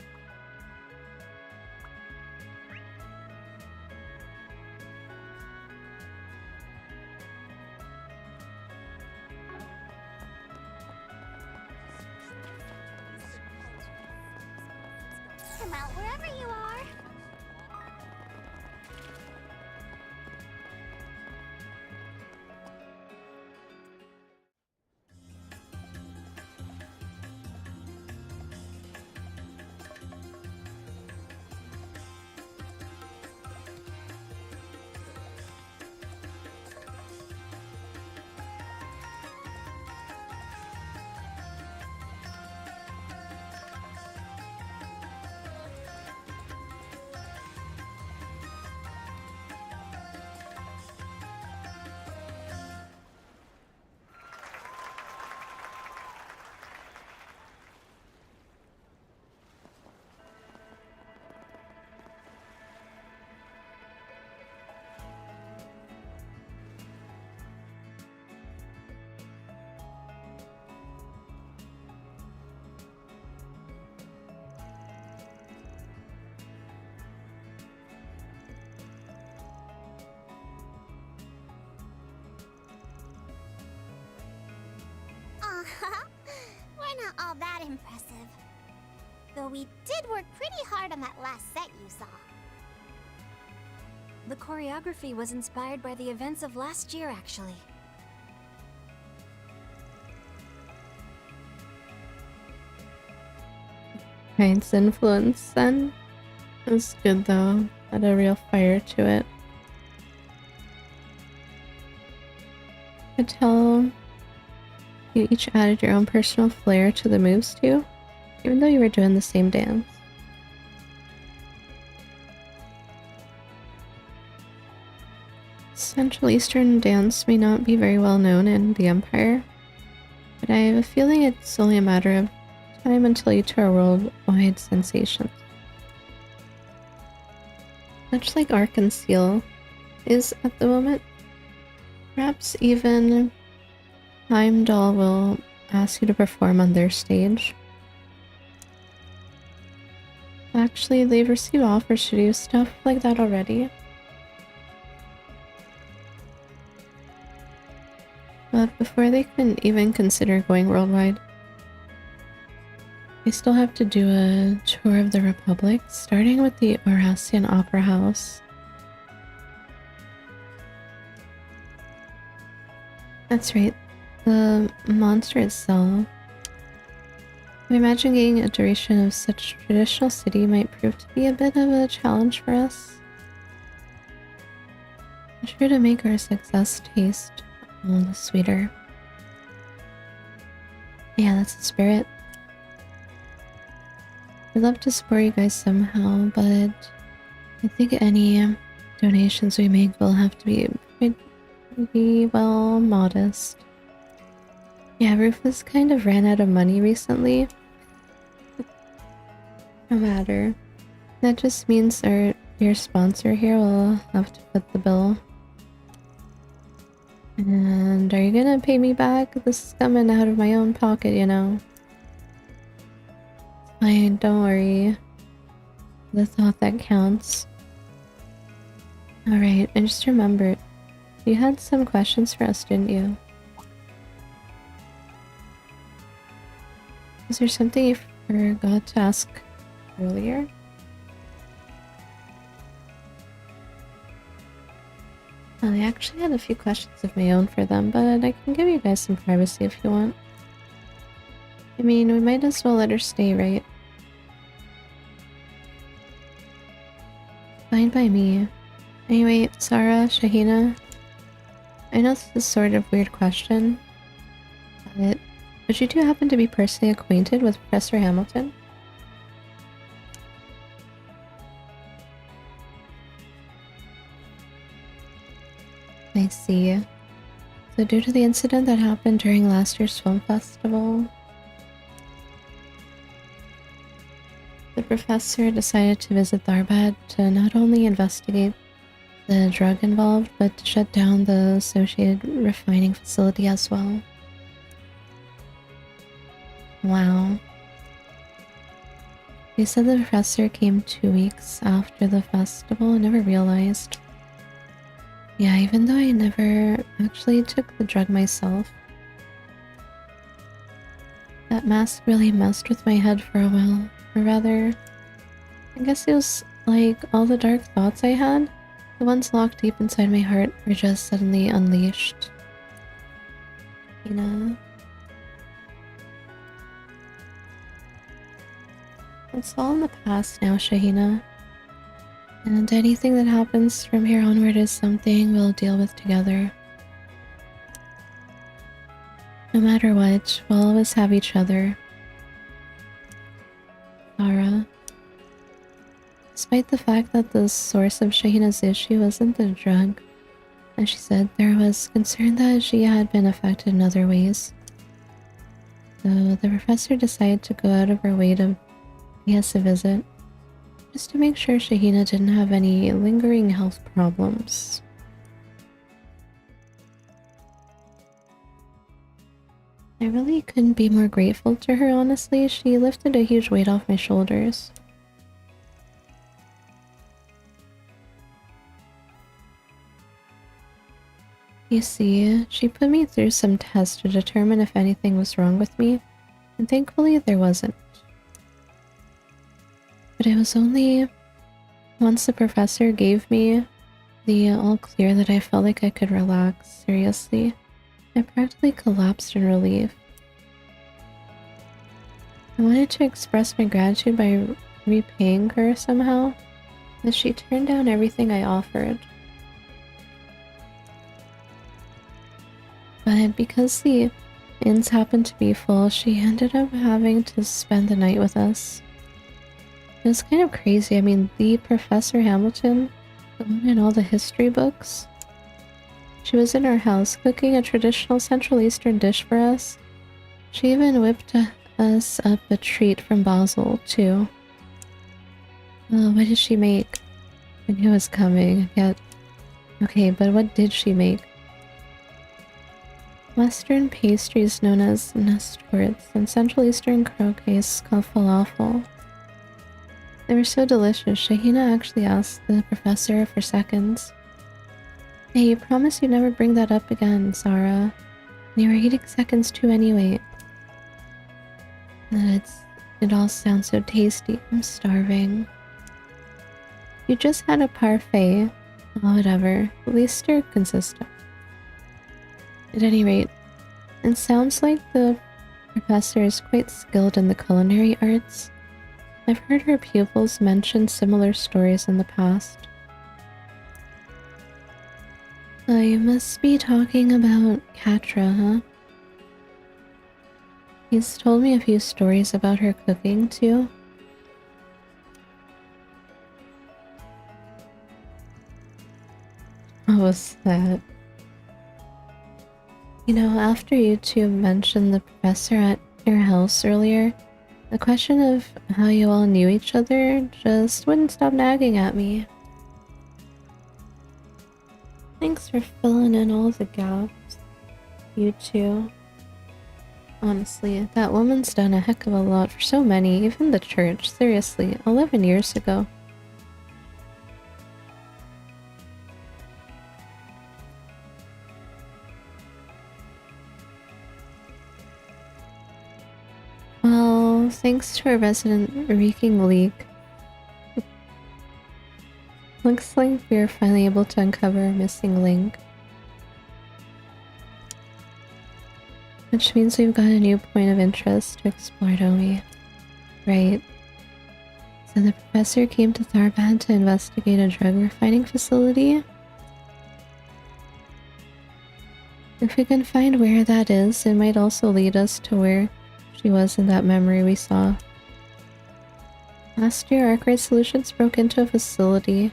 Come out wherever you are. We're not all that impressive. Though we did work pretty hard on that last set you saw. The choreography was inspired by the events of last year, actually. Heinz influence then. It was good though. Had a real fire to it. I could tell you each added your own personal flair to the moves too, even though you were doing the same dance. Central Eastern dance may not be very well known in the Empire, but I have a feeling it's only a matter of time until you two are worldwide sensations. Much like Arc and Seal is at the moment. Perhaps even Heimdall will ask you to perform on their stage. Actually, they've received offers to do stuff like that already. But before they can even consider going worldwide, they still have to do a tour of the Republic, starting with the Orasian Opera House. That's right, the monster itself. I imagine getting a duration of such a traditional city might prove to be a bit of a challenge for us. I'm sure to make our success taste all the sweeter. Yeah, that's the spirit. We'd love to support you guys somehow, but I think any donations we make will have to be well, modest. Yeah, Rufus kind of ran out of money recently. No matter. That just means your sponsor here will have to foot the bill. And are you gonna pay me back? This is coming out of my own pocket, you know. Fine, don't worry. The thought that counts. Alright, I just remembered. You had some questions for us, didn't you? Was there something you forgot to ask earlier? I actually had a few questions of my own for them, but I can give you guys some privacy if you want. I mean, we might as well let her stay, right? Fine by me. Anyway, Sarah, Shahina, I know this is sort of a weird question, but But you two happen to be personally acquainted with Professor Hamilton? I see. So due to the incident that happened during last year's film festival, the professor decided to visit Tharbad to not only investigate the drug involved, but to shut down the associated refining facility as well. Wow. He said the professor came 2 weeks after the festival and never realized. Yeah, even though I never actually took the drug myself, that mask really messed with my head for a while. Or rather, I guess it was like all the dark thoughts I had, the ones locked deep inside my heart, were just suddenly unleashed. You know? It's all in the past now, Shahina. And anything that happens from here onward is something we'll deal with together. No matter what, we'll always have each other. Sarah. Despite the fact that the source of Shahina's issue wasn't the drug, as she said, there was concern that she had been affected in other ways. So the professor decided to go out of her way to pay us a visit, just to make sure Shahina didn't have any lingering health problems. I really couldn't be more grateful to her, honestly. She lifted a huge weight off my shoulders. You see, she put me through some tests to determine if anything was wrong with me, and thankfully there wasn't. But it was only once the professor gave me the all clear that I felt like I could relax. Seriously, I practically collapsed in relief. I wanted to express my gratitude by repaying her somehow, but she turned down everything I offered. But because the inns happened to be full, she ended up having to spend the night with us. It was kind of crazy. I mean, the Professor Hamilton, the one in all the history books, she was in our house cooking a traditional Central Eastern dish for us. She even whipped us up a treat from Basel, too. Oh, what did she make? I knew it was coming, yet... Okay, but what did she make? Western pastries known as nestorts and Central Eastern croquettes called falafel. They were so delicious, Shahina actually asked the professor for seconds. Hey, you promised you'd never bring that up again, Sarah. And you were eating seconds too anyway. It all sounds so tasty. I'm starving. You just had a parfait. Oh, whatever. At least you're consistent. At any rate, it sounds like the professor is quite skilled in the culinary arts. I've heard her pupils mention similar stories in the past. You must be talking about Katra, huh? He's told me a few stories about her cooking, too. What was that? You know, after you two mentioned the professor at your house earlier, the question of how you all knew each other just wouldn't stop nagging at me. Thanks for filling in all the gaps, you two. Honestly, that woman's done a heck of a lot for so many, even the church. Seriously, 11 years ago. Well, thanks to our resident reeking leak, looks like we are finally able to uncover a missing link. Which means we've got a new point of interest to explore, don't we? Right. So the professor came to Tharbad to investigate a drug refining facility? If we can find where that is, it might also lead us to where she was in that memory we saw. Last year, Arkwright Solutions broke into a facility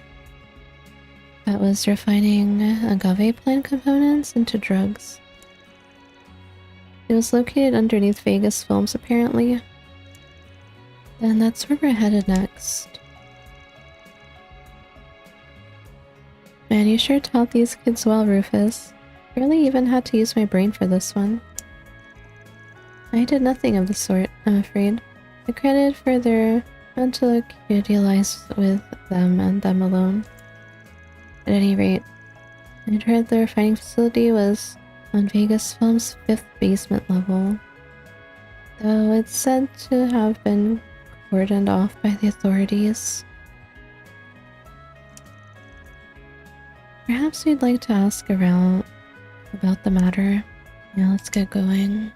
that was refining agave plant components into drugs. It was located underneath Vegas Films, apparently. And that's where we're headed next. Man, you sure taught these kids well, Rufus. Barely even had to use my brain for this one. I did nothing of the sort, I'm afraid. The credit for their mental acuity lies with them and them alone. At any rate, I'd heard the refining facility was on Vegas Film's 5th basement level, though it's said to have been cordoned off by the authorities. Perhaps we'd like to ask around about the matter. Yeah, let's get going.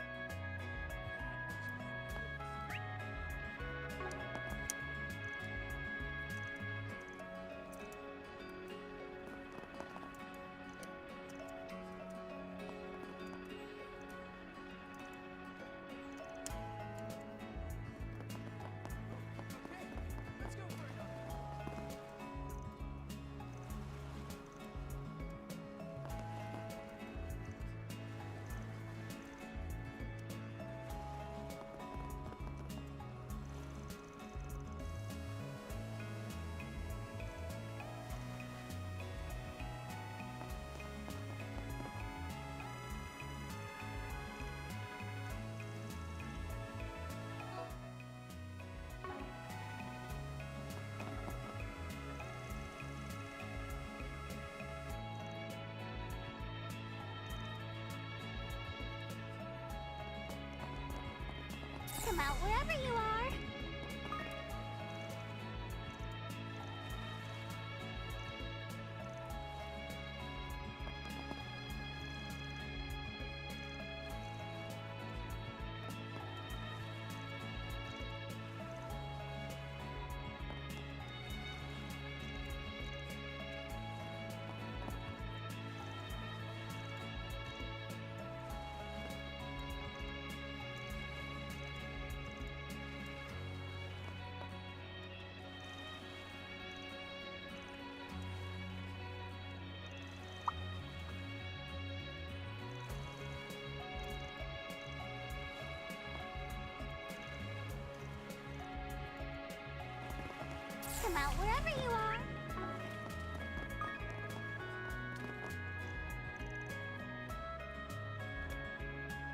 Come out wherever you are. Come out wherever you are.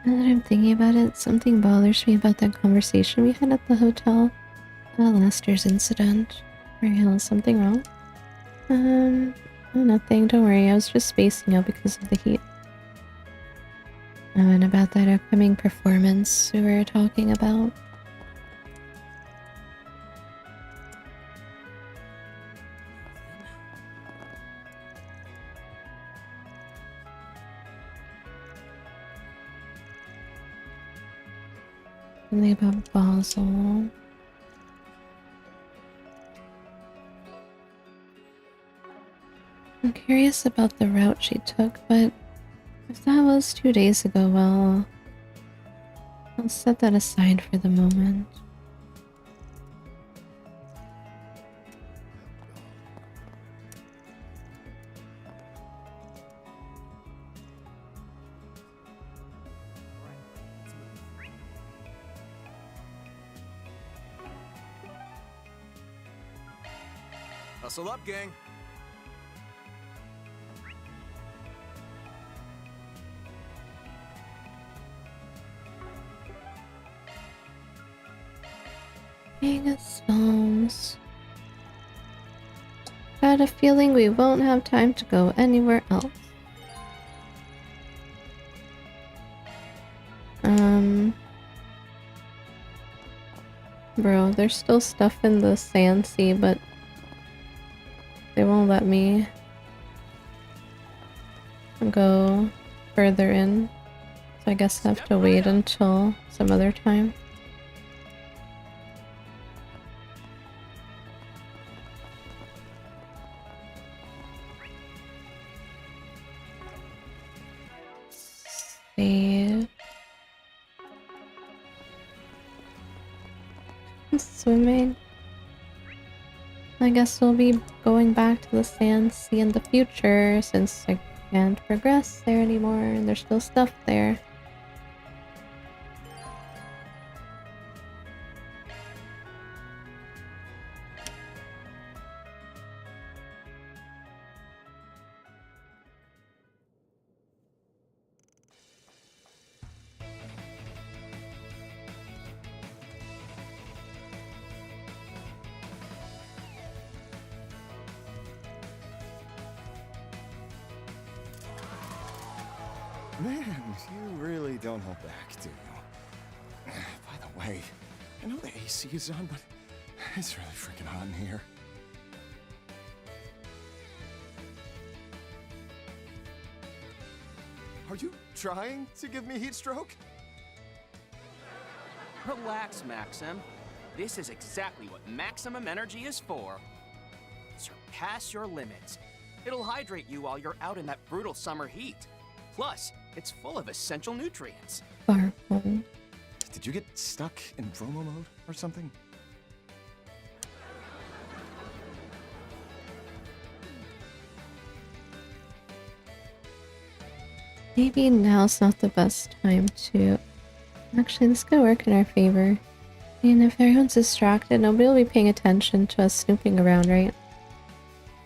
Now that I'm thinking about it, something bothers me about that conversation we had at the hotel. Last year's incident. Ariel, is something wrong? Nothing, don't worry, I was just spacing out because of the heat. And about that upcoming performance we were talking about. Something about Basel. I'm curious about the route she took, but if that was 2 days ago, well, I'll set that aside for the moment. Hustle up, gang. Vegas Films. Got a feeling we won't have time to go anywhere else. Bro, there's still stuff in the sand sea, but they won't let me go further in. So I guess I have to wait until some other time. Swimming. I guess we'll be going back to the sand sea in the future since I can't progress there anymore and there's still stuff there. Man, you really don't hold back, do you? By the way, I know the AC is on, but it's really freaking hot in here. Are you trying to give me heat stroke? Relax, Maxim. This is exactly what maximum energy is for. Surpass your limits. It'll hydrate you while you're out in that brutal summer heat. Plus, it's full of essential nutrients. Powerful. Did you get stuck in promo mode or something? Maybe now's not the best time to... Actually, this could work in our favor. I mean, if everyone's distracted, nobody will be paying attention to us snooping around, right?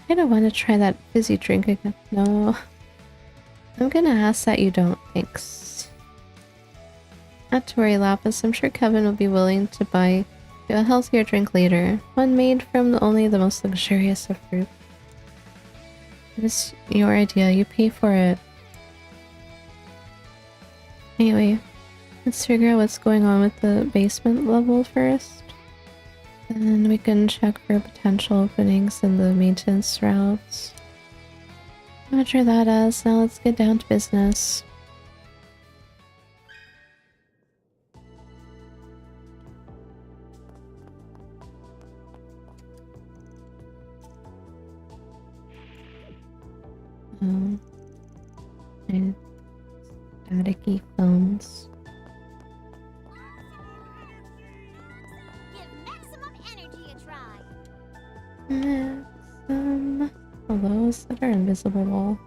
I don't want to try that fizzy drink again. No. I'm gonna ask that you don't, thanks. Not to worry, Lapis. I'm sure Kevin will be willing to buy you a healthier drink later. One made from only the most luxurious of fruit. It's your idea. You pay for it. Anyway, let's figure out what's going on with the basement level first. Then we can check for potential openings in the maintenance routes. Roger that as. Now let's get down to business. And staticky phones. Give maximum energy a try. Those that are invisible.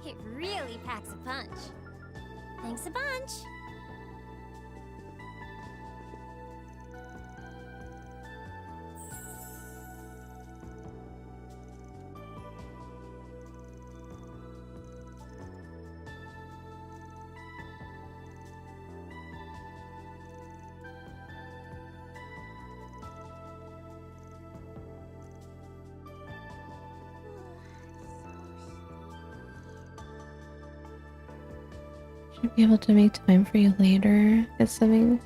It really packs a punch. Thanks a bunch. Should be able to make time for you later. Get something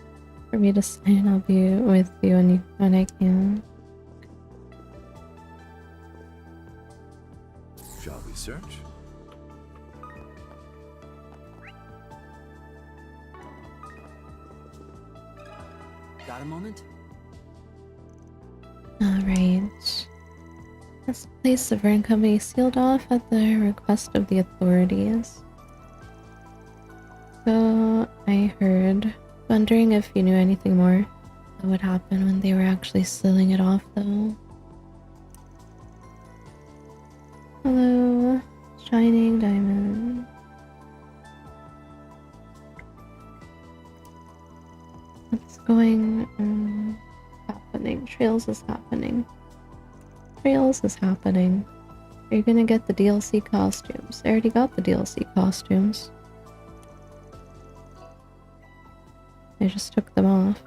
for me to sign. I'll be with you when I can. Shall we search? Got a moment? Alright. This place the Vern Company sealed off at the request of the authorities. So I heard. Wondering if you knew anything more. What would happen when they were actually sealing it off though? Hello, shining diamond. What's going happening? Trails is happening. Trails is happening. Are you gonna get the DLC costumes? I already got the DLC costumes. I just took them off.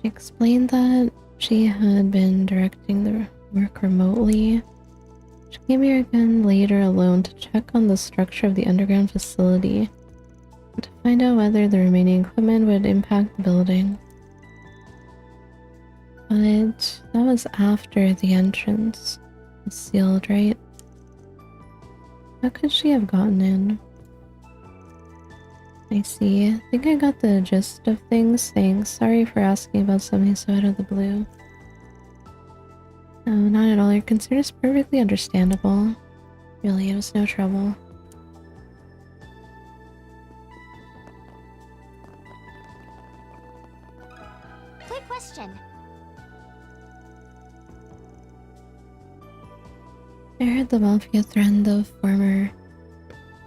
She explained that she had been directing the work remotely. She Came here again later alone to check on the structure of the underground facility and to find out whether the remaining equipment would impact the building. But that was after the entrance was sealed, right? How could she have gotten in? I see. I think I got the gist of things. Thanks. Sorry for asking about something so out of the blue. No, not at all. Your concern is perfectly understandable. Really, it was no trouble. Quick question. I heard the Mafia threatened the former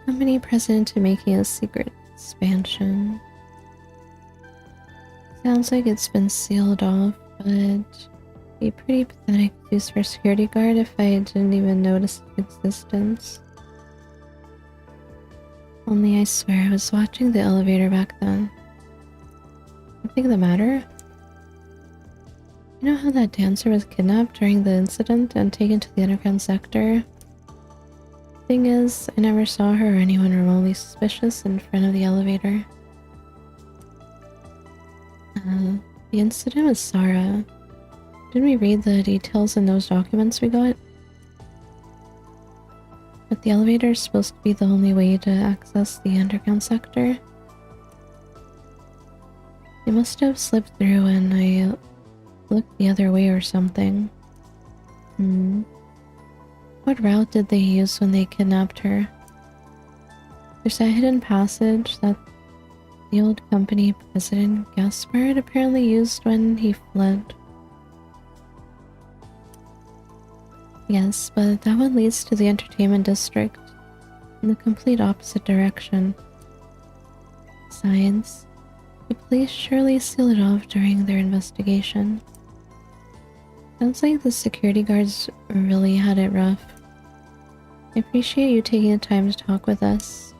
company president to making a secret expansion. Sounds like it's been sealed off, but it'd be pretty pathetic use for a security guard if I didn't even notice its existence. Only I swear I was watching the elevator back then. Something the matter? You know how that dancer was kidnapped during the incident and taken to the underground sector? Thing is, I never saw her or anyone remotely suspicious in front of the elevator. The incident with Sarah. Didn't we read the details in those documents we got? But the elevator is supposed to be the only way to access the underground sector. They must have slipped through and I looked the other way or something. What route did they use when they kidnapped her? There's a hidden passage that the old company president Gaspard apparently used when he fled. Yes, but that one leads to the entertainment district in the complete opposite direction. Besides, the police surely sealed it off during their investigation. Sounds like the security guards really had it rough. I appreciate you taking the time to talk with us.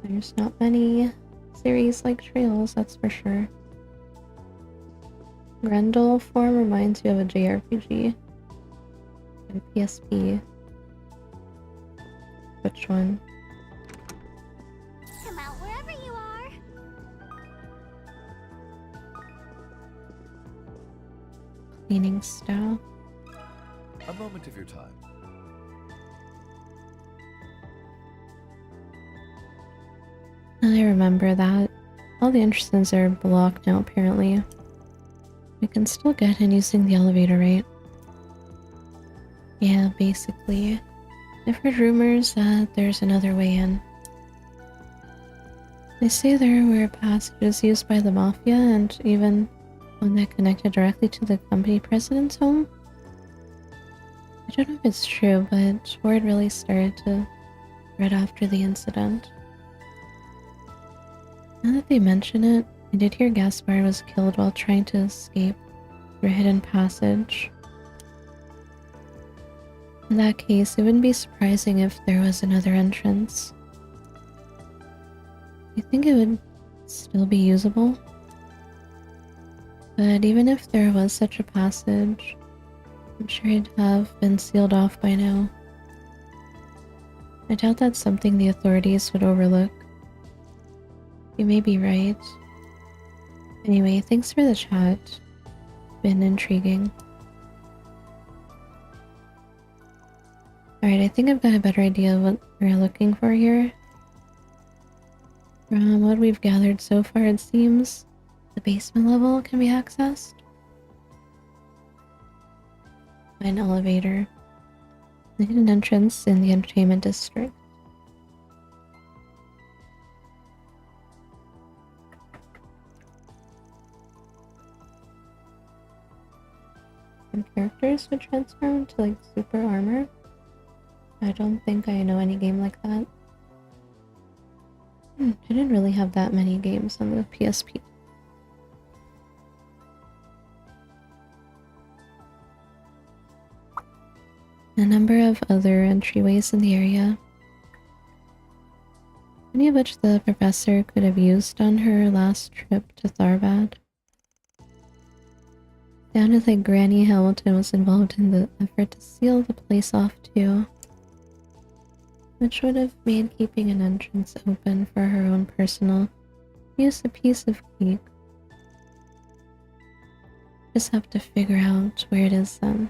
There's not many series like Trails, that's for sure. Grendel form reminds you of a JRPG. And PSP. Which one? Come out wherever you are. Cleaning staff. A moment of your time. I remember that. All the entrances are blocked now, apparently. We can still get in using the elevator, right? Yeah, basically. I've heard rumors that there's another way in. They say there were passages used by the Mafia and even one that connected directly to the company president's home. I don't know if it's true, but word really started to spread after the incident. Now that they mention it, I did hear Gaspard was killed while trying to escape through a hidden passage. In that case, it wouldn't be surprising if there was another entrance. Do you think it would still be usable? But even if there was such a passage, I'm sure it'd have been sealed off by now. I doubt that's something the authorities would overlook. You may be right. Anyway, thanks for the chat. Been intriguing. Alright, I think I've got a better idea of what we're looking for here. From what we've gathered so far, it seems the basement level can be accessed by an elevator. The hidden entrance in the entertainment district. Some characters would transform into like super armor. I don't think I know any game like that. I didn't really have that many games on the PSP. A number of other entryways in the area. Any of which the professor could have used on her last trip to Tharbad. Sounded like Granny Hamilton was involved in the effort to seal the place off too, which would have made keeping an entrance open for her own personal use a piece of cake. Just have to figure out where it is then.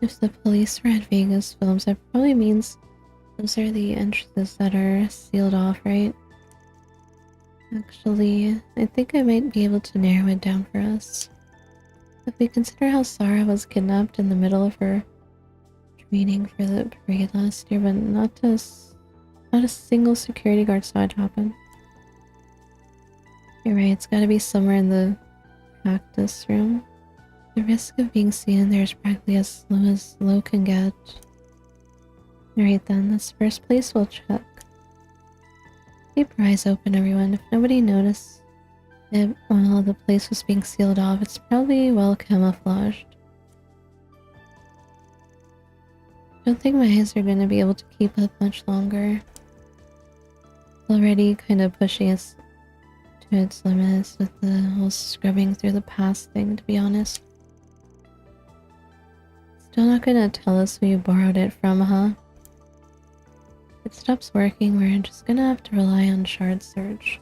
If the police were at Vegas Films, that probably means those are the entrances that are sealed off, right? Actually, I think I might be able to narrow it down for us. If we consider how Sarah was kidnapped in the middle of her training for the parade last year, but not a single security guard saw it happen. You're right, it's gotta be somewhere in the practice room. The risk of being seen in there is practically as low can get. Alright then, that's the first place we'll check. Keep your eyes open, everyone. If nobody noticed it while the place was being sealed off, it's probably well camouflaged. Don't think my eyes are going to be able to keep up much longer. Already kind of pushing us to its limits with the whole scrubbing through the past thing, to be honest. Still not going to tell us who you borrowed it from, huh? If it stops working, we're just gonna have to rely on shard search.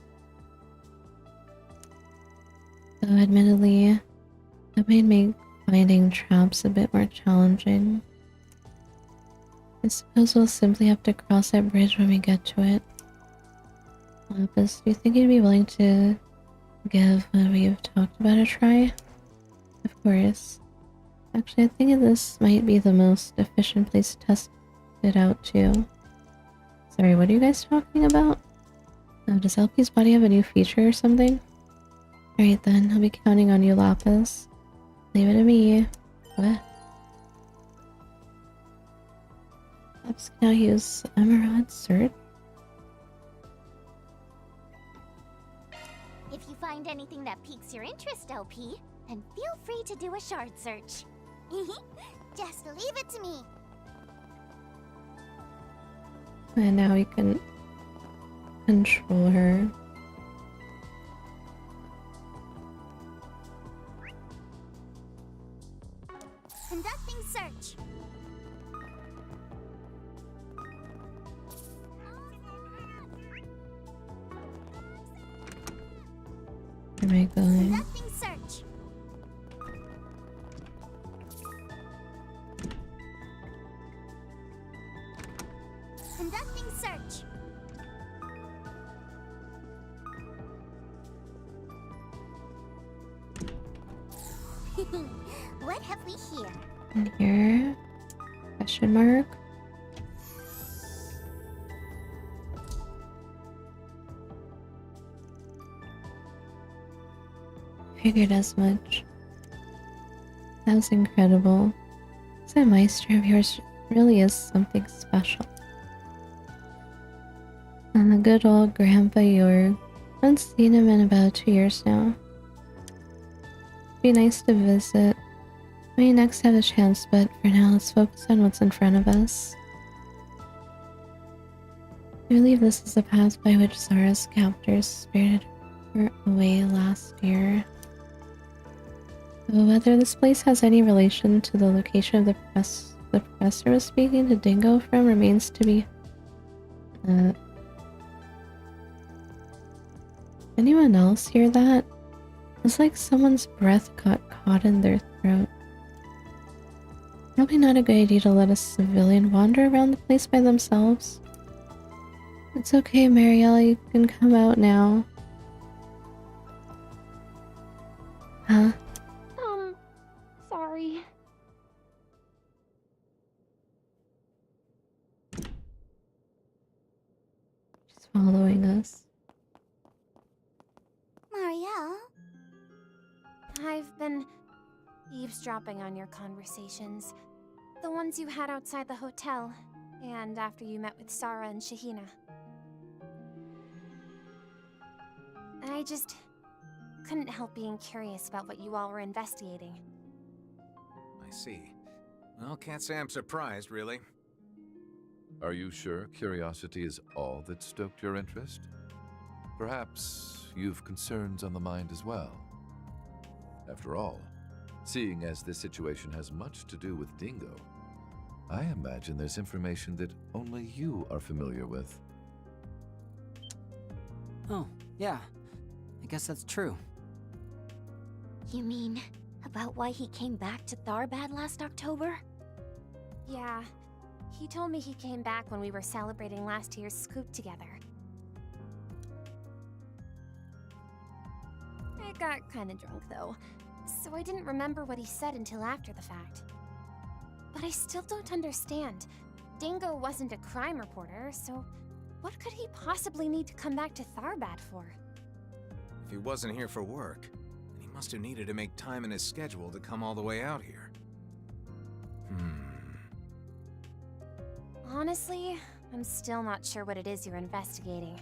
Though admittedly, that might make finding traps a bit more challenging. I suppose we'll simply have to cross that bridge when we get to it. Lapis, do you think you'd be willing to give what we've talked about a try? Of course. Actually, I think this might be the most efficient place to test it out too. Sorry, what are you guys talking about? Oh, does LP's body have a new feature or something? Alright then, I'll be counting on you, Lapis. Leave it to me. What? Lapis can now use Emerald Search. If you find anything that piques your interest, LP, then feel free to do a shard search. Just leave it to me. And now we can control her. Conducting search. Where am I going? Conducting search. Conducting search. What have we here? In here? Question mark? Figured as much. That was incredible. That Meister of yours really is something special. And the good old Grandpa York. I haven't seen him in about 2 years now. Be nice to visit. Maybe next have a chance, but for now let's focus on what's in front of us. I believe this is the path by which Zara's captors spirited her away last year. Though whether this place has any relation to the location of the professor was speaking to Dingo from remains to be... Anyone else hear that? It's like someone's breath got caught in their throat. Probably not a good idea to let a civilian wander around the place by themselves. It's okay, Mariella, you can come out now. Huh? Sorry. She's following us. Marielle? I've been eavesdropping on your conversations. The ones you had outside the hotel, and after you met with Sarah and Shahina. I just couldn't help being curious about what you all were investigating. I see. Well, can't say I'm surprised, really. Are you sure curiosity is all that stoked your interest? Perhaps you've concerns on the mind as well. After all, seeing as this situation has much to do with Dingo, I imagine there's information that only you are familiar with. Oh, yeah. I guess that's true. You mean about why he came back to Tharbad last October? Yeah. He told me he came back when we were celebrating last year's scoop together. I got kinda drunk though, so I didn't remember what he said until after the fact. But I still don't understand. Dingo wasn't a crime reporter, so what could he possibly need to come back to Tharbad for? If he wasn't here for work, then he must have needed to make time in his schedule to come all the way out here. Honestly, I'm still not sure what it is you're investigating.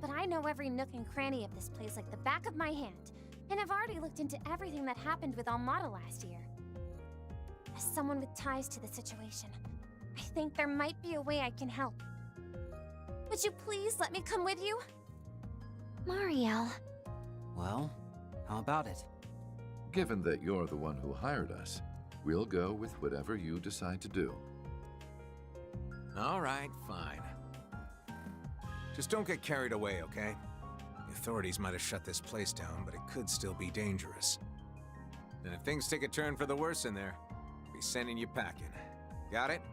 But I know every nook and cranny of this place like the back of my hand, and I've already looked into everything that happened with Almada last year. As someone with ties to the situation, I think there might be a way I can help. Would you please let me come with you? Mariel. Well, how about it? Given that you're the one who hired us, we'll go with whatever you decide to do. All right, fine. Just don't get carried away, okay? The authorities might have shut this place down, but it could still be dangerous. And if things take a turn for the worse in there, I'll be sending you packing. Got it?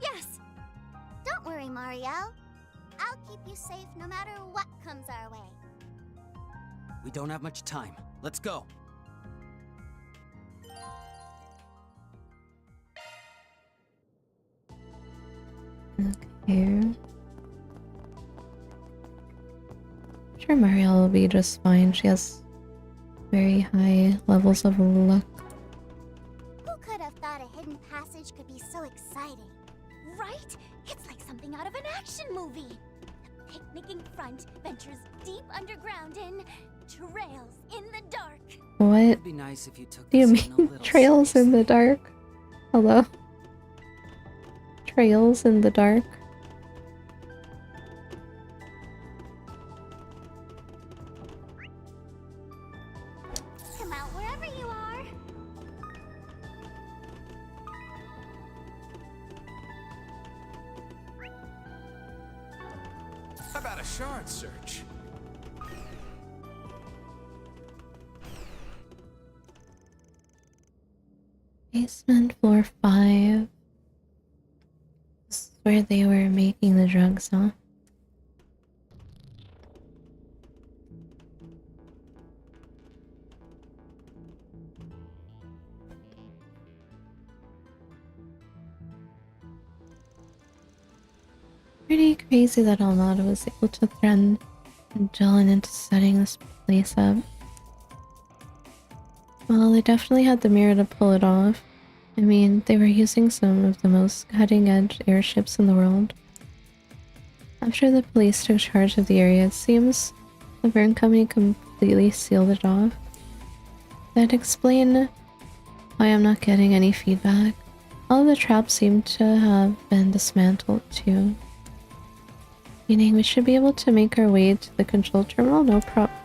Yes! Don't worry, Mariel. I'll keep you safe no matter what comes our way. We don't have much time. Let's go. Okay. I'm sure Mariel will be just fine. She has very high levels of luck. Who could have thought a hidden passage could be so exciting? Right? It's like something out of an action movie. The picnicking front ventures deep underground in trails in the dark. What It'd be nice if you took do you this in a mean? little Trails in the dark? Hello? Trails in the dark? Come out wherever you are. How about a shard search? Basement floor 5. This is where they were making the drugs, huh? Pretty crazy that Almada was able to threaten Magellan into setting this place up. Well, they definitely had the mirror to pull it off. I mean, they were using some of the most cutting-edge airships in the world. After the police took charge of the area, it seems the burn company completely sealed it off. That'd explain why I'm not getting any feedback. All of the traps seem to have been dismantled too. Meaning we should be able to make our way to the control terminal, no problem.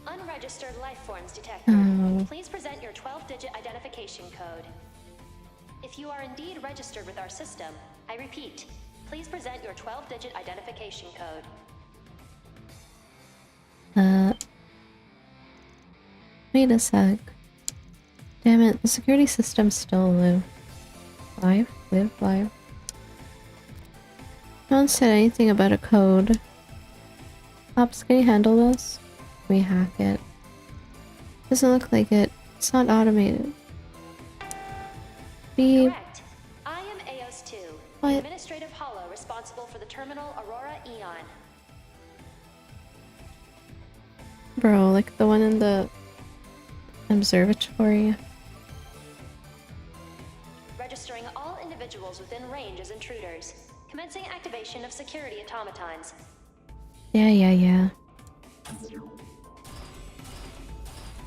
Unregistered life forms detected. Oh. Please present your 12-digit identification code. If you are indeed registered with our system, I repeat, please present your 12-digit identification code. Wait a sec. Damn it, the security system's still live. Live. No one said anything about a code. Ops, can you handle this? Can we hack it? Doesn't look like it. It's not automated. Beep. Correct. I am AOS-2, What? the administrative hollow responsible for the terminal Aurora Eon. Bro, like the one in the observatory. Registering all individuals within range as intruders. Commencing activation of security automatons. Yeah.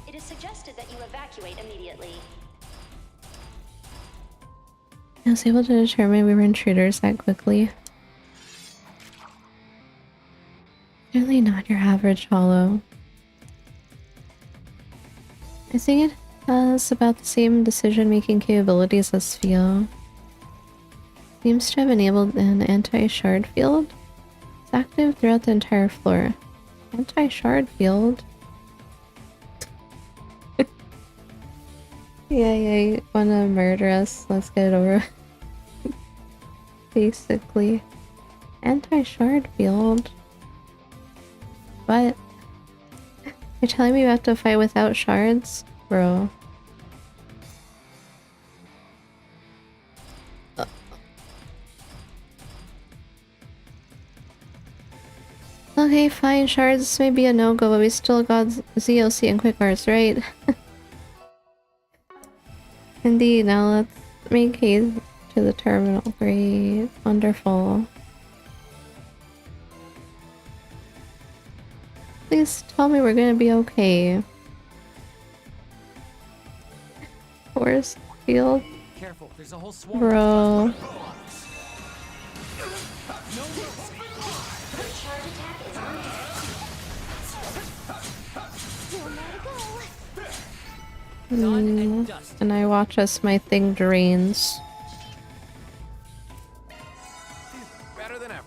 It is suggested that you evacuate immediately. I was able to determine we were intruders that quickly. Certainly not your average hollow. I think it has about the same decision-making capabilities as Theo. Seems to have enabled an anti-shard field. It's active throughout the entire floor. Anti-shard field? Yeah, you wanna murder us? Let's get it over. Basically. Anti-shard field? What? You're telling me we have to fight without shards? Bro. Okay, fine, shards may be a no-go, but we still got ZOC and quick arts, right? Indeed, now let's make haste to the terminal. Great. Wonderful. Please tell me we're gonna be okay. Force field? Careful, there's a whole swarm. Bro. And I watch as my thing drains. Better than ever.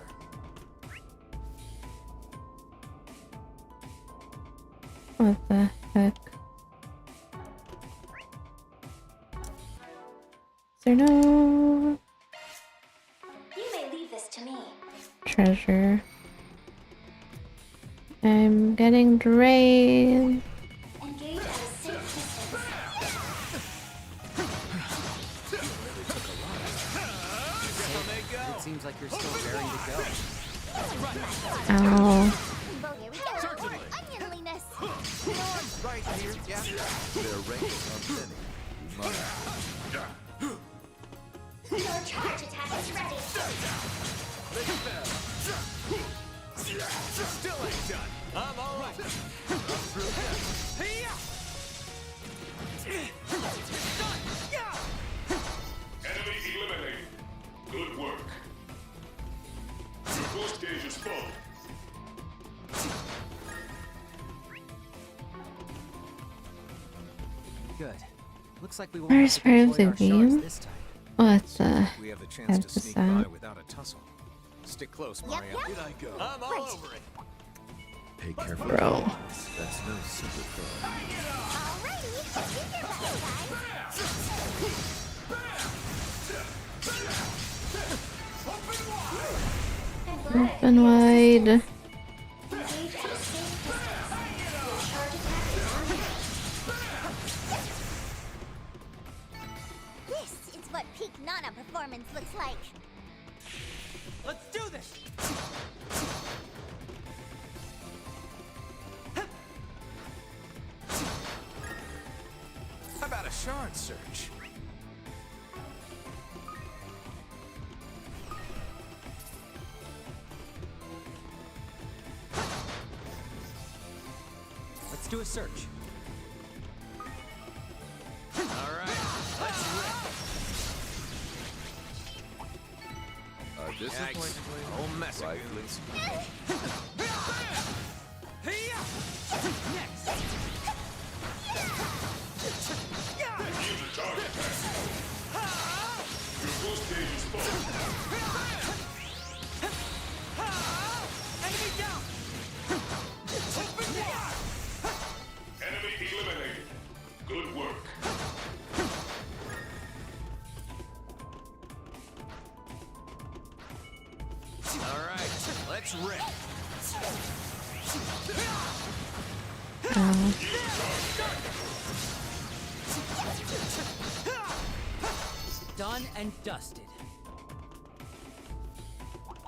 What the heck? Is there no You may leave this to me. treasure? I'm getting drained. Engage at a safe distance. It seems like you're still raring to go. Ow. Well, here we go. More onionliness. Right here, yeah. Their ranks are many. You must. Your charge attack is ready. Still ain't done. I'm all right. I'm through this. Enemy eliminated. Good work. Your ghost gauge is full. Good. Looks like we won't First have part to of the deploy our shards game? this time. What the We have the chance heck to is sneak that? by without a tussle. Stick close, Mario. yep. Did I go? I'm all over it. Pay careful. Bro. That's no simple thing. Alrighty. Do your best, guys. Open wide. Engage at a safe distance. Your charge attack is on me. This is what peak Nana performance looks like. Let's do this! How about a shard search? Let's do a search. All right, let's rip. Disappointingly, Whole mess of rightly. goons. Use a charge attack. Your ghost gauge is full. Enemy down! Enemy eliminated. Good work. All right, let's rip. Done and dusted.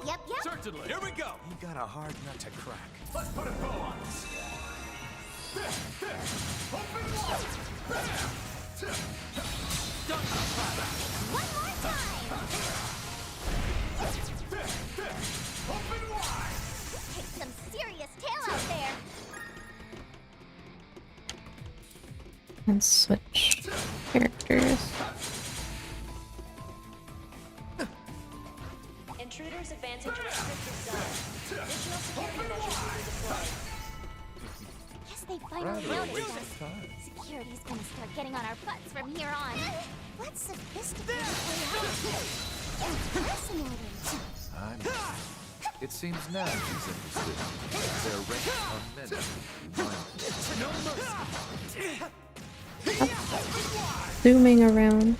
Yep. Certainly. Here we go. You got a hard nut to crack. Let's put a bow on this. One more time. Open wide. Take some serious tail out there. And switch characters. Intruders advancing to restricted zone. Additional security measures will be deployed. Guess they finally Rather a noticed waste us. of time. Security's gonna start getting on our butts from here on. What sophisticated AI. Fascinating. It seems now he's interested. Their ranks are meant to be mindful. Zooming around.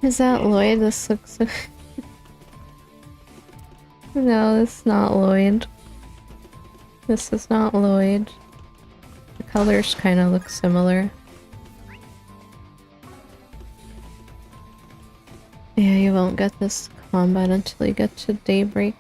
Is that Lloyd? This looks... No, this is not Lloyd. This is not Lloyd. The colors kind of look similar. Yeah, you won't get this combat until you get to Daybreak.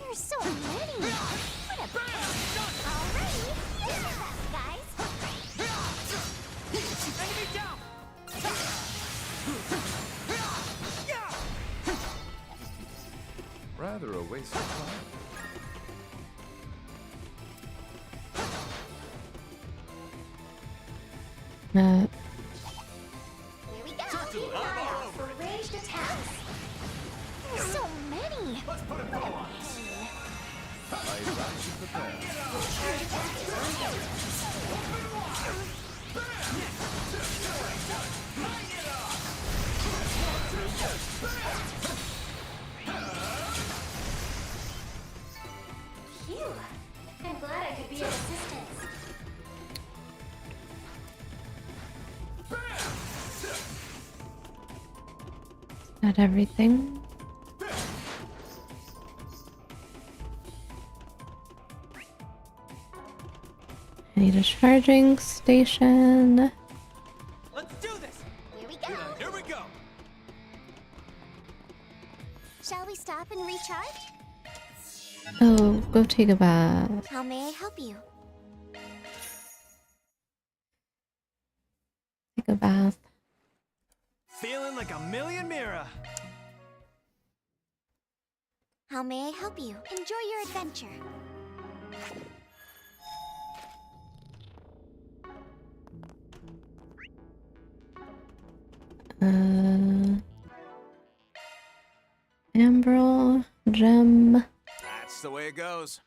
There's so many. What a already. You're the best, guys. Enemy down! Rather a waste of time. Here we go. Keep an eye out for ranged attacks. There's so many. Let's put a bow on this. I rise to prepare. Phew. I'm glad I could be of assistance. Not everything. I need a charging station. Let's do this! Here we go. Here we go! Shall we stop and recharge? Oh, go take a bath. How may I help you? Take a bath. Feeling like a million Mira. How may I help you? Enjoy your adventure. Ambrel, gem. That's the way it goes.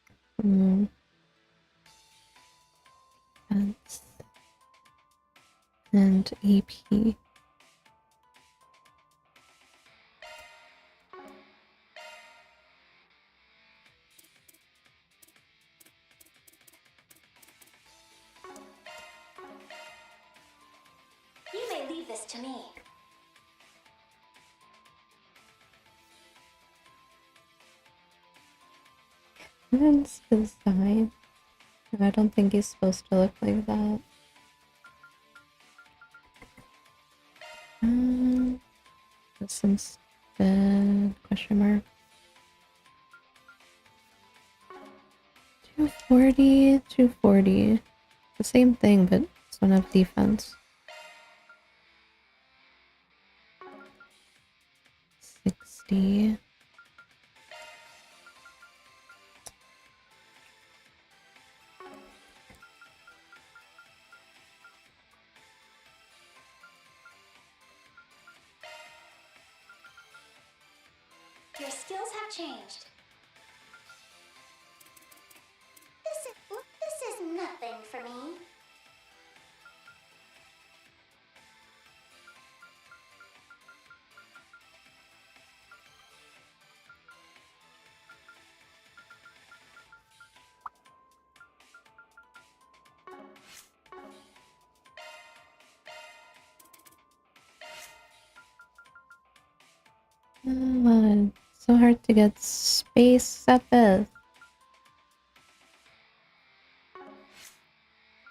Defense. And AP. You may leave this to me. That's design. No, I don't think he's supposed to look like that. This instead, question mark. 240, 240. The same thing, but this one has defense. 60. Your skills have changed. This is nothing for me. It's so hard to get space sepith.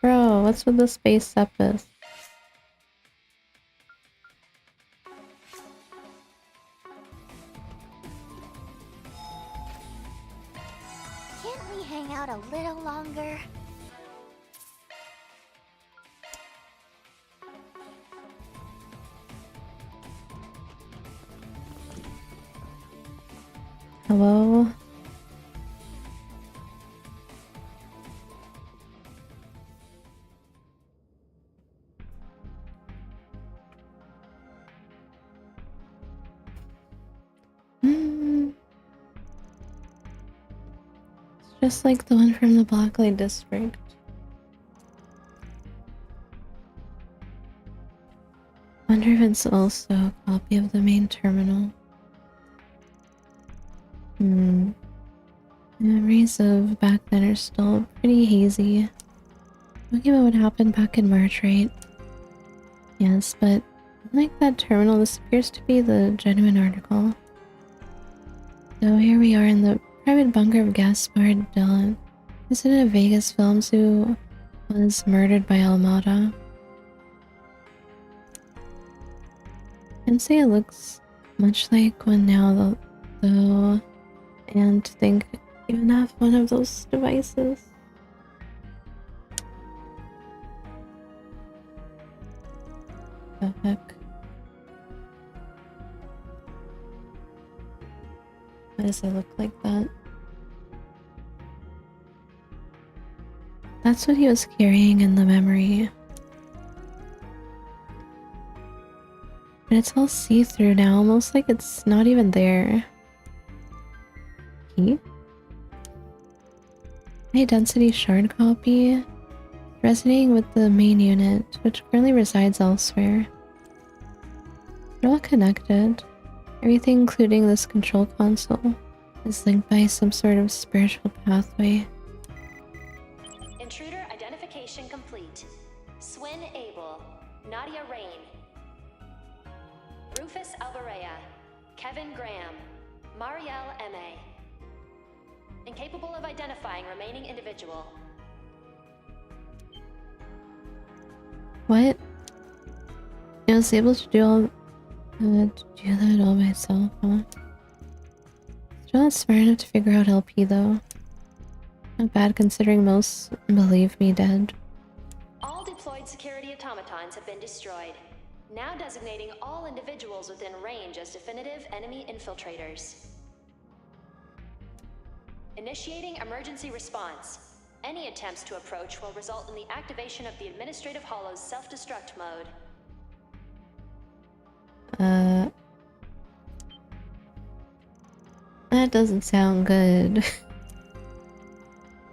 Bro, what's with the space sepith? Can't we hang out a little longer? Hello? It's just like the one from the Blacklight District. Wonder if it's also a copy of the main terminal. Memories of back then are still pretty hazy. Talking about what happened back in March, right? Yes, but like that terminal, this appears to be the genuine article. So here we are in the private bunker of Gaspard Dillon, president of Vegas Films, who was murdered by Almada. I'd say it looks much like one now, though, and to think even have one of those devices. The heck? Why does it look like that? That's what he was carrying in the memory. But it's all see-through now, almost like it's not even there. Key? High density shard copy, resonating with the main unit, which currently resides elsewhere. They're all connected. Everything, including this control console, is linked by some sort of spiritual pathway. Intruder identification complete. Swin Abel, Nadia Rain, Rufus Alvarez, Kevin Graham, Marielle M.A. Incapable of identifying remaining individual. What? I was able to do that all myself, huh? Still not smart enough to figure out LP though. Not bad considering most believe me dead. All deployed security automatons have been destroyed. Now designating all individuals within range as definitive enemy infiltrators. Initiating emergency response. Any attempts to approach will result in the activation of the Administrative Hollow's self-destruct mode. That doesn't sound good.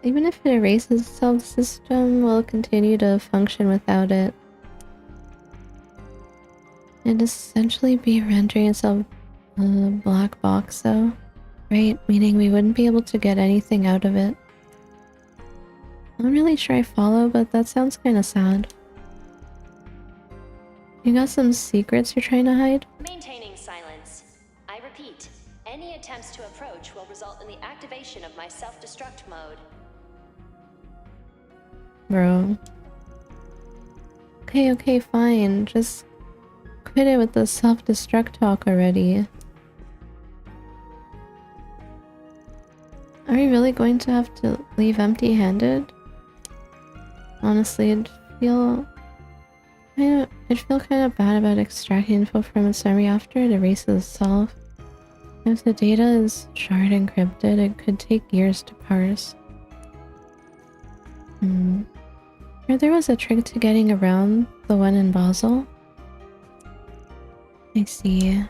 Even if it erases itself, the system will continue to function without it. It'd essentially be rendering itself a black box though, right? Meaning we wouldn't be able to get anything out of it. I'm not really sure I follow, but that sounds kinda sad. You got some secrets you're trying to hide? Maintaining silence. I repeat, any attempts to approach will result in the activation of my self-destruct mode. Bro. Okay, fine. Just quit it with the self-destruct talk already. Are we really going to have to leave empty-handed? Honestly, I'd feel kind of bad about extracting info from its memory after it erases itself. If the data is shard encrypted, it could take years to parse. Or there was a trick to getting around the one in Basel. I see.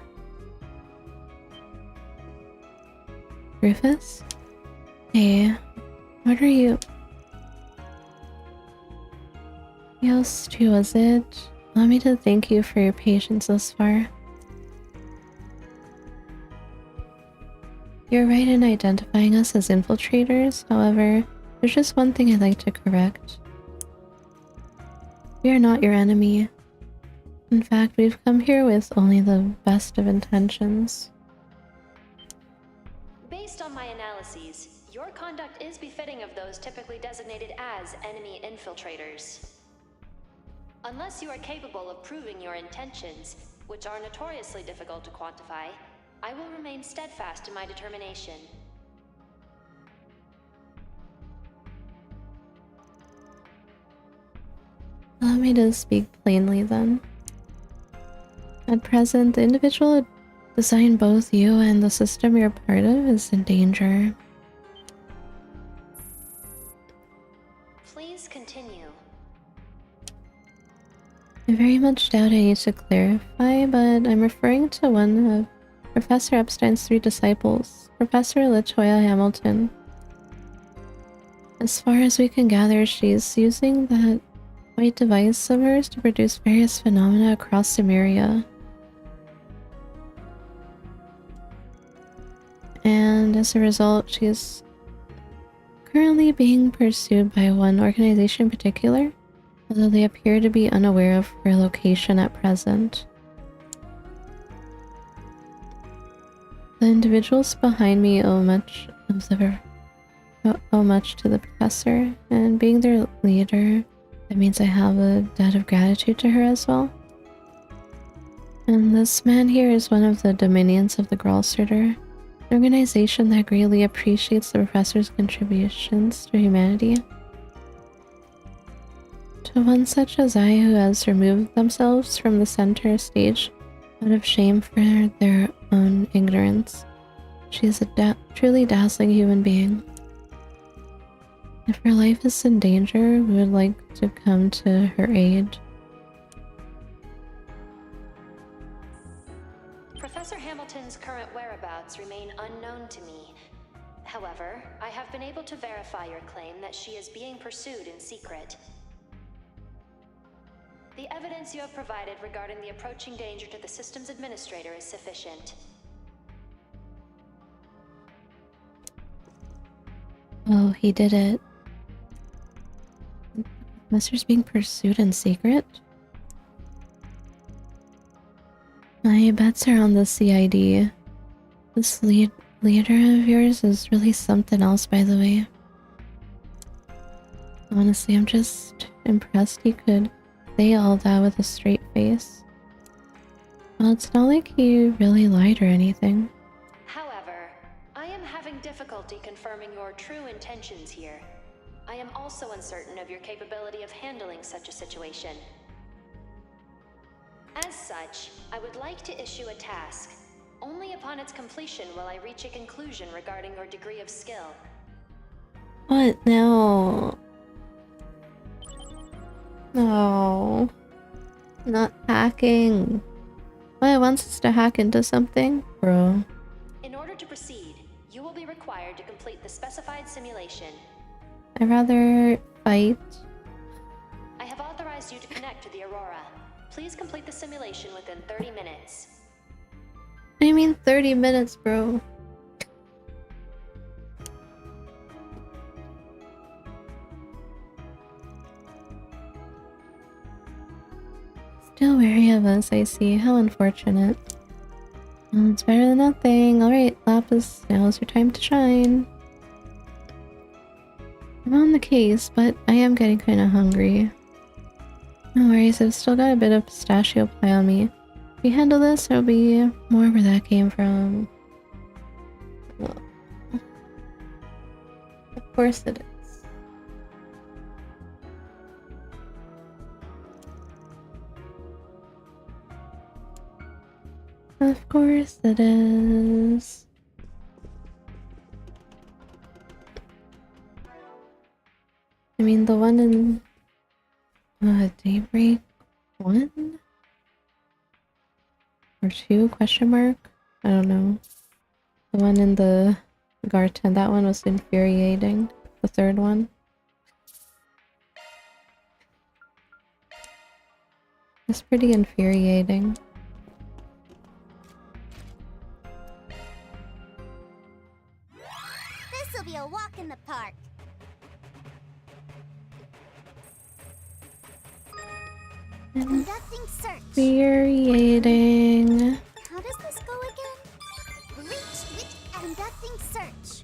Rufus? Hey, what are you? Yes, who was it? Allow me to thank you for your patience thus far. You're right in identifying us as infiltrators, however, there's just one thing I'd like to correct. We are not your enemy. In fact, we've come here with only the best of intentions. Based on my analyses, your conduct is befitting of those typically designated as enemy infiltrators. Unless you are capable of proving your intentions, which are notoriously difficult to quantify, I will remain steadfast in my determination. Allow me to speak plainly then. At present, the individual design both you and the system you're part of is in danger. Please continue. I very much doubt I need to clarify, but I'm referring to one of Professor Epstein's 3 disciples, Professor LaToya Hamilton. As far as we can gather, she's using that white device of hers to produce various phenomena across Sumeria. And as a result, she's currently being pursued by one organization in particular, although they appear to be unaware of her location at present. The individuals behind me owe much to the professor, and being their leader, that means I have a debt of gratitude to her as well. And this man here is one of the dominions of the Gralsurter, an organization that greatly appreciates the professor's contributions to humanity. To one such as I who has removed themselves from the center stage out of shame for their own ignorance, she is a truly dazzling human being. If her life is in danger, we would like to come to her aid. Professor Hamilton's current whereabouts remain unknown to me. However, I have been able to verify your claim that she is being pursued in secret. The evidence you have provided regarding the approaching danger to the system's administrator is sufficient. Oh, he did it. Professor's being pursued in secret? My bets are on the CID. This leader of yours is really something else, by the way. Honestly, I'm just impressed he could say all that with a straight face. Well, it's not like he really lied or anything. However, I am having difficulty confirming your true intentions here. I am also uncertain of your capability of handling such a situation. As such, I would like to issue a task. Only upon its completion will I reach a conclusion regarding your degree of skill. What? No. No. Not hacking. What, it wants us to hack into something? Bro. In order to proceed, you will be required to complete the specified simulation. I'd rather fight. I have authorized you to connect to the Aurora. Please complete the simulation within 30 minutes. What do you mean 30 minutes, bro? Still wary of us, I see. How unfortunate. Well, it's better than nothing. Alright, Lapis, now's your time to shine. I'm on the case, but I am getting kind of hungry. No worries, I've still got a bit of pistachio pie on me. If we handle this, there'll be more where that came from. Well, of course it is. Of course it is. I mean, the one in Daybreak 1? Or 2, question mark? I don't know. The one in the Garten, that one was infuriating. The third one. It's pretty infuriating. This'll be a walk in the park. Conducting search. Infuriating. How does this go again? Reach with conducting search.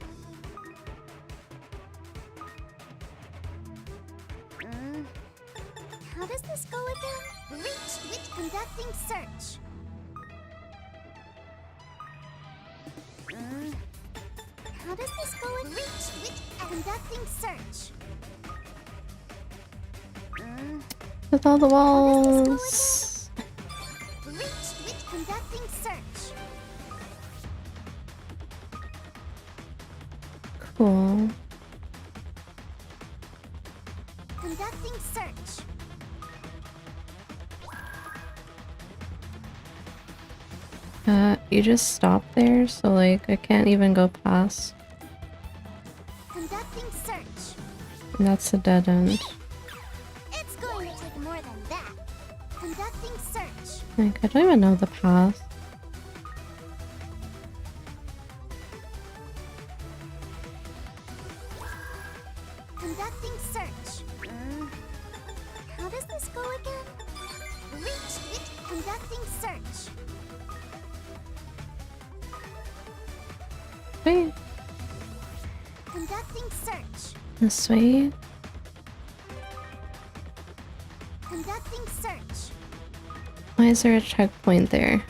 How does this go again? Reach with conducting search. How does this go again? Reach with conducting search. With all the walls. Reach with conducting search. Cool. Conducting search. You just stop there, so like I can't even go past. Conducting search. And that's a dead end. It's going to take more than that. Conducting search. Like, I don't even know the path. Conducting search. How does this go again? Reach it. Conducting search. Wait, Conducting search. this way? Conducting search. Why is there a checkpoint there?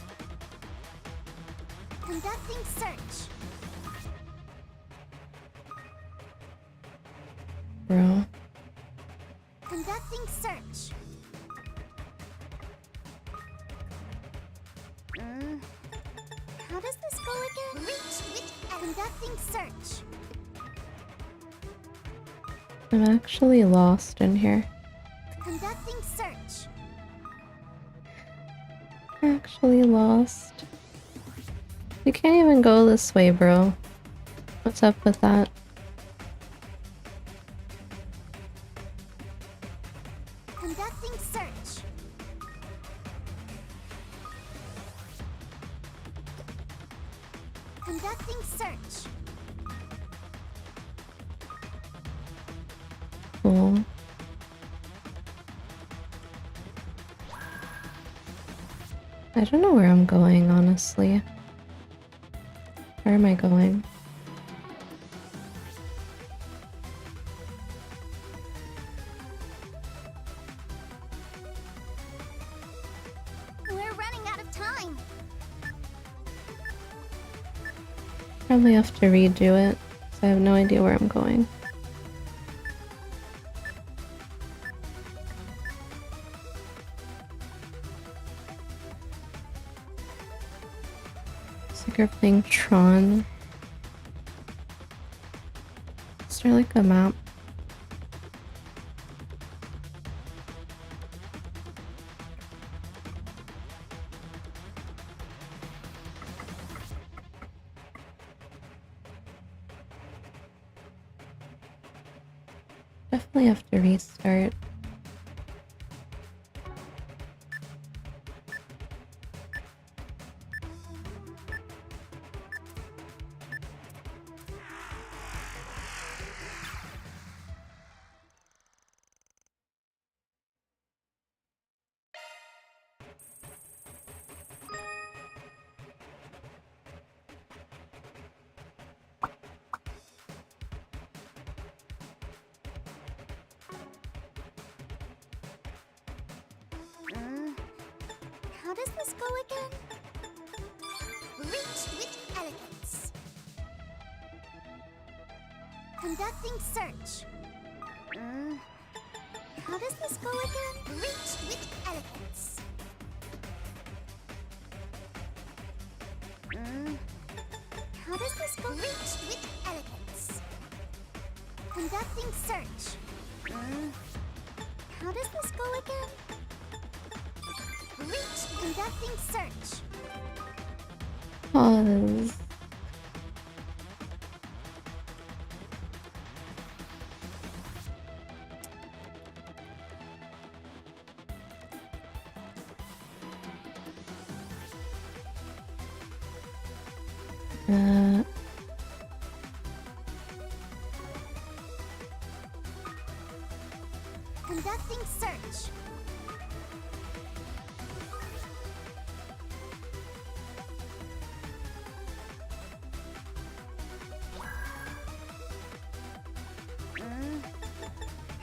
Conducting search. Bro. Conducting search. How does this go again? Reach it. Conducting search. I'm actually lost in here. Conducting search. Actually lost. You can't even go this way, bro. What's up with that? Conducting search. Conducting search. Cool. I don't know where I'm going, honestly. Where am I going? We're running out of time. Probably have to redo it, so I have no idea where I'm going. It's like you're playing Tron. Is there like a map? Definitely have to restart. How does this go again? Reach with elegance. Conducting search. How does this go again? Reach with elegance. How does this go? Reach with elegance. Conducting search. How does this go again? Reach. Conducting search. Pause. Conducting search.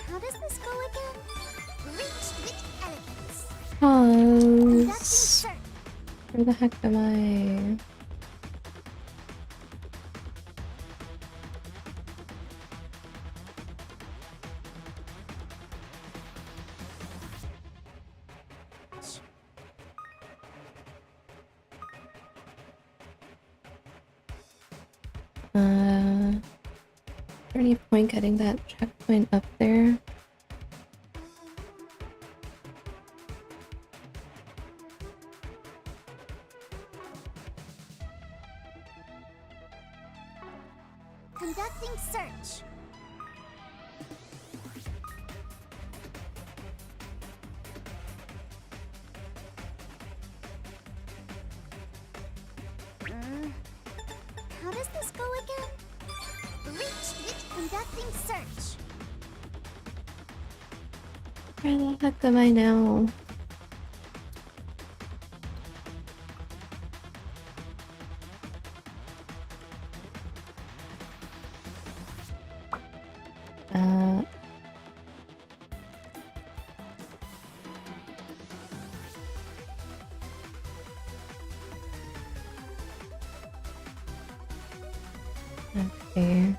How does this go again? Reach with elegance. Conducting Pause. search. Where the heck am I? there any point getting that checkpoint up there? Conducting search. How does this go again? Conducting search. Where the heck am I now? Okay.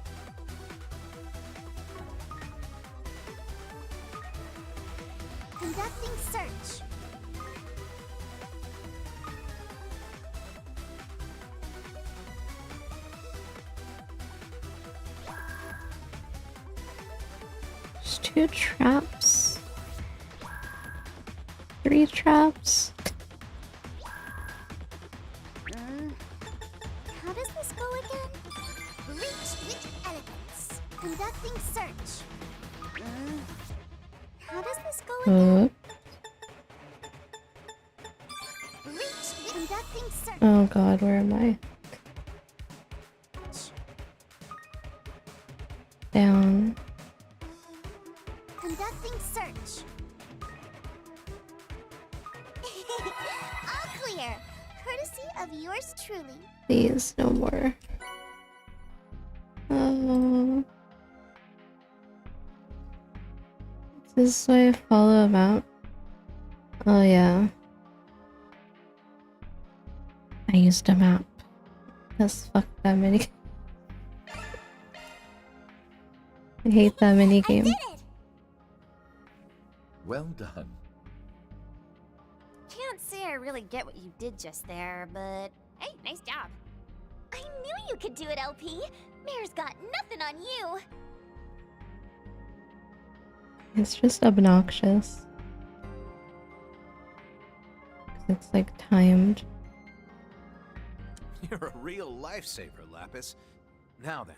Conducting search. There's 2 traps. 3 traps. How does this go again? Reach with elegance. Conducting search. How does this go again? Reach with conducting search. Oh god, where am I? Down. Conducting search. All clear. Courtesy of yours truly. Please, no more. Is this way I follow a map? Oh yeah. I used a map. Let's fuck that mini. I hate that mini game. Well done. Can't say I really get what you did just there, but hey, nice job. I knew you could do it, LP. Mare's got nothing on you. It's just obnoxious. It's like timed. You're a real lifesaver, Lapis. Now then,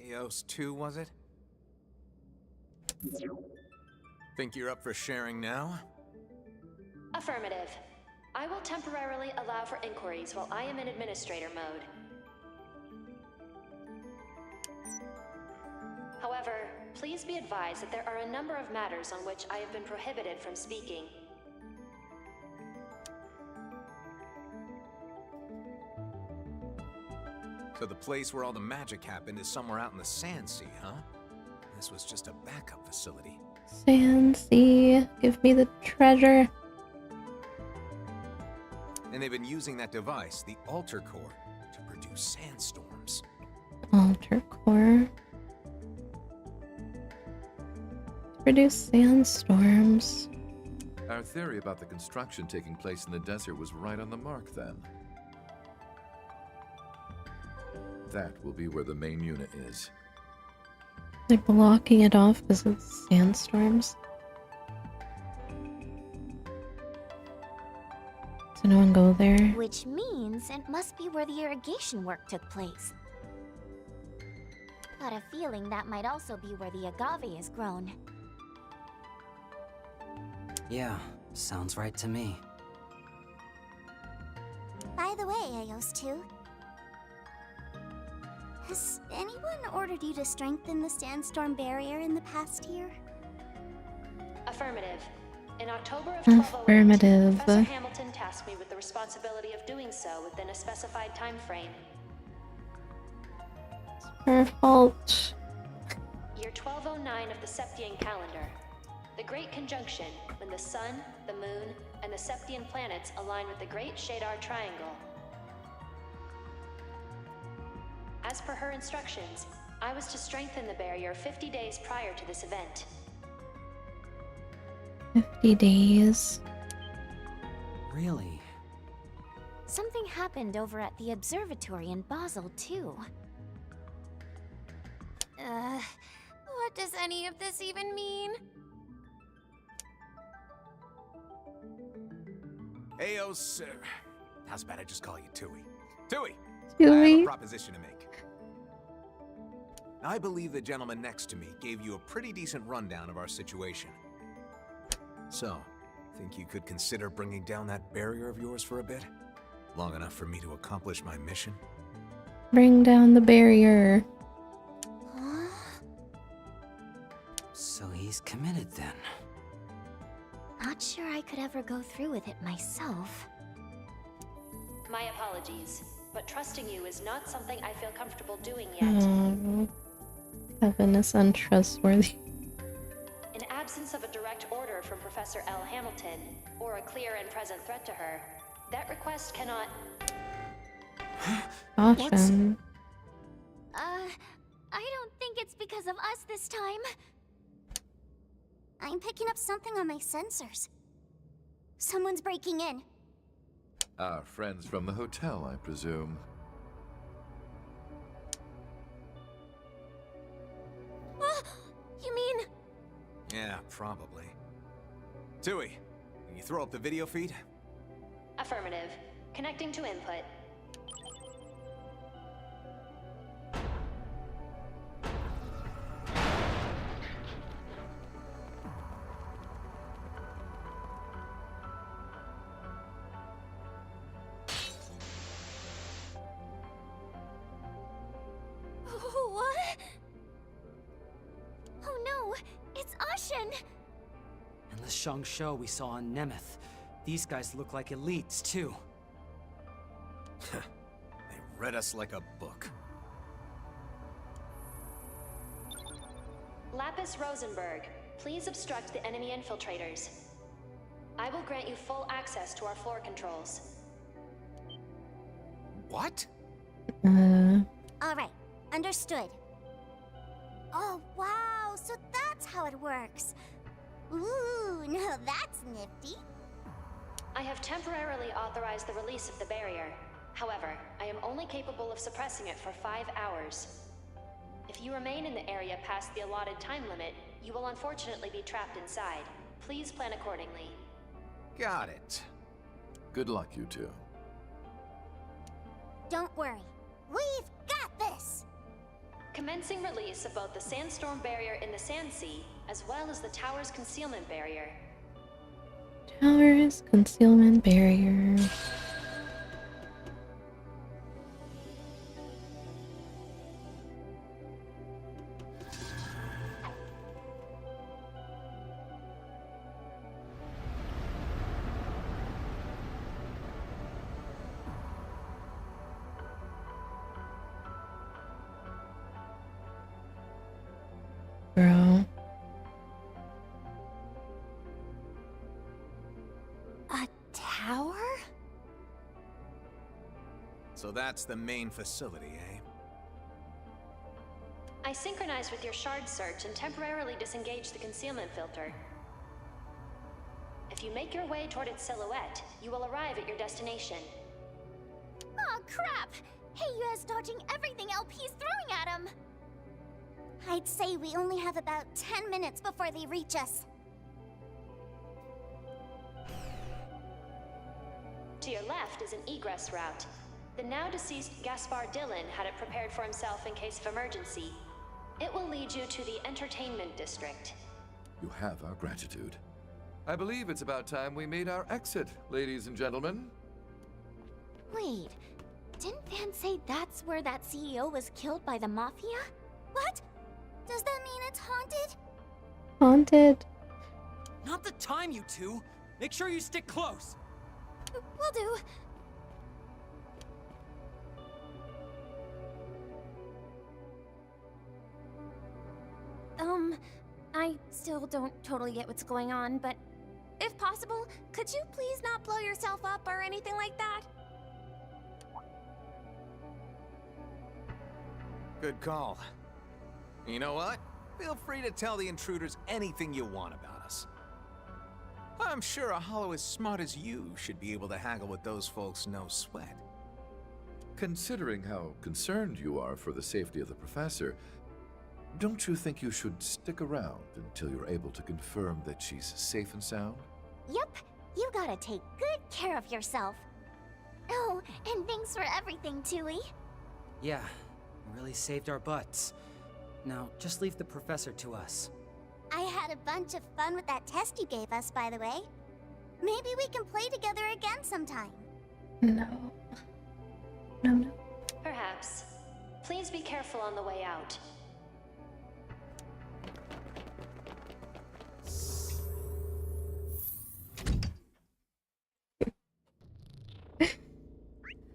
Eos 2, was it? Think you're up for sharing now? Affirmative. I will temporarily allow for inquiries while I am in administrator mode. However, please be advised that there are a number of matters on which I have been prohibited from speaking. So the place where all the magic happened is somewhere out in the Sand Sea, huh? This was just a backup facility. Sand Sea, give me the treasure. And they've been using that device, the Alter Core, to produce sandstorms. Alter Core. Produce sandstorms. Our theory about the construction taking place in the desert was right on the mark then. That will be where the main unit is. Like blocking it off because of sandstorms. So no one go there. Which means it must be where the irrigation work took place. Got a feeling that might also be where the agave is grown. Yeah, sounds right to me. By the way, Eos 2, has anyone ordered you to strengthen the sandstorm barrier in the past year? Affirmative. In October of 1208, Affirmative. Professor Hamilton tasked me with the responsibility of doing so within a specified time frame. Her fault. Year 1209 of the Septian calendar. The Great Conjunction, when the Sun, the Moon, and the Septian planets align with the Great Shadar Triangle. As per her instructions, I was to strengthen the barrier 50 days prior to this event. 50 days. Really? Something happened over at the observatory in Basel, too. What does any of this even mean? Ayo, sir. How's about I just call you Tui? Tui! I Tui? have a proposition to make. I believe the gentleman next to me gave you a pretty decent rundown of our situation. So, think you could consider bringing down that barrier of yours for a bit? Long enough for me to accomplish my mission? Bring down the barrier. So he's committed then. Not sure I could ever go through with it myself. My apologies, but trusting you is not something I feel comfortable doing yet. Oh, Kevin is untrustworthy. In absence of a direct order from Professor L. Hamilton, or a clear and present threat to her, that request cannot... Caution. I don't think it's because of us this time. I'm picking up something on my sensors. Someone's breaking in. Our friends from the hotel, I presume. You mean... Yeah, probably. Tui, can you throw up the video feed? Affirmative. Connecting to input. What? Oh no, it's Ashen! And the Shang Shou we saw on Nemeth. These guys look like elites, too. They read us like a book. Lapis Rosenberg, please obstruct the enemy infiltrators. I will grant you full access to our floor controls. What? Alright, understood. Oh, wow, so that's how it works. Ooh, now that's nifty. I have temporarily authorized the release of the barrier. However, I am only capable of suppressing it for 5 hours. If you remain in the area past the allotted time limit, you will unfortunately be trapped inside. Please plan accordingly. Got it. Good luck, you two. Don't worry, we've got this! Commencing release of both the sandstorm barrier in the Sand Sea, as well as the tower's concealment barrier. Towers, concealment barrier. Bro. A tower? So that's the main facility, eh? I synchronized with your shard search and temporarily disengaged the concealment filter. If you make your way toward its silhouette, you will arrive at your destination. Oh crap! Hey, you guys dodging everything LP's throwing at him! I'd say we only have about 10 minutes before they reach us. To your left is an egress route. The now deceased Gaspar Dillon had it prepared for himself in case of emergency. It will lead you to the entertainment district. You have our gratitude. I believe it's about time we made our exit, ladies and gentlemen. Wait, didn't Van say that's where that CEO was killed by the Mafia? What? Does that mean it's haunted? Haunted. Not the time, you two! Make sure you stick close! Will do. I still don't totally get what's going on, but if possible, could you please not blow yourself up or anything like that? Good call. You know what? Feel free to tell the intruders anything you want about us. I'm sure a hollow as smart as you should be able to haggle with those folks no sweat. Considering how concerned you are for the safety of the professor, Don't you think you should stick around until you're able to confirm that she's safe and sound? Yep, you gotta take good care of yourself. Oh, and thanks for everything, Tui. Yeah, really saved our butts. Now, just leave the professor to us. I had a bunch of fun with that test you gave us, by the way. Maybe we can play together again sometime. No. No. Perhaps. Please be careful on the way out.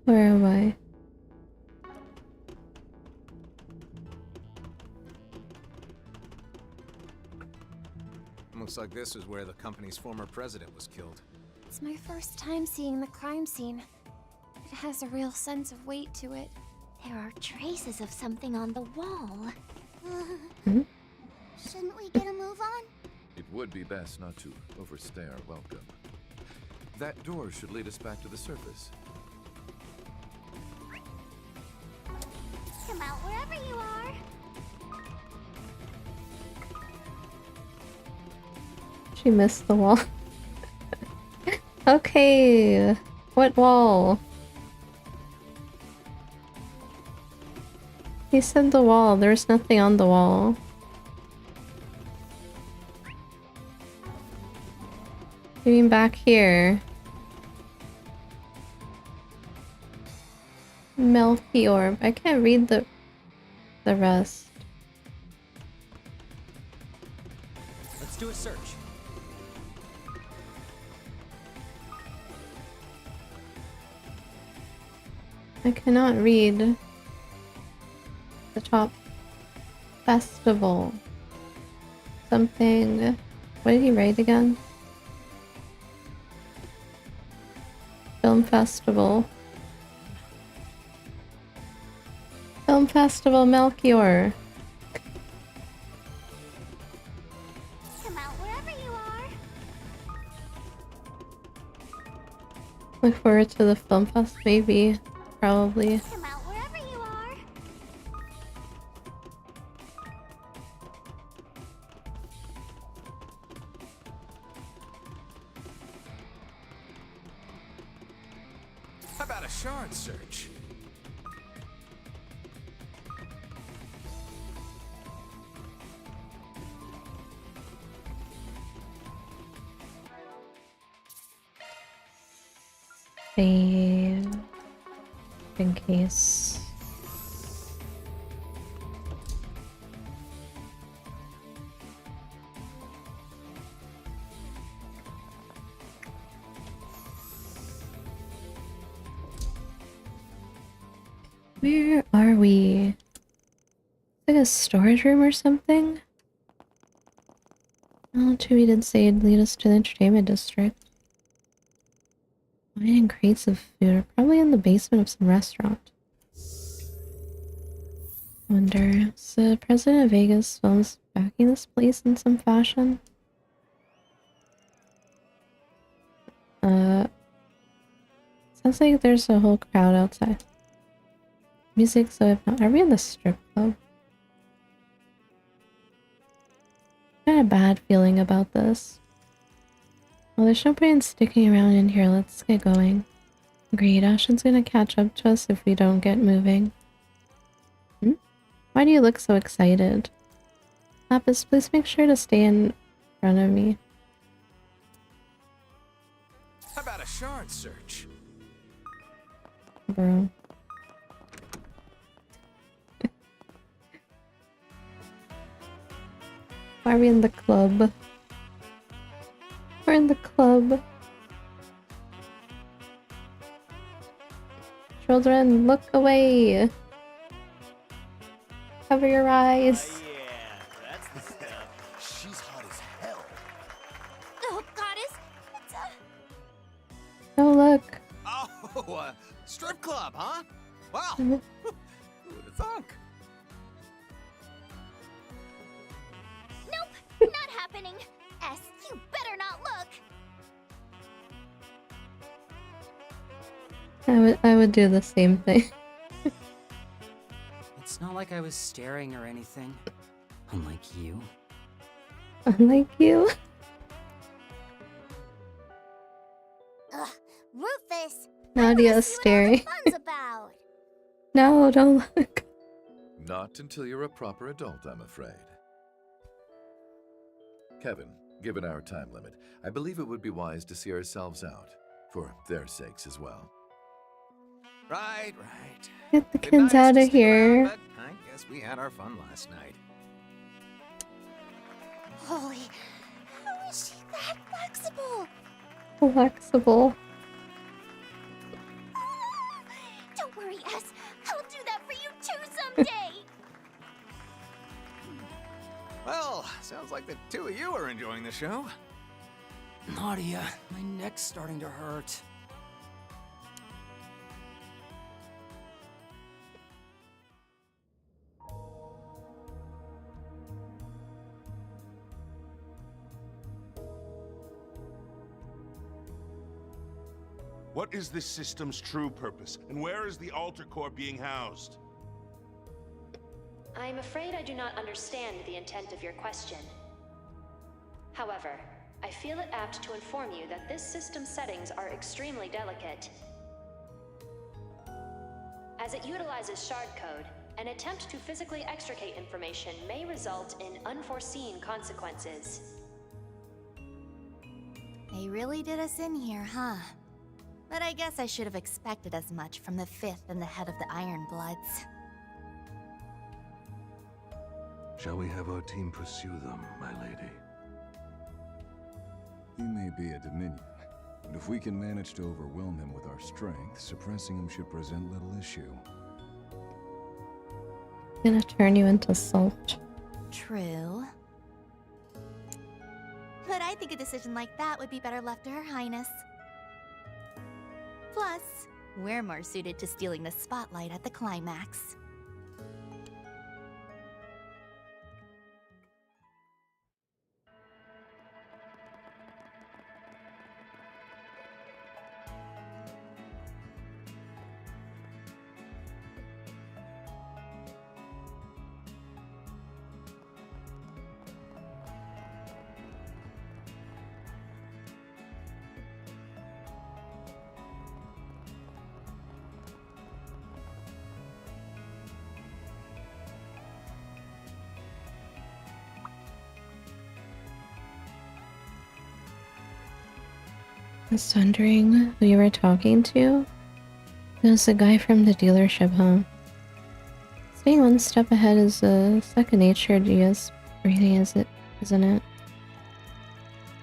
Where am I? Looks like this is where the company's former president was killed. It's my first time seeing the crime scene. It has a real sense of weight to it. There are traces of something on the wall. Shouldn't we get a move on? It would be best not to overstay our welcome. That door should lead us back to the surface. Come out wherever you are. She missed the wall. Okay. What wall? He said the wall. There's nothing on the wall. You mean back here? Milky orb. I can't read the rest. Let's do a search. I cannot read the top. Festival. Something. What did he write again? Film festival. Film festival Melchior. Come out wherever you are. Look forward to the film fest, maybe. Probably. Come out wherever you are. How about a shard search? Save. In case. Where are we? Like a storage room or something? Oh, Chewie did say it'd lead us to the entertainment district. Finding crates of food are probably in the basement of some restaurant. Wonder, is the president of Vegas films backing this place in some fashion? Sounds like there's a whole crowd outside. Music, so if not, are we in the strip club? I got a bad feeling about this. Well, there's no point in sticking around in here. Let's get going. Agreed. Ashen's gonna catch up to us if we don't get moving. Why do you look so excited? Lapis, please make sure to stay in front of me. How about a shard search? Bro. Why are we in the club? We're in the club. Children, look away. Cover your eyes. Yeah, that's the stuff. She's hot as hell. Oh, goddess! It's Oh, look. Oh, strip club, huh? Wow. Mhm. Who would have thunk? Nope, not happening. S, you better not look. I would do the same thing. It's not like I was staring or anything. Unlike you. Unlike you. Ugh, Rufus! Nadia staring. Fun's about. No, don't look. Not until you're a proper adult, I'm afraid. Kevin, given our time limit, I believe it would be wise to see ourselves out, for their sakes as well. Right. Get the Been kids nice out to of stick around, here. but I guess we had our fun last night. Holy, how is she that flexible? Flexible. Don't worry, S. I'll do that for you too someday. Well, sounds like the two of you are enjoying the show. Nadia, my neck's starting to hurt. What is this system's true purpose, and where is the altar core being housed? I'm afraid I do not understand the intent of your question. However, I feel it apt to inform you that this system's settings are extremely delicate. As it utilizes shard code, an attempt to physically extricate information may result in unforeseen consequences. They really did us in here, huh? But I guess I should have expected as much from the fifth and the head of the Ironbloods. Shall we have our team pursue them, my lady? He may be a Dominion, but if we can manage to overwhelm him with our strength, suppressing him should present little issue. Gonna turn you into salt. True. But I think a decision like that would be better left to Her Highness. Plus, we're more suited to stealing the spotlight at the climax. I was wondering who you were talking to. It was the guy from the dealership, huh? Staying one step ahead is a second nature to us, really, isn't it?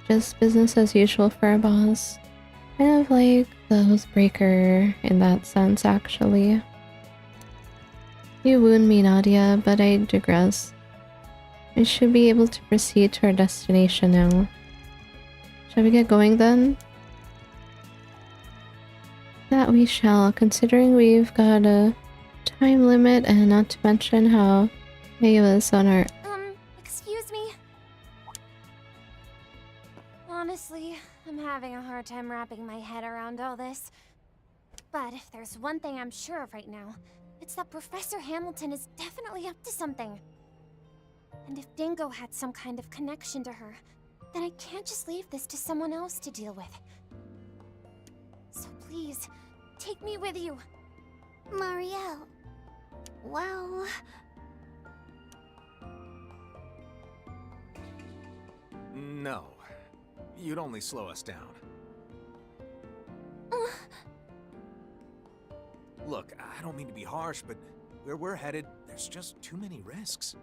Just business as usual for a boss. Kind of like the Oathbreaker in that sense, actually. You wound me, Nadia, but I digress. We should be able to proceed to our destination now. Shall we get going then? That we shall, considering we've got a time limit and not to mention how many of us on our... Excuse me? Honestly, I'm having a hard time wrapping my head around all this. But if there's one thing I'm sure of right now, it's that Professor Hamilton is definitely up to something. And if Dingo had some kind of connection to her, then I can't just leave this to someone else to deal with. So please, take me with you. Marielle. Well... No. You'd only slow us down. Look, I don't mean to be harsh, but where we're headed, there's just too many risks.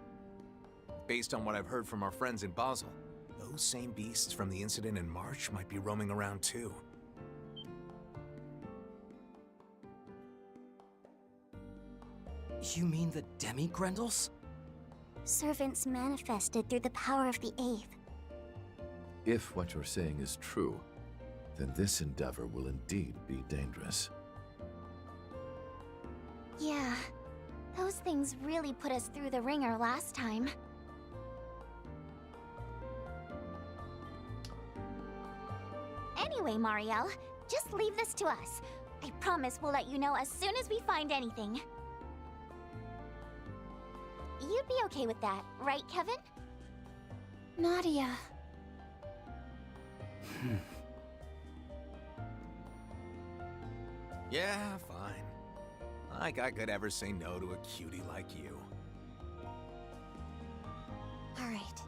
Based on what I've heard from our friends in Basel, those same beasts from the incident in March might be roaming around too. You mean the Demi-Grendels? Servants manifested through the power of the Eighth. If what you're saying is true, then this endeavor will indeed be dangerous. Yeah, those things really put us through the ringer last time. Anyway, Marielle, just leave this to us. I promise we'll let you know as soon as we find anything. you'd be okay with that, right, Kevin? Nadia. Yeah, fine. Like I could ever say no to a cutie like you. Alright.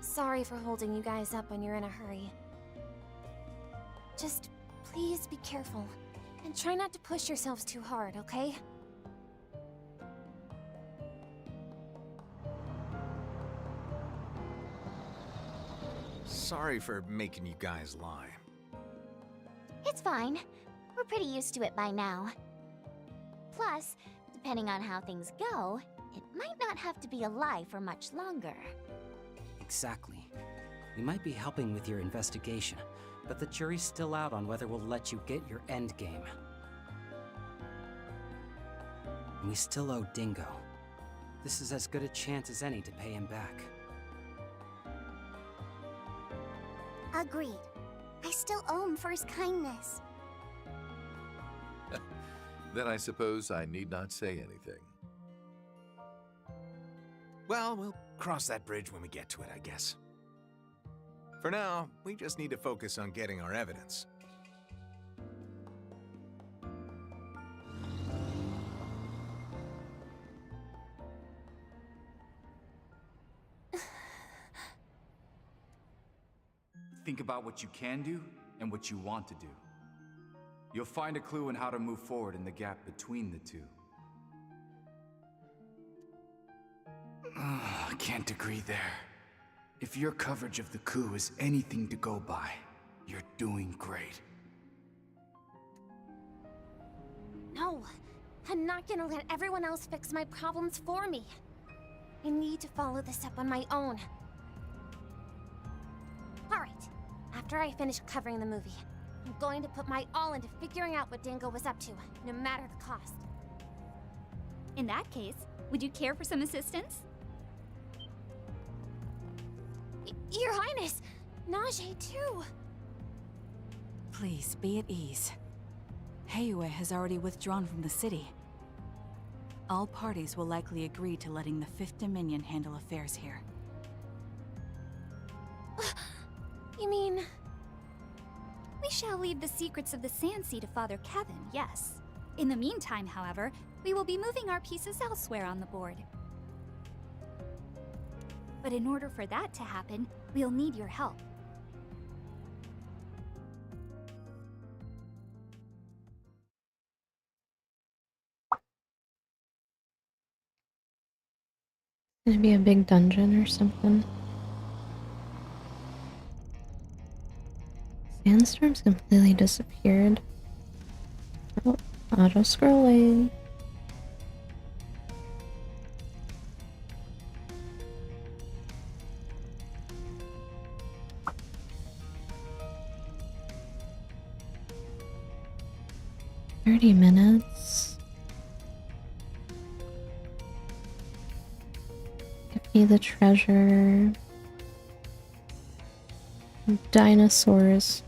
Sorry for holding you guys up when you're in a hurry. Just please be careful. And try not to push yourselves too hard, okay? Sorry for making you guys lie. It's fine. We're pretty used to it by now. Plus, depending on how things go, it might not have to be a lie for much longer. Exactly. We might be helping with your investigation, but the jury's still out on whether we'll let you get your endgame. And we still owe Dingo. This is as good a chance as any to pay him back. Agreed. I still owe him for his kindness. Then I suppose I need not say anything. Well, we'll cross that bridge when we get to it, I guess. For now, we just need to focus on getting our evidence. Think about what you can do and what you want to do. You'll find a clue in how to move forward in the gap between the two. I can't agree there. If your coverage of the coup is anything to go by, you're doing great. No, I'm not gonna let everyone else fix my problems for me. I need to follow this up on my own. Alright, after I finish covering the movie, I'm going to put my all into figuring out what Dingo was up to, no matter the cost. In that case, would you care for some assistance? Your Highness! Najee, too! Please, be at ease. Heiue has already withdrawn from the city. All parties will likely agree to letting the Fifth Dominion handle affairs here. You mean... We shall leave the secrets of the Sand Sea to Father Kevin, yes. In the meantime, however, we will be moving our pieces elsewhere on the board. But in order for that to happen, we'll need your help. Gonna be a big dungeon or something. Sandstorm's completely disappeared. Oh, auto scrolling. $30. Give me the treasure. Dinosaurs.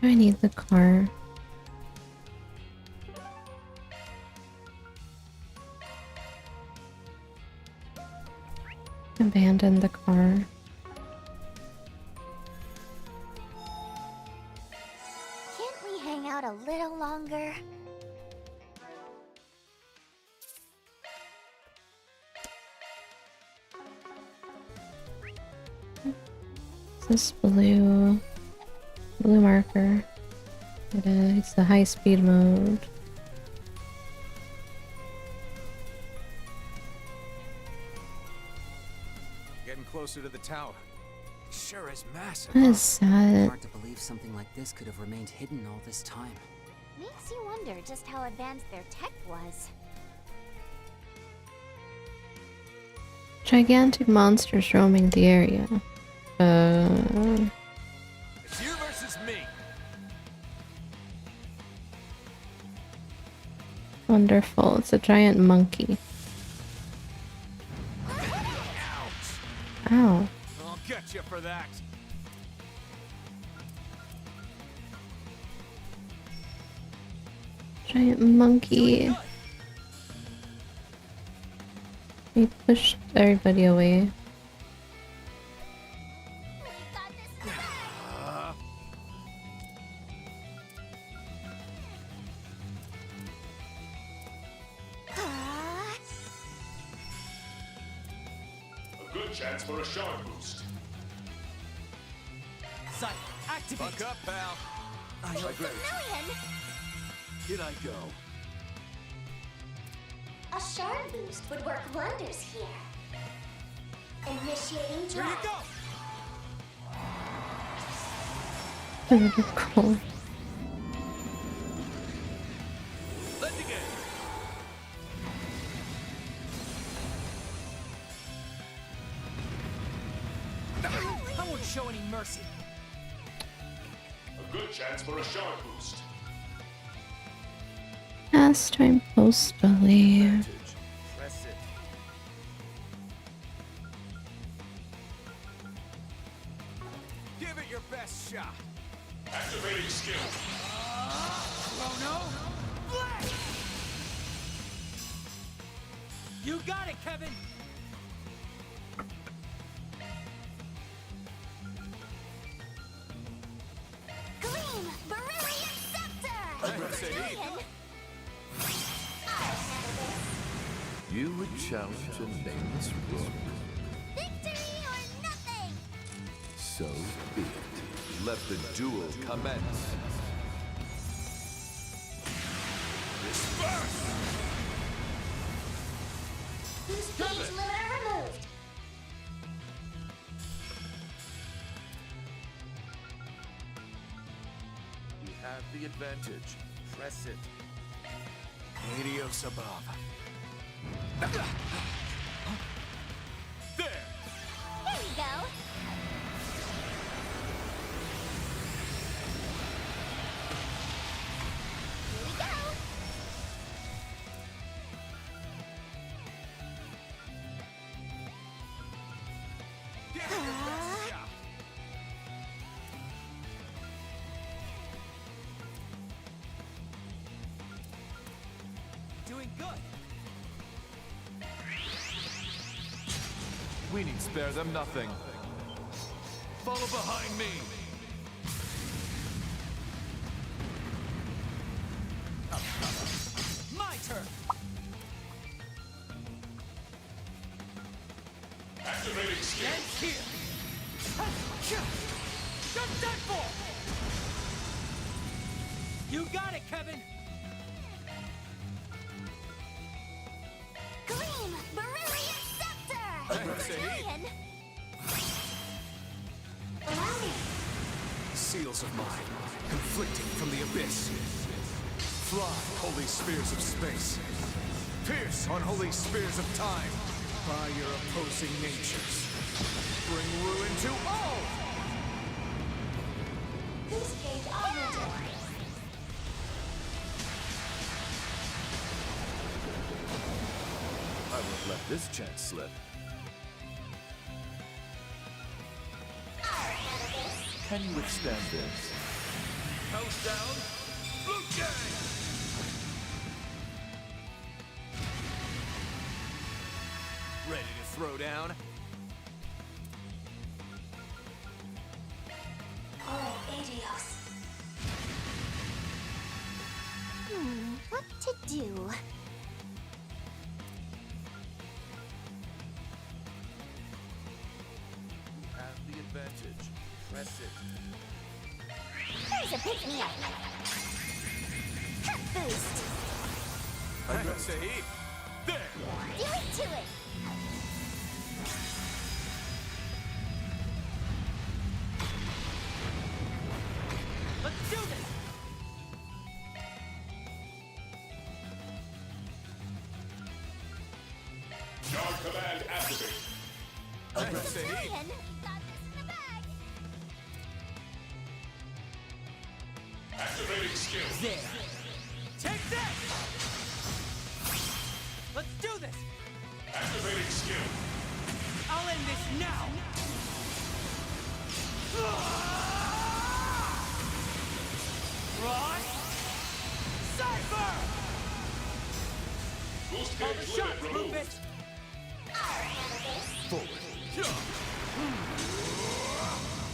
Do I need the car? Abandon the car. Can't we hang out a little longer? This blue marker. It's the high speed mode. Getting closer to the tower. It sure is massive. That is sad. Hard to believe something like this could have remained hidden all this time. Makes you wonder just how advanced their tech was. Gigantic monsters roaming the area. Wonderful. It's a giant monkey. Ow. I'll get you for that. Giant monkey. He pushed everybody away. A good chance for a shard boost. Sight, activate. Buck up, pal. I Like that. Here I go. A shard boost would work wonders here. Initiating Here you drop. go. Cool. Let's begin. I won't show any mercy. A good chance for a shard boost. Pastime postally. Press it. Give it your best shot. Activating skill. Chrono. Flash! You got it, Kevin. Gleam! Beryllium Scepter! I'm gonna say eat. You would challenge a nameless rook. Victory or nothing! So be it. Let the duel commence. Disperse! Boost gauge limiter removed. We have the advantage. Press it. Adios above. There! Here we go. Here we go. Give it your best shot. Doing good. We need spare them nothing. Follow behind me. My turn. Activating skill. And here. Just that for. You got it, Kevin. Gleam! Beryllium Scepter! I'm gonna say eat. Brilliant. Allow me. Seals of mine, conflicting from the abyss. Fly, holy spears of space. Pierce, unholy spears of time. By your opposing natures. Bring ruin to all! Boost gauge augmented. I won't let this chance slip. Can you withstand this? Countdown. Blue Jay! Ready to throw down? Oh, adios. What to do? We have the advantage. Press it. There's a pick-me-up. Cut boost. I'm gonna say eat. There! Do it to it. Let's do this. Shard command activate. I'm gonna say eat. Brilliant. Got this in the bag. Activating skill. There. Take that. do this! Activating skill. I'll end this now! Right? Cypher! Boost Call the gauge shots, limit removed. Rufus! Forward.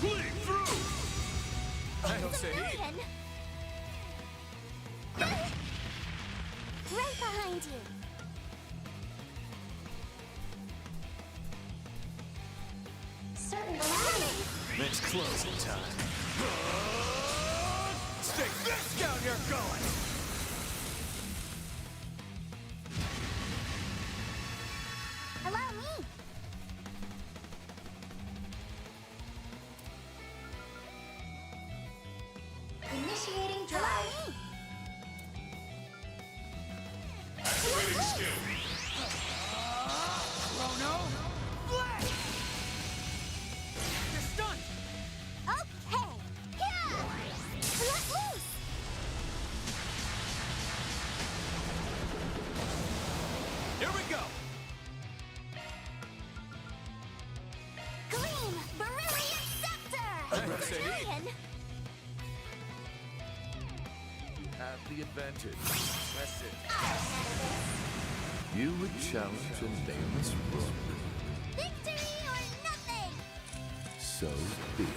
Bleed through. I don't say he. Right behind you. It's closing time. Stick this down your gullet! Allow me. Initiating drive. Activating skill. Chrono! Blast! You're stunned! Okay. Here. Let loose. Here we go! Gleam, Beryllian Scepter. I don't say he. Dragon. You have the advantage. Press it. You would challenge a nameless rook. Victory or nothing. So be it.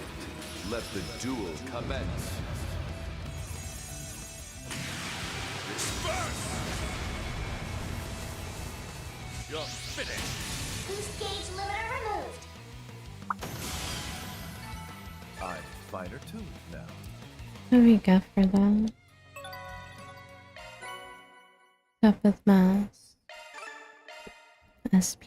Let the duel commence. Disperse. You're finished. Boost gauge limiter removed. I'm finer tuned now. What do we get for that? Cup with mass. SP.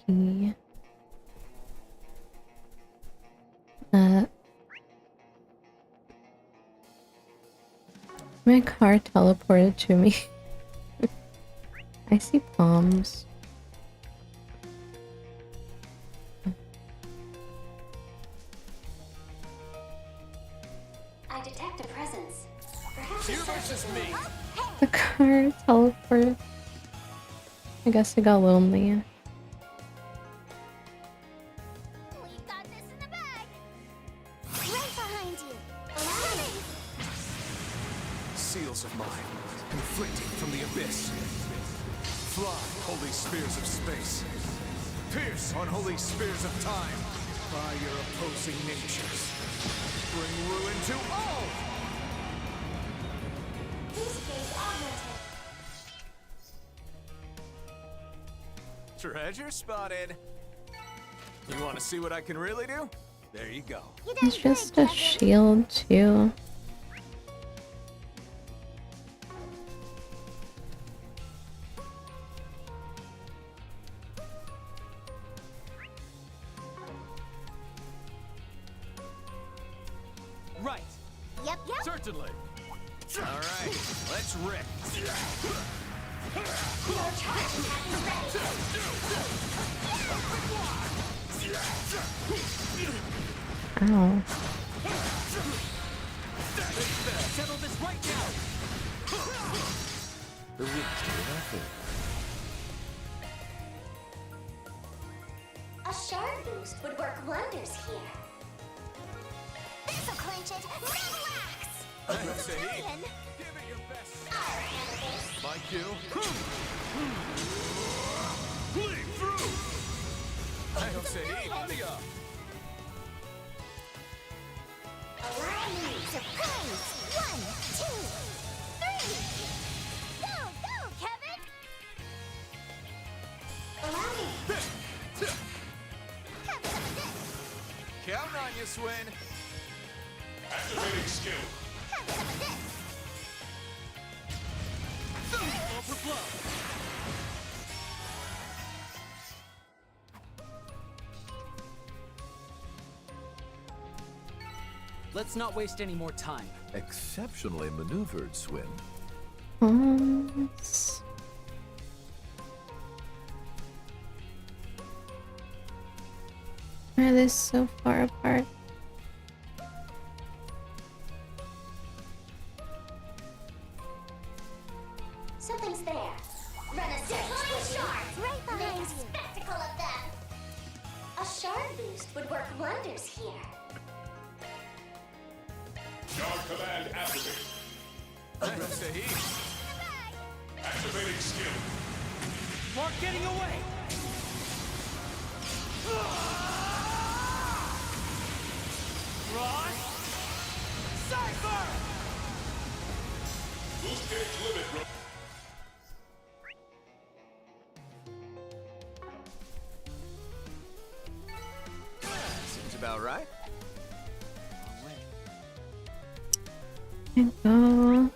My car teleported to me. I see palms. I detect a presence. Perhaps You versus me! The car teleported. I guess it got lonely. We got this in the bag. Right behind you. Coming. Seals of mine, conflicting from the abyss. Fly, holy spears of space. Pierce, unholy spears of time. By your opposing natures. Bring ruin to all! Boost gauge augmented. Treasure spotted. You want to see what I can really do? There you go. It's just a shield too. Right! Yep. Certainly. All right, let's rip. Ow. Settle this right now! The wings do nothing. A shard boost would work wonders here. This'll clinch it. Relax. I don't say he. Dragon. Give it your best. My cue. Bleed through! I don't say he. Hurry up. Allow me. Surprise. 1, 2, 3. Go, go, Kevin. Allow me. Have some of this. Count on you, Swin. Activating skill. Have some of this. Overflow! Let's not waste any more time. Exceptionally maneuvered, Swin. Palms. Why are they so far apart? Something's there. Run a search with shards right behind shard boost would work wonders here. Shard command activated. Activating skill. Mark getting away! Ross! Cypher! Boost gauge limit. Seems about right. Can't go.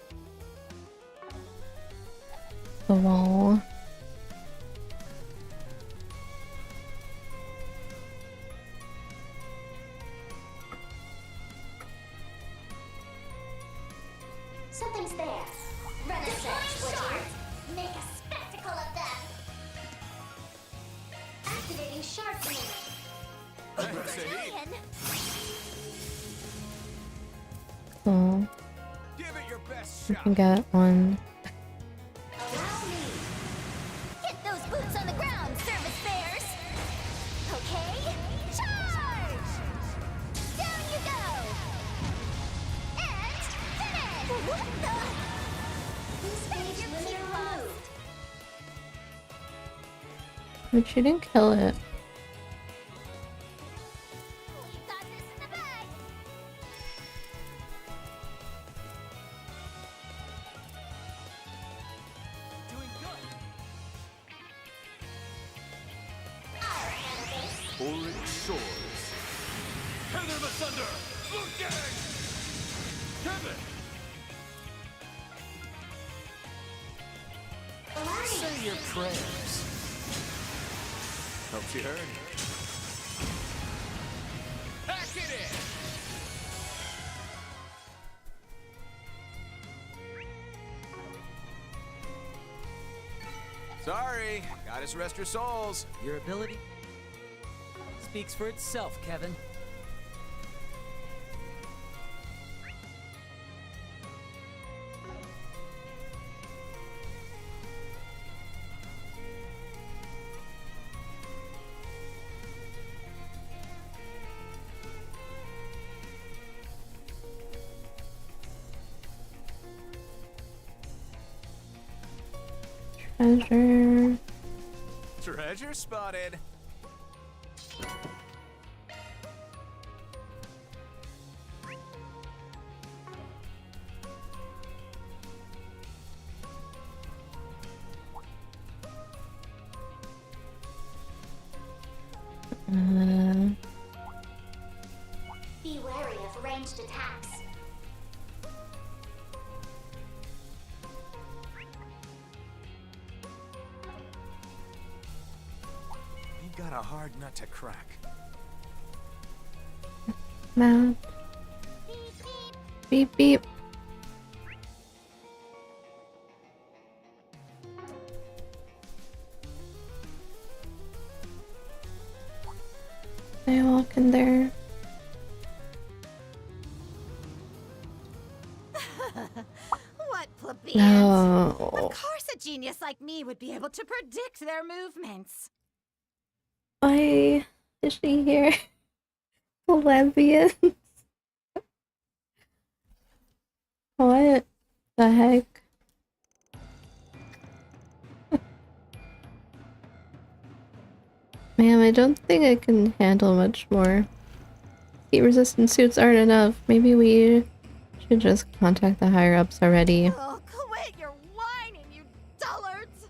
The wall. Something's there. Run a search, would you? Make a spectacle of them. Activating shard command. Cool. Give it your best I shot. can get one. Get those boots on the ground, service bears! Okay? Charge! Down you go! And finish! What the? Boost gauge limiter removed. But she didn't kill it. We got this in the bag! Doing good. Our enemies! Auric swords. Tether them asunder. Look gang. Kevin. Say your prayers. Hope she heard. Pack it in. Sorry, gotta rest your souls. Your ability speaks for itself, Kevin. Treasure. Treasure spotted. Be wary of ranged attacks. You got a hard nut to crack. Mount. Beep beep. I walk in there. What plebeians? No. Of course a genius like me would be able to predict their movements. Why is she here? Plebeians. What the heck? Man, I don't think I can handle much more. Heat resistant suits aren't enough. Maybe we should just contact the higher ups already. Oh, quit your whining, you dullards!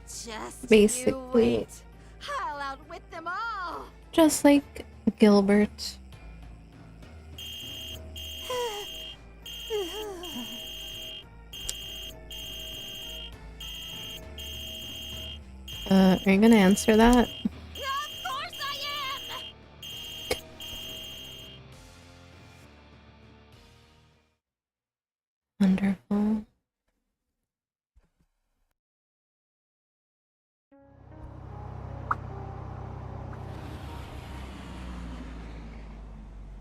Just Basically. you wait. I'll outwit them all. Just like Gilbert. Are you gonna answer that? Of course I am! Wonderful.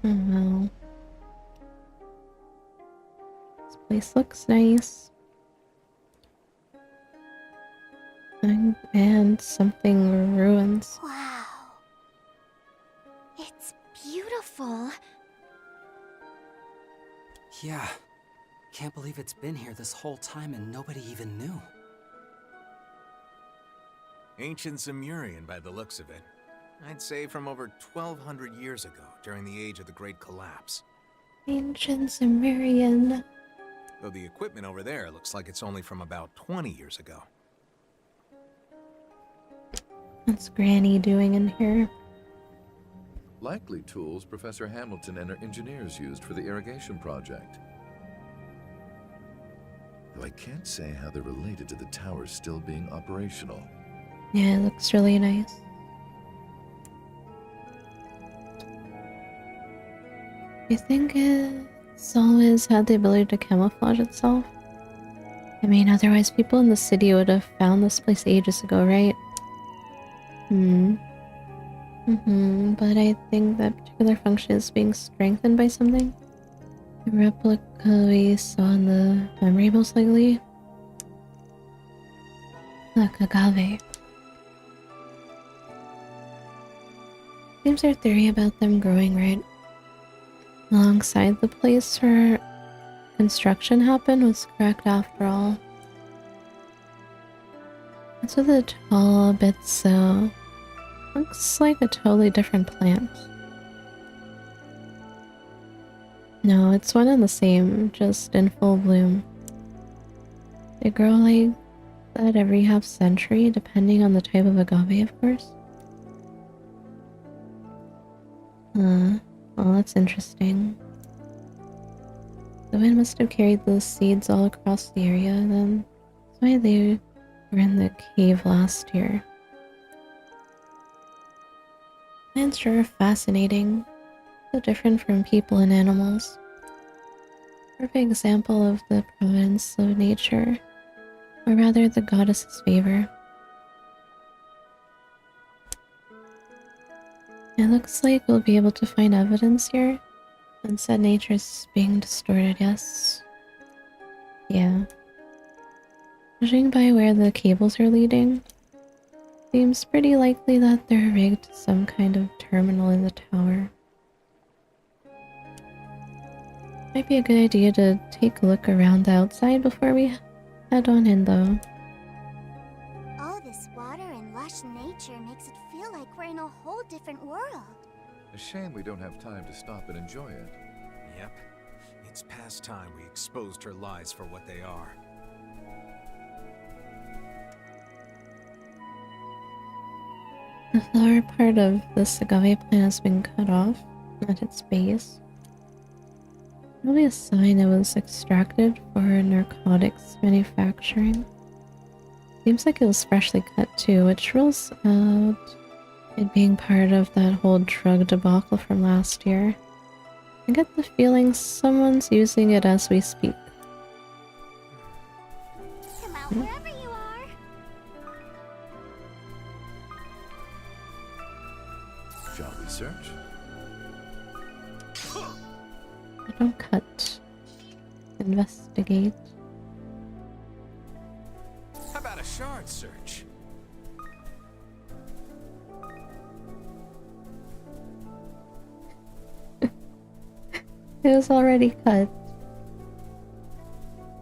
Oh no. This place looks nice. I And something ruins. Wow. It's beautiful. Yeah. Can't believe it's been here this whole time and nobody even knew. Ancient Sumerian by the looks of it. I'd say from over 1,200 years ago, during the age of the Great Collapse. Ancient Sumerian. Though the equipment over there looks like it's only from about 20 years ago. What's Granny doing in here? Likely tools Professor Hamilton and her engineers used for the irrigation project. Though I can't say how they're related to the tower still being operational. Yeah, it looks really nice. You think it's always had the ability to camouflage itself? I mean, otherwise people in the city would have found this place ages ago, right? But I think that particular function is being strengthened by something. The replica we saw in the memory, most likely. Look, agave. Seems our theory about them growing right alongside the place where construction happened was correct after all. What's with the tall bits so? Looks like a totally different plant. No, it's one and the same, just in full bloom. They grow like that every half century, depending on the type of agave, of course. Well, that's interesting. The wind must have carried the seeds all across the area then. That's why they were in the cave last year. Plants sure are fascinating. So different from people and animals. Perfect example of the providence of nature. Or rather, the goddess's favor. It looks like we'll be able to find evidence here. And said nature's being distorted, yes. Yeah. Judging by where the cables are leading, seems pretty likely that they're rigged to some kind of terminal in the tower. Might be a good idea to take a look around the outside before we head on in, though. All this water and lush nature makes it feel like we're in a whole different world. A shame we don't have time to stop and enjoy it. Yep. It's past time we exposed her lies for what they are. The flower part of this agave plant has been cut off at its base. Probably a sign it was extracted for narcotics manufacturing. Seems like it was freshly cut too, which rules out it being part of that whole drug debacle from last year. I get the feeling someone's using it as we speak. Come out wherever you are. Shall we search? I don't cut. Investigate. How about a shard search? It was already cut.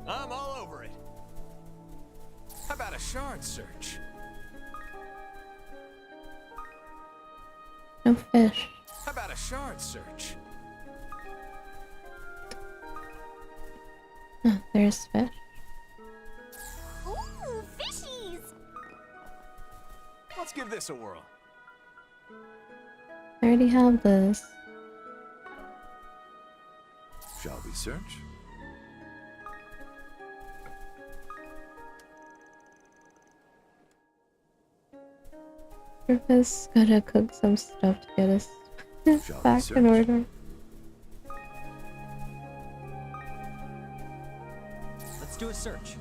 I'm all over it. How about a shard search? No fish. How about a shard search? Oh, there's fish. Ooh, fishies! Let's give this a whirl. I already have this. Shall we search? Rufus gotta cook some stuff to get us back in order. Let's do a search.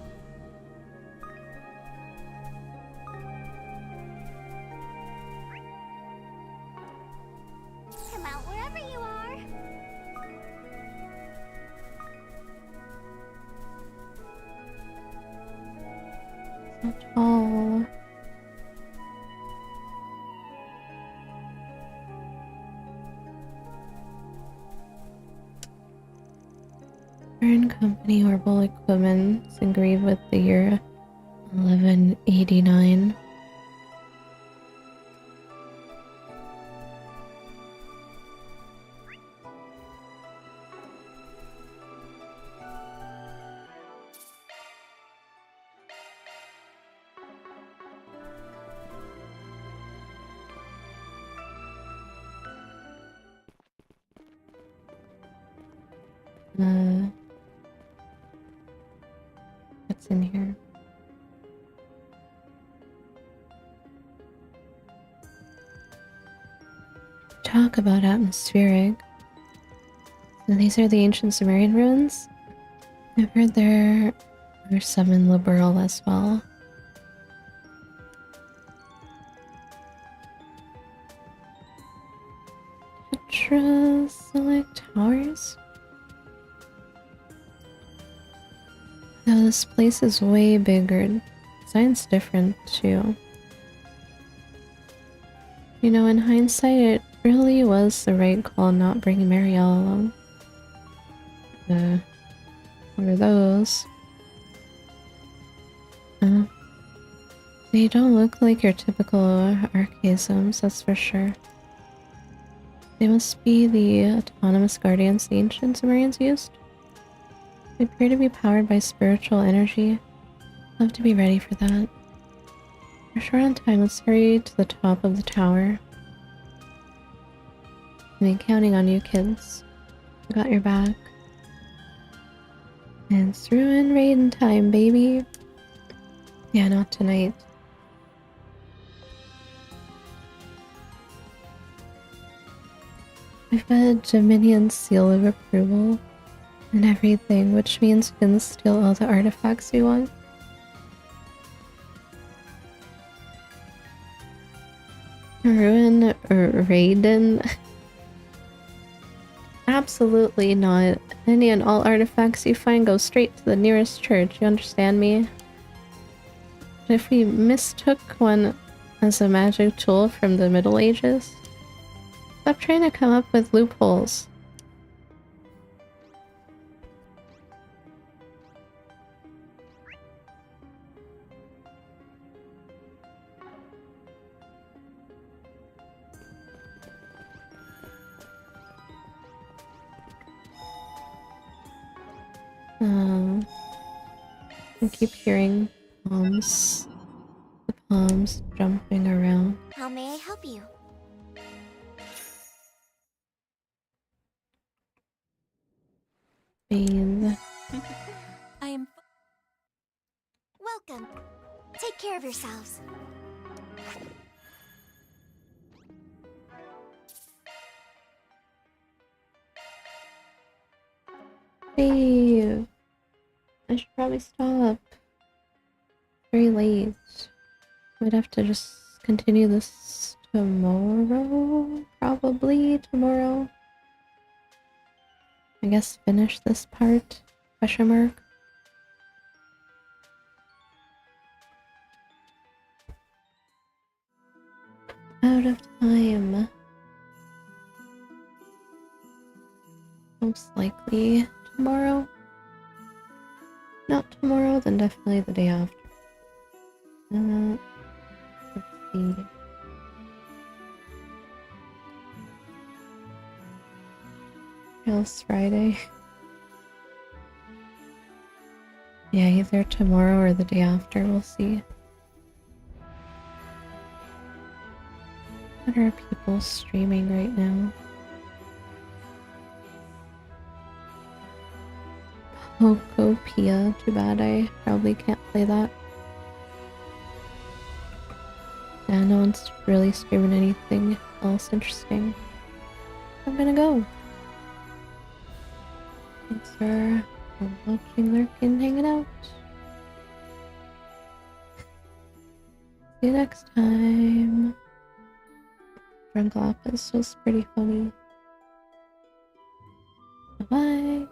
Come out wherever you are. So tall. company horrible equipment is engraved with the year 1189. What's in here? Talk about atmospheric. So these are the ancient Sumerian ruins. I've heard there are some in Liberal as well. Select towers. Now this place is way bigger. Design's different too. You know, in hindsight, it really was the right call not bringing Marielle along. What are those? They don't look like your typical archaisms, that's for sure. They must be the autonomous guardians the ancient Sumerians used. They appear to be powered by spiritual energy. I'll have to be ready for that. We're short on time, let's hurry to the top of the tower. I'm counting on you kids. I got your back. And it's ruin raiden time, baby. Yeah, not tonight. I've got a Dominion seal of approval and everything, which means we can steal all the artifacts we want. Ruin Raiden? Absolutely not. Any and all artifacts you find go straight to the nearest church, you understand me? But if we mistook one as a magic tool from the Middle Ages, stop trying to come up with loopholes. I keep hearing palms. The palms jumping around. How may I help you? Bathe. I am... Welcome. Take care of yourselves. Bathe. I should probably stop. Very late. Might have to just continue this tomorrow. Probably tomorrow. I guess finish this part? Question mark. Out of time. Most likely tomorrow. Not tomorrow, then definitely the day after. Let's see. Else Friday. Yeah, either tomorrow or the day after, we'll see. What are people streaming right now? Pokopia, too bad I probably can't play that. Yeah, no one's really streaming anything else interesting. I'm gonna go. Thanks for watching, lurking, hanging out. See you next time. Drunk Lapis was pretty funny. Bye-bye.